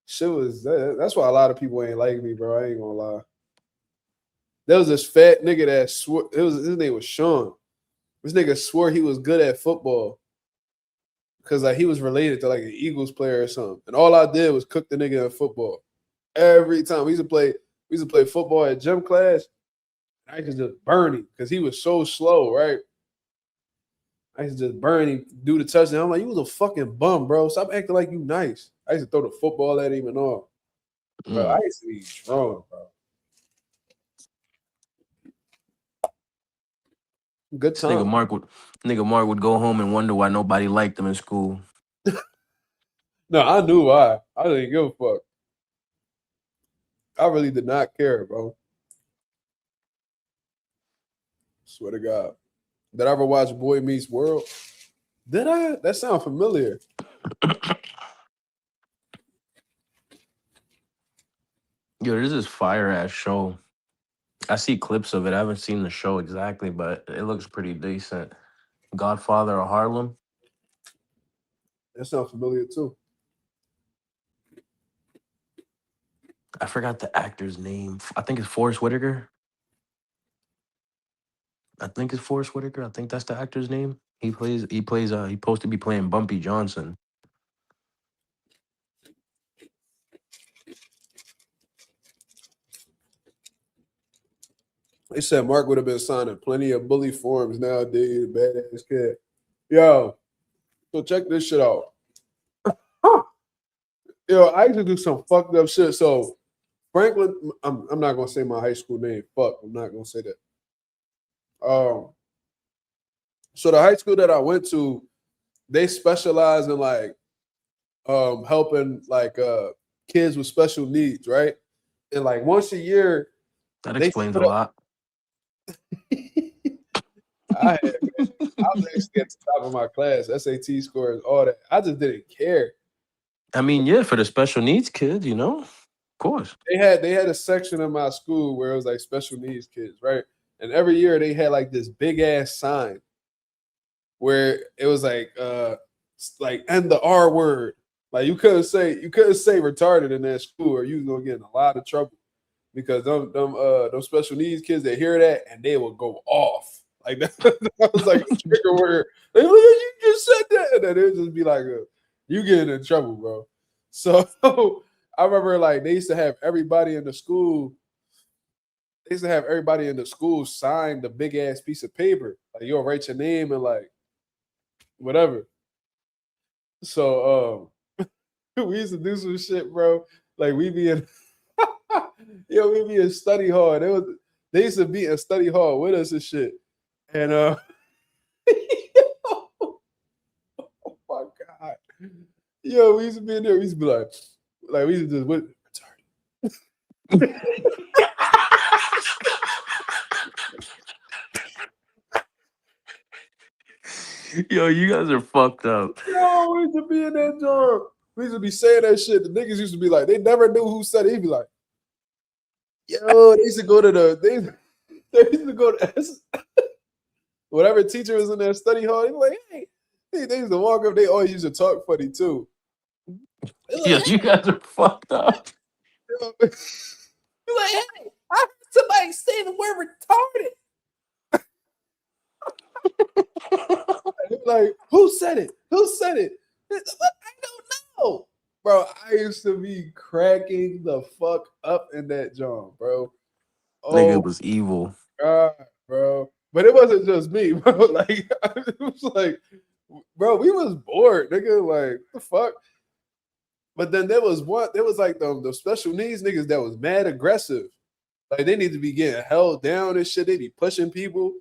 Shit was that's why a lot of people ain't like me, bro. I ain't gonna lie. There was this fat nigga that swore his name was Sean. This nigga swore he was good at football. Because like he was related to like an Eagles player or something. And all I did was cook the nigga in football. Every time. We used to play football at gym class. I used to just burn him because he was so slow, right? I used to just burn him, do the touchdown. I'm like, you was a fucking bum, bro. Stop acting like you nice. I used to throw the football at him and all. Bro, I used to be drunk, bro. Good time. Nigga Mark would go home and wonder why nobody liked him in school. No, I knew why. I didn't give a fuck. I really did not care, bro. Swear to God. Did I ever watch Boy Meets World? Did I? That sounds familiar. Yo, this is fire ass show. I see clips of it. I haven't seen the show exactly, but it looks pretty decent. Godfather of Harlem. That sounds familiar too. I forgot the actor's name. I think it's Forrest Whitaker. I think that's the actor's name. He's supposed to be playing Bumpy Johnson. They said Mark would have been signing plenty of bully forms nowadays. Badass kid. Yo, so check this shit out. Yo, I used to do some fucked up shit. So Franklin, I'm not gonna say my high school name. Fuck, I'm not gonna say that. So the high school that I went to, they specialize in like helping like kids with special needs, right? And like once a year, That explains a lot. I was actually at the top of my class, SAT scores, all that. I just didn't care. I mean, yeah, for the special needs kids, you know, of course. They had a section in my school where it was like special needs kids, right? And every year they had like this big ass sign where it was like and the R word. Like you couldn't say retarded in that school or you was gonna get in a lot of trouble because them special needs kids, they hear that and they will go off. Like that was like a trigger word. Like, oh, you just said that, and then it would just be like, you getting in trouble, bro. So I remember like they used to have everybody in the school. They used to have everybody in the school sign the big ass piece of paper. Like you'll write your name and like whatever. So we used to do some shit, bro. Like we be in we be in study hall. They used to be in study hall with us and shit. And oh my God. Yo, we used to be in there. We used to be like we used to just what retarded. Yo, you guys are fucked up. Yo, we used to be in that job. We used to be saying that shit. The niggas used to be like, they never knew who said it. He'd be like, yo, they used to go to they used to go to whatever teacher was in their study hall. They be like, hey, they used to walk up. They always used to talk funny too. Like, Yo, you guys are fucked up. You're like, hey, I heard somebody say the word retarded. Like, who said it? Who said it? I don't know. Bro, I used to be cracking the fuck up in that joint, bro. Oh, Nigga, it was evil. God, bro. But it wasn't just me, bro. Like, it was like, bro, we was bored, nigga. Like, what the fuck? But then there was like the special needs niggas that was mad aggressive. Like, they need to be getting held down and shit. They be pushing people.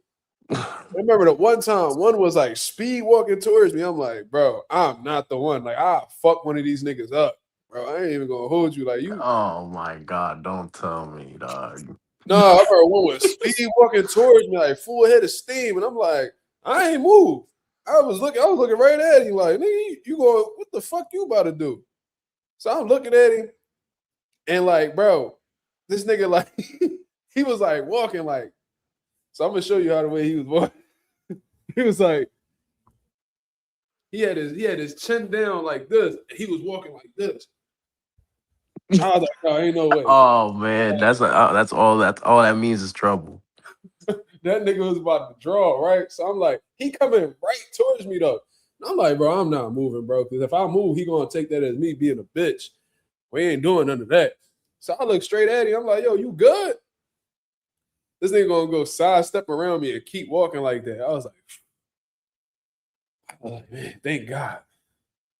I remember the one time one was like speed walking towards me. I'm like, bro, I'm not the one. Like, I'll fuck one of these niggas up, bro. I ain't even gonna hold you like you. Oh my God, don't tell me, dog. No, I remember one was speed walking towards me, like full head of steam, and I'm like, I ain't moved. I was looking right at him like, nigga, you going, what the fuck you about to do? So I'm looking at him and like, bro, this nigga like he was like walking like, so I'm gonna show you how the way he was walking. He was like, he had his chin down like this. He was walking like this. I was like, no, ain't no way. Oh man, that's all that means is trouble. That nigga was about to draw, right? So I'm like, he coming right towards me though. And I'm like, bro, I'm not moving, bro. Because if I move, he gonna take that as me being a bitch. We ain't doing none of that. So I look straight at him. I'm like, yo, you good? This nigga gonna go sidestep around me and keep walking like that. I was like, man, thank God.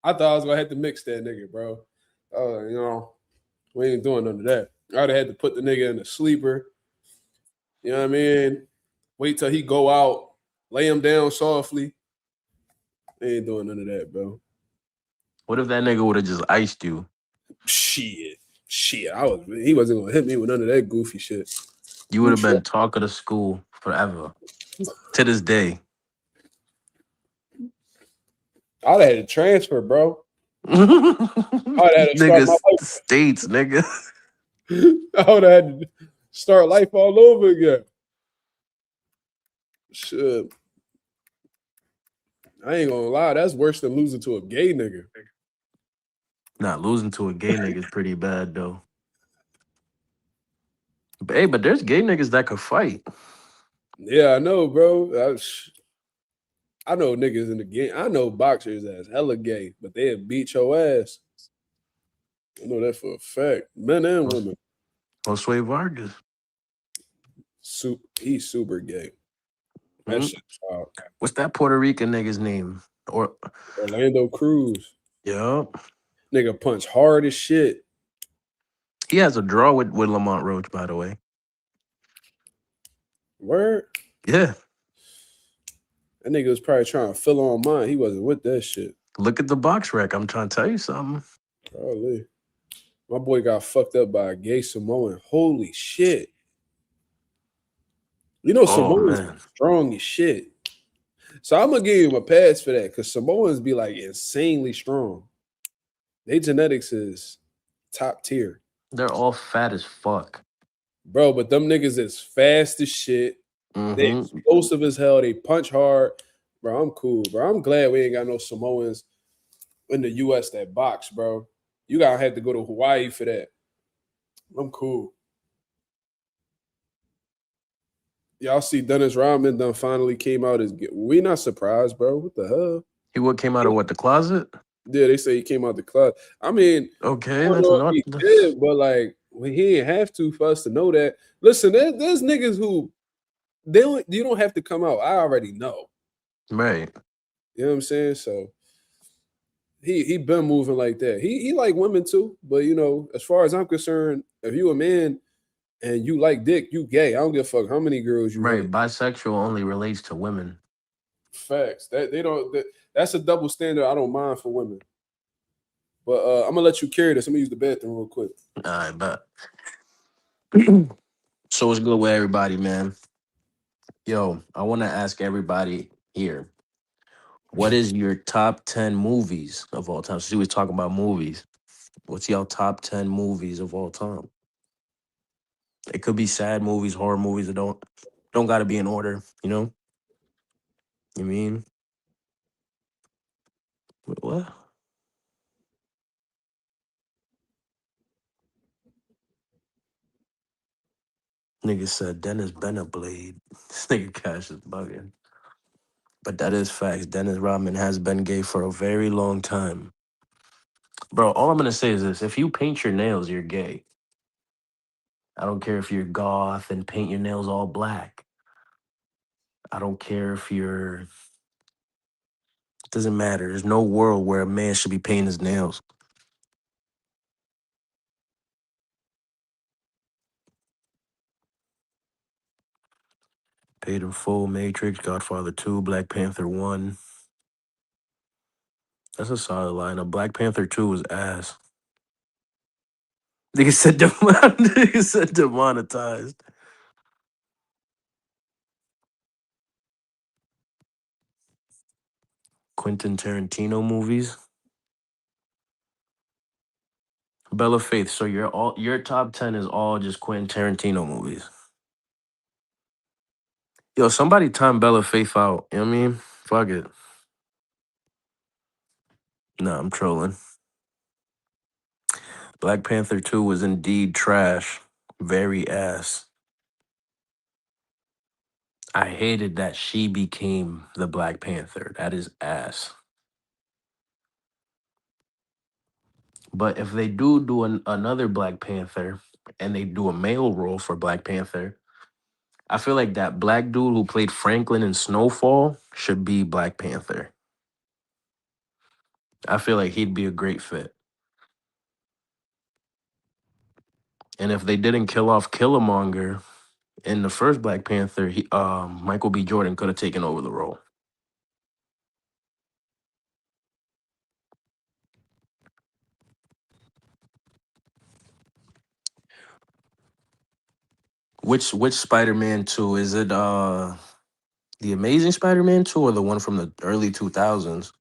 I thought I was gonna have to mix that nigga, bro. You know, we ain't doing none of that. I'd have had to put the nigga in the sleeper. You know what I mean? Wait till he go out, lay him down softly. They ain't doing none of that, bro. What if that nigga would have just iced you? Shit. He wasn't gonna hit me with none of that goofy shit. You would have been talk of the school forever. To this day. I'd have had to transfer, bro. I'd have had to start Nigga my life. states, nigga. I would have had to start life all over again. Shit. I ain't gonna lie, that's worse than losing to a gay nigga. Nah, losing to a gay nigga is pretty bad though. But hey, but there's gay niggas that could fight. Yeah, I know, bro. I know niggas in the game. I know boxers that's hella gay, but they'll beat your ass. I know that for a fact. Men and women. Josue Vargas. He's super gay. That shit's wild. What's that Puerto Rican nigga's name? Or Orlando Cruz. Yup. Nigga punch hard as shit. He has a draw with Lamont Roach, by the way. Word? Yeah. That nigga was probably trying to fill on mine. He wasn't with that shit. Look at the box rack. I'm trying to tell you something. Probably. My boy got fucked up by a gay Samoan. Holy shit. You know, Samoans are strong as shit. So I'm going to give him a pass for that because Samoans be like insanely strong. Their genetics is top tier. They're all fat as fuck. Bro, but them niggas is fast as shit. They explosive as hell. They punch hard. Bro, I'm cool, bro. I'm glad we ain't got no Samoans in the U.S. that box, bro. You gotta have to go to Hawaii for that. I'm cool. Y'all see Dennis Rodman done finally came out as we not surprised, bro. What the hell? He came out of what, the closet? Yeah, they say he came out the closet. I mean, okay, I don't know if he did, but like he didn't have to for us to know that. Listen, there's niggas who you don't have to come out. I already know. Right. You know what I'm saying? So he been moving like that. He like women too, but you know, as far as I'm concerned, if you a man and you like dick, you gay. I don't give a fuck how many girls you right. like. Bisexual only relates to women. Facts. That's a double standard I don't mind for women. But I'm gonna let you carry this. I'm gonna use the bathroom real quick. All right, but so it's good with everybody, man. Yo, I want to ask everybody here, what is your top 10 movies of all time? So we was talking about movies. What's your top 10 movies of all time? It could be sad movies, horror movies. That don't got to be in order, you know? You mean? Wait, what? Nigga said Dennis been a blade. This nigga Cash is bugging. But that is facts. Dennis Rodman has been gay for a very long time. Bro, all I'm going to say is this. If you paint your nails, you're gay. I don't care if you're goth and paint your nails all black. I don't care if you're... It doesn't matter. There's no world where a man should be painting his nails. Paid in Full, Matrix, Godfather 2, Black Panther 1. That's a solid lineup. Black Panther 2 was ass. Nigga said demonetized. Quentin Tarantino movies. Bella Faith, so your top 10 is all just Quentin Tarantino movies. Yo, somebody time Bella Faith out. You know what I mean? Fuck it. Nah, I'm trolling. Black Panther 2 was indeed trash. Very ass. I hated that she became the Black Panther. That is ass. But if they do another Black Panther and they do a male role for Black Panther, I feel like that black dude who played Franklin in Snowfall should be Black Panther. I feel like he'd be a great fit. And if they didn't kill off Killmonger in the first Black Panther, Michael B. Jordan could have taken over the role. Which Spider-Man 2? Is it the Amazing Spider-Man 2 or the one from the early 2000s?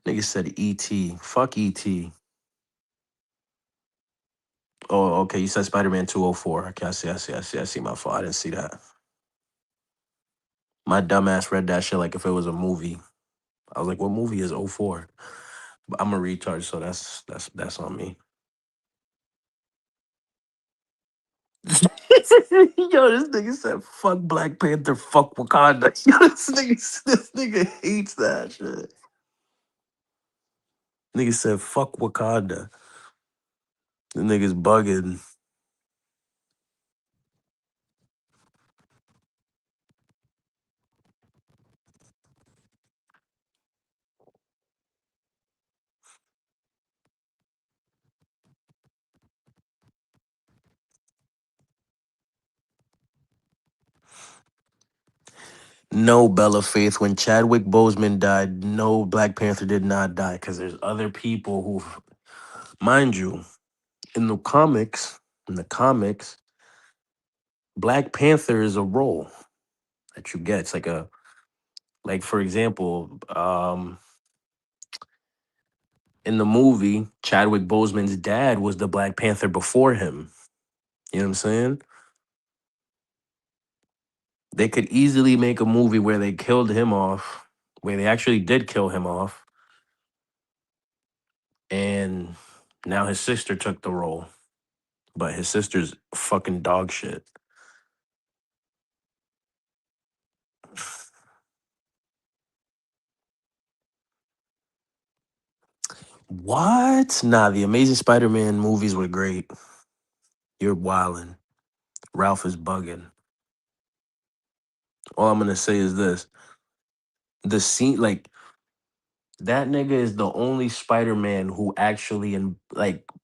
Nigga said E.T. Fuck E.T. Oh, okay. You said Spider-Man 204. Okay, I see my fault. I didn't see that. My dumbass read that shit like if it was a movie. I was like, what movie is '04? But I'm a retard, so that's on me. Yo, this nigga said fuck Black Panther, fuck Wakanda. Yo, this nigga hates that shit. Nigga said fuck Wakanda. The nigga's bugging. No, Bella Faith. When Chadwick Boseman died, no, Black Panther did not die because there's other people who, mind you, in the comics, Black Panther is a role that you get. It's like for example, in the movie, Chadwick Boseman's dad was the Black Panther before him. You know what I'm saying? They could easily make a movie where they killed him off, where they actually did kill him off, and now his sister took the role. But his sister's fucking dog shit. What? Nah, the Amazing Spider-Man movies were great. You're wildin'. Ralph is bugging. All I'm gonna say is this. The scene, like, that nigga is the only Spider-Man who actually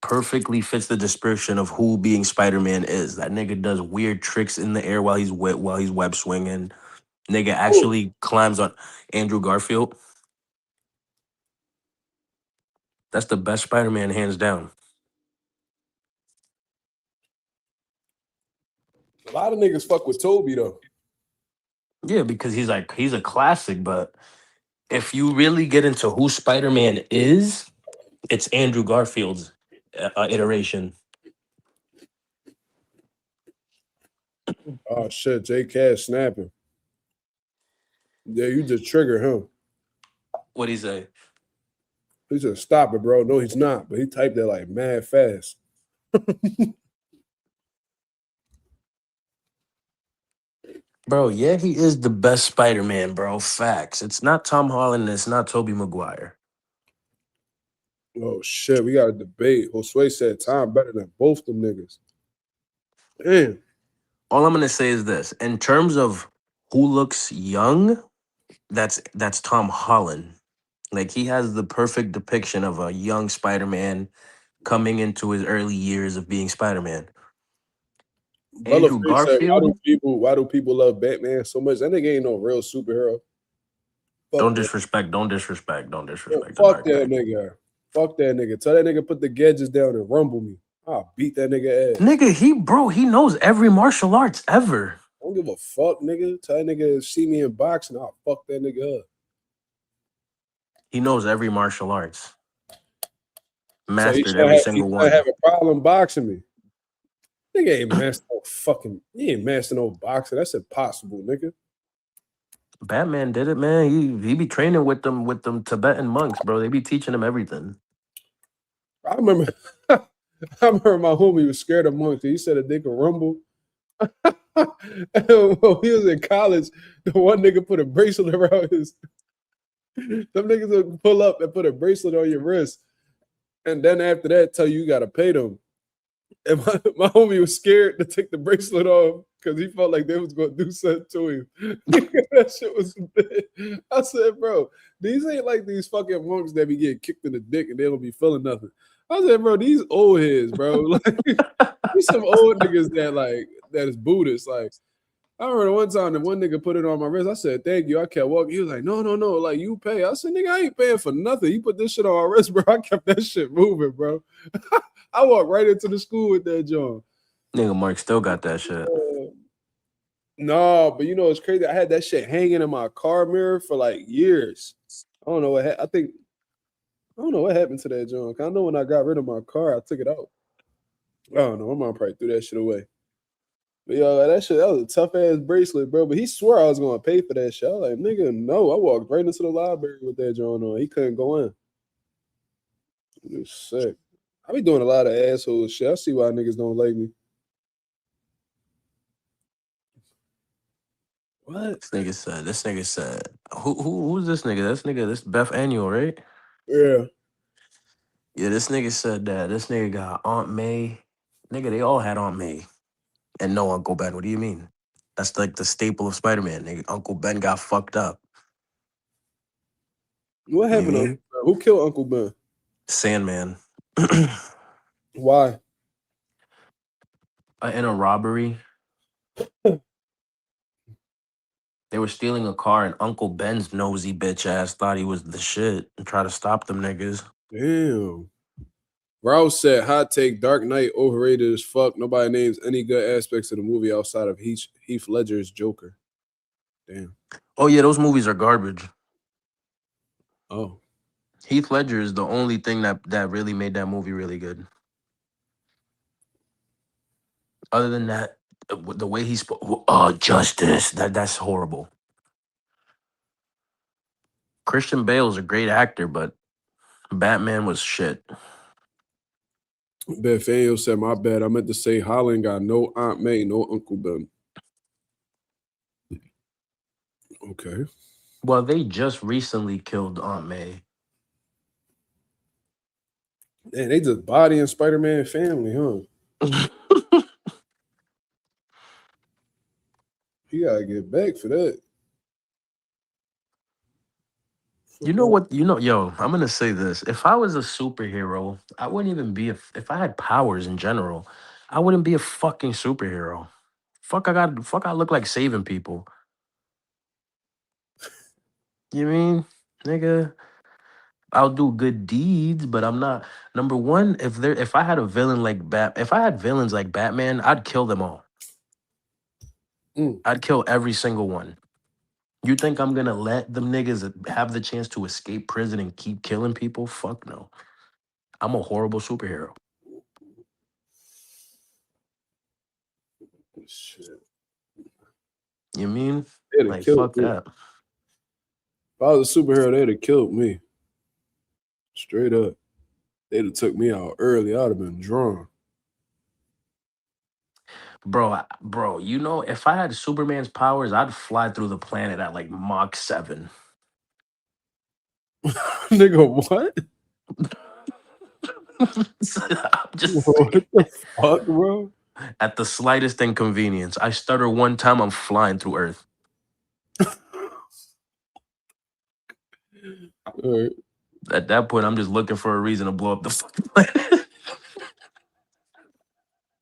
perfectly fits the description of who being Spider-Man is. That nigga does weird tricks in the air while he's web swinging. Nigga actually climbs on Andrew Garfield. That's the best Spider-Man, hands down. A lot of niggas fuck with Toby though. Yeah, because he's a classic, but if you really get into who Spider-Man is, it's Andrew Garfield's iteration. Oh shit, J Cash snapping. Yeah, you just trigger him. What'd he say? He said, "Stop it, bro." No, he's not, but he typed that like mad fast. Bro, yeah, he is the best Spider-Man, bro. Facts. It's not Tom Holland and it's not Tobey Maguire. Oh shit, we got a debate. Josue said Tom better than both them niggas. Damn. All I'm gonna say is this: in terms of who looks young, that's Tom Holland. Like, he has the perfect depiction of a young Spider-Man coming into his early years of being Spider-Man. Bella Andrew Freak said, Garfield, why do people love Batman so much? That nigga ain't no real superhero. don't Fuck disrespect the that. dark Fuck that knight. nigga. Fuck that nigga. Tell that nigga put the gadgets down and rumble me. I'll beat that nigga ass. Nigga, he knows every martial arts ever. I don't give a fuck, nigga. Tell that nigga see me in boxing, I'll fuck that nigga up. He knows every martial arts. So Mastered every he single should one. have a problem boxing me. Nigga ain't master no fucking. He ain't master no boxing. That's impossible, nigga. Batman did it, man. He be training with them Tibetan monks, bro. They be teaching him everything. I remember. I remember my homie was scared of monks. He said that they could rumble. When he was in college, the one nigga put a bracelet around his. Them niggas would pull up and put a bracelet on your wrist, and then after that, tell you gotta pay them. And my homie was scared to take the bracelet off because he felt like they was gonna do something to him. That shit was bad. I said, bro, these ain't like these fucking monks that be getting kicked in the dick and they don't be feeling nothing. I said, bro, these old heads, bro. Like, these some old niggas that is Buddhist. Like, I remember one time that one nigga put it on my wrist. I said, thank you. I kept walking. He was like, no, like you pay. I said, nigga, I ain't paying for nothing. You put this shit on my wrist, bro. I kept that shit moving, bro. I walked right into the school with that joint. Nigga, Mark still got that shit. No, but you know it's crazy. I had that shit hanging in my car mirror for like years. I don't know what I don't know what happened to that joint. I know when I got rid of my car, I took it out. I don't know. My mom probably threw that shit away. But yo, that was a tough ass bracelet, bro. But he swore I was gonna pay for that shit. I was like, nigga, no. I walked right into the library with that joint on. He couldn't go in. It was sick. I be doing a lot of asshole shit. I see why niggas don't like me. What? This nigga said, who's this nigga? This Beth Annual, right? Yeah. Yeah, this nigga said that. This nigga got Aunt May. Nigga, they all had Aunt May. And no Uncle Ben. What do you mean? That's like the staple of Spider-Man, nigga. Uncle Ben got fucked up. What happened to Uncle Ben? Who killed Uncle Ben? Sandman. Why? In a robbery. They were stealing a car, and Uncle Ben's nosy bitch ass thought he was the shit and tried to stop them niggas. Damn. Rouse said, hot take, Dark Knight overrated as fuck. Nobody names any good aspects of the movie outside of Heath Ledger's Joker. Damn. Oh, yeah, those movies are garbage. Oh. Heath Ledger is the only thing that really made that movie really good. Other than that, the way he spoke, justice, that's horrible. Christian Bale's a great actor, but Batman was shit. Beth Fanio said, my bad. I meant to say Holland got no Aunt May, no Uncle Ben. Okay. Well, they just recently killed Aunt May. Man, they just bodying Spider-Man family, huh? You gotta get back for that. You know what? Yo, I'm gonna say this. If I was a superhero, I wouldn't even be if I had powers in general, I wouldn't be a fucking superhero. I look like saving people. You mean, nigga? I'll do good deeds, but I'm not number one. If I had a villain like if I had villains like Batman, I'd kill them all. I'd kill every single one. You think I'm gonna let them niggas have the chance to escape prison and keep killing people? Fuck no. I'm a horrible superhero. Shit. You mean? Like, fuck me. that. If I was a superhero, they'd have killed me. Straight up. They'd have took me out early. I'd have been drawn. Bro, you know, if I had Superman's powers, I'd fly through the planet at like Mach 7. Nigga, what? I'm just what the fuck, bro? At the slightest inconvenience. I stutter one time, I'm flying through Earth. All right. At that point, I'm just looking for a reason to blow up the fucking planet.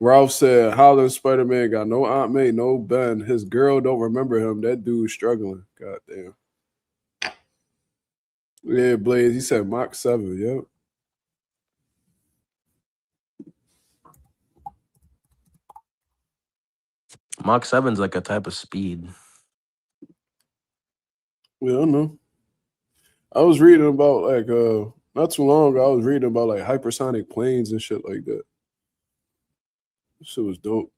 Ralph said, Holland Spider-Man got no Aunt May, no Ben. His girl don't remember him. That dude's struggling. God damn. Yeah, Blaze. He said Mach 7. Yep. Mach 7's like a type of speed. Yeah, I don't know. I was reading about like not too long ago. I was reading about like hypersonic planes and shit like that. Shit was dope.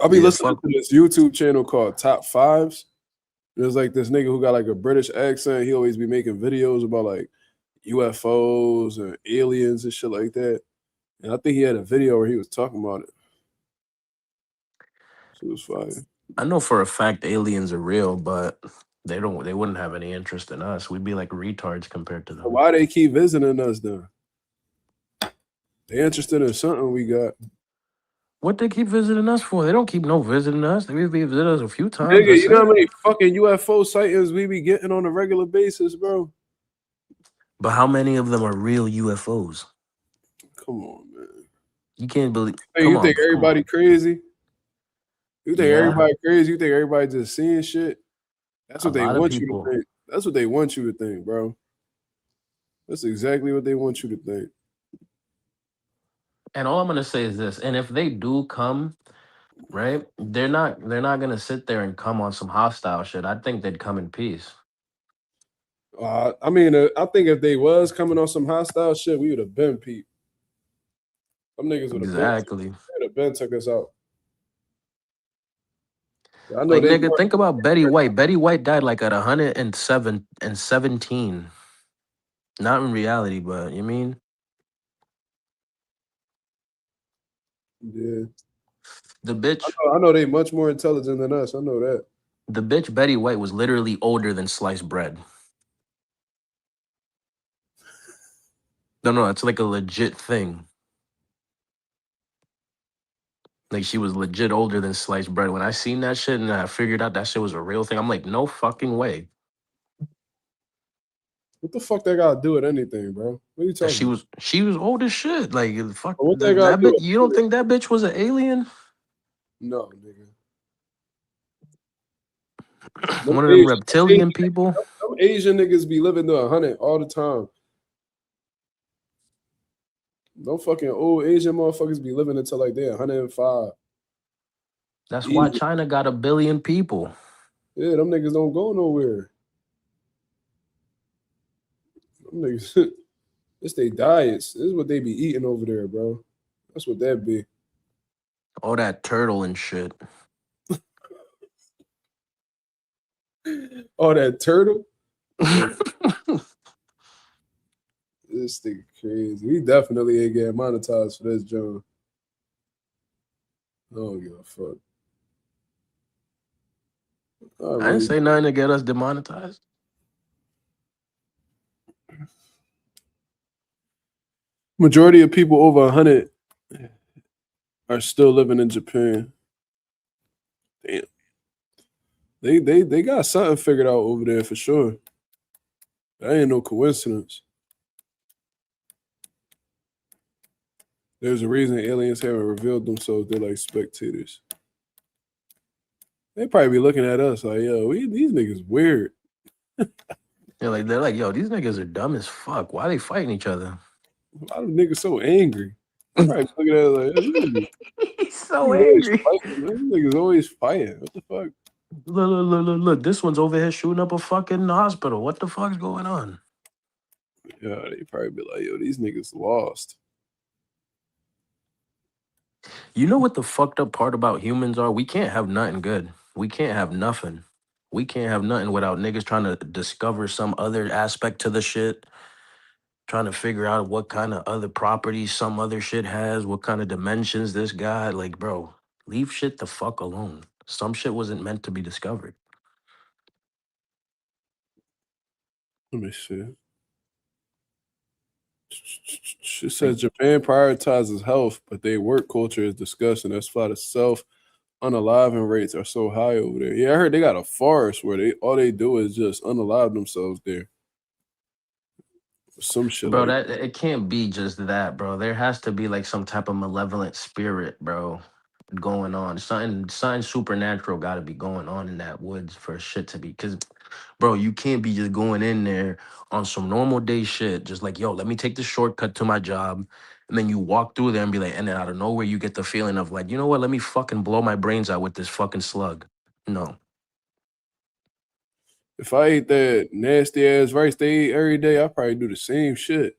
I'll be Yeah, listening fuck. to this YouTube channel called Top Fives. There's like this nigga who got like a British accent. He always be making videos about like UFOs and aliens and shit like that. And I think he had a video where he was talking about it. So it was fire. I know for a fact aliens are real, but they wouldn't have any interest in us. We'd be like retards compared to So them. why they keep visiting us then? They interested in something we got. What they keep visiting us for? They don't keep no visiting us. They be visiting us a few times. Nigga, That's you know how it. many fucking UFO sightings we be getting on a regular basis, bro? But how many of them are real UFOs? Come on, man. You can't believe. Hey, Come you on, think come on. everybody crazy? You think Yeah. everybody crazy? You think everybody just seeing shit? That's what A they lot of want you to people. think. That's what they want you to think, bro. That's exactly what they want you to think. And all I'm gonna say is this: and if they do come, right, they're not gonna sit there and come on some hostile shit. I think they'd come in peace. I mean, I think if they was coming on some hostile shit, we would have been peep. Them niggas would Exactly. have been took us out. I know Like they. nigga, think about Betty White. Betty White died like at 107 and 17. Not in reality, but you mean Yeah, the bitch. I know they much more intelligent than us. I know that. The bitch Betty White was literally older than sliced bread. No, it's like a legit thing. Like she was legit older than sliced bread. When I seen that shit and I figured out that shit was a real thing, I'm like, no fucking way. What the fuck they gotta do with anything, bro? What are you That talking about? she was old as shit. Like fuck What they gotta that do bitch. with You don't anything? think that bitch was an alien? No, nigga. One of them reptilian people? Them Asian niggas be living to 100 all the time. Them fucking old Asian motherfuckers be living until like they're 105. That's why Easy. China got 1 billion people. Yeah, them niggas don't go nowhere. Them niggas, it's their diets. This is what they be eating over there, bro. That's what that be. All that turtle and shit. Oh, that turtle? This thing crazy. We definitely ain't getting monetized for this, John. I don't give a fuck. I didn't say nothing to get us demonetized. Majority of people over 100 are still living in Japan. Damn. They got something figured out over there for sure. That ain't no coincidence. There's a reason aliens haven't revealed themselves. They're like spectators. They probably be looking at us like, yo, these niggas weird. They're like, yo, these niggas are dumb as fuck. Why they fighting each other? Why the niggas so angry? They probably looking at us like, yo, these niggas, He's so these always angry. fighting, man. These niggas always fighting. What the fuck? Look. This one's over here shooting up a fucking hospital. What the fuck's going on? Yeah, they probably be like, yo, these niggas lost. You know what the fucked up part about humans are? We can't have nothing good. We can't have nothing. We can't have nothing without niggas trying to discover some other aspect to the shit. Trying to figure out what kind of other properties some other shit has, what kind of dimensions this guy. Like, bro, leave shit the fuck alone. Some shit wasn't meant to be discovered. Let me see. She says Japan prioritizes health, but their work culture is disgusting. That's why the unaliving rates are so high over there. Yeah, I heard they got a forest where all they do is just unalive themselves there. Some shit, Bro, like that it can't be just that, bro. There has to be like some type of malevolent spirit, bro, going on. Something supernatural got to be going on in that woods for shit to be. Cause, bro, you can't be just going in there on some normal day shit. Just like, yo, let me take the shortcut to my job, And then you walk through there and be like, and then out of nowhere you get the feeling of like, you know what? Let me fucking blow my brains out with this fucking slug. No. If I ate that nasty ass rice they eat every day, I probably do the same shit.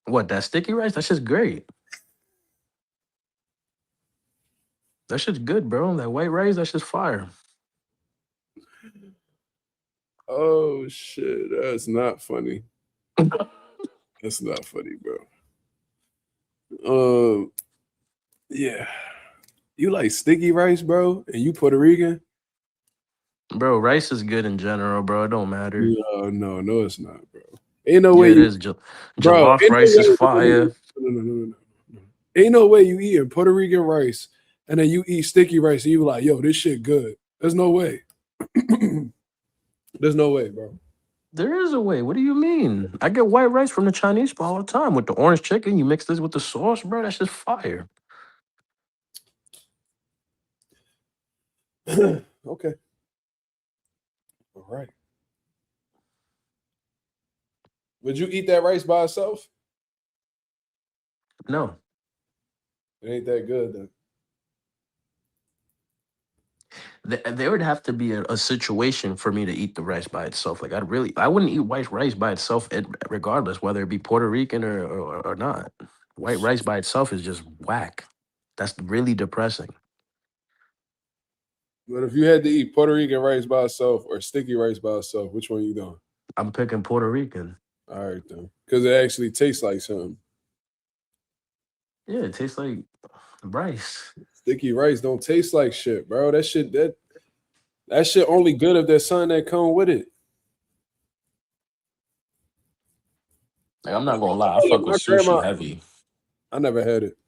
What, that sticky rice? That shit's great. That shit's good, bro. That white rice, that shit's fire. Oh shit, that's not funny. That's not funny, bro. Yeah. You like sticky rice, bro, and you Puerto Rican? Bro, rice is good in general, bro. It don't matter. No, it's not, bro. Ain't no Yeah, way it you, is. bro. Jollof rice is fire. No. Ain't no way you eating Puerto Rican rice and then you eat sticky rice and you like, yo, this shit good. There's no way. There's no way, bro. There is a way. What do you mean? I get white rice from the Chinese spot all the time with the orange chicken. You mix this with the sauce, bro. That's just fire. Okay. All right. Would you eat that rice by itself? No. It ain't that good then. There would have to be a situation for me to eat the rice by itself. Like I wouldn't eat white rice by itself, regardless whether it be Puerto Rican or not. White rice by itself is just whack. That's really depressing. But if you had to eat Puerto Rican rice by itself or sticky rice by itself, which one you doing? I'm picking Puerto Rican. All right, then. Because it actually tastes like something. Yeah, it tastes like rice. Sticky rice don't taste like shit, bro. That shit only good if there's something that come with it. Like, I'm not gonna lie, I fuck with My sushi grandma, heavy. I never had it.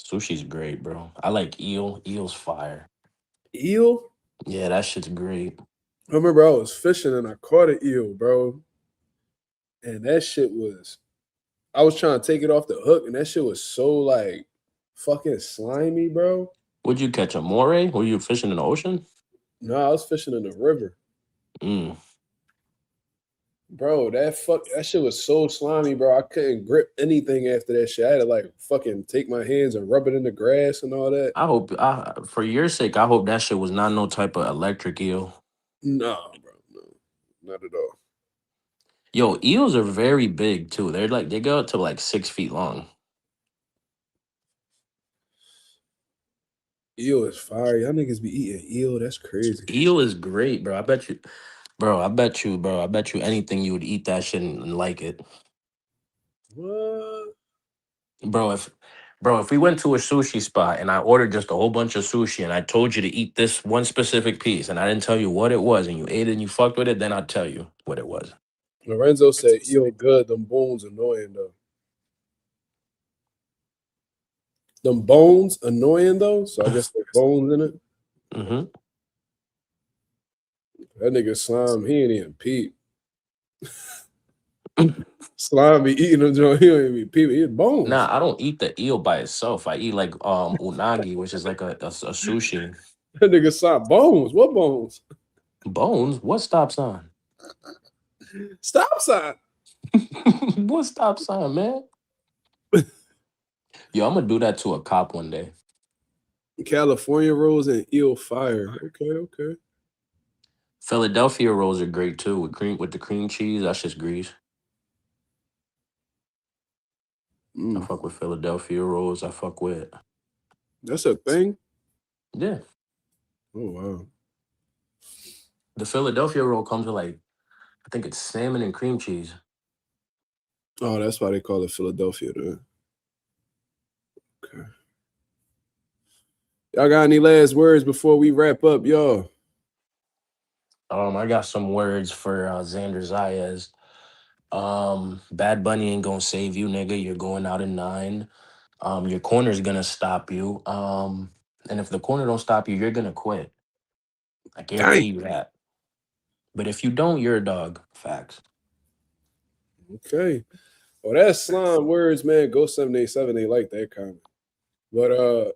Sushi's great, bro. I like eel. Eel's fire. Eel? Yeah, that shit's great. I remember I was fishing and I caught an eel, bro. And that shit was, I was trying to take it off the hook and that shit was so like fucking slimy, bro. Would you catch a moray? Were you fishing in the ocean? No, I was fishing in the river. Mm. Bro, that shit was so slimy, bro. I couldn't grip anything after that shit. I had to like fucking take my hands and rub it in the grass and all that. I hope, for your sake, I hope that shit was not no type of electric eel. No, bro, no, not at all. Yo, eels are very big too. They go up to like 6 feet long. Eel is fire. Y'all niggas be eating eel. That's crazy. Eel is great, bro. I bet you anything you would eat that shit and like it. What? Bro, if we went to a sushi spot and I ordered just a whole bunch of sushi and I told you to eat this one specific piece and I didn't tell you what it was and you ate it and you fucked with it, then I'd tell you what it was. Lorenzo said eel good. Them bones annoying though. Them bones annoying though. So I guess there's bones in it. Mm-hmm. That nigga Slime, he ain't even peep. Slime be eating them joint. He don't even be peeping. He bones. Nah, I don't eat the eel by itself. I eat like unagi, which is like a sushi. That nigga Slime bones. What bones? Bones? What stop sign? Stop sign. What stop sign, man? Yo, I'm gonna do that to a cop one day. California rolls and eel fire. Okay. Philadelphia rolls are great too with the cream cheese. That's just grease. I fuck with Philadelphia rolls. I fuck with. That's a thing? Yeah. Oh wow. The Philadelphia roll comes with like, I think it's salmon and cream cheese. Oh, that's why they call it Philadelphia then. Okay. Y'all got any last words before we wrap up, y'all? I got some words for Xander Zayas. Bad Bunny ain't gonna save you, nigga. You're going out in 9. Your corner's gonna stop you. And if the corner don't stop you, you're gonna quit. I guarantee you that. But if you don't, you're a dog. Facts. Okay. Well, that's slime words, man. Go 787. They like that comment. But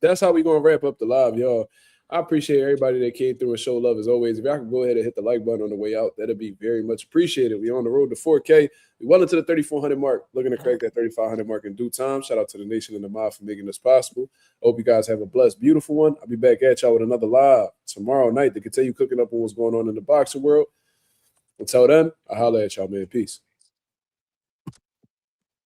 that's how we gonna wrap up the live, y'all. I appreciate everybody that came through and showed love as always. If y'all can go ahead and hit the like button on the way out, that'd be very much appreciated. We on the road to 4K. We well into the 3,400 mark. Looking to crack that 3,500 mark in due time. Shout out to the nation and the mob for making this possible. Hope you guys have a blessed, beautiful one. I'll be back at y'all with another live tomorrow night to continue cooking up on what's going on in the boxing world. Until then, I'll holler at y'all, man. Peace.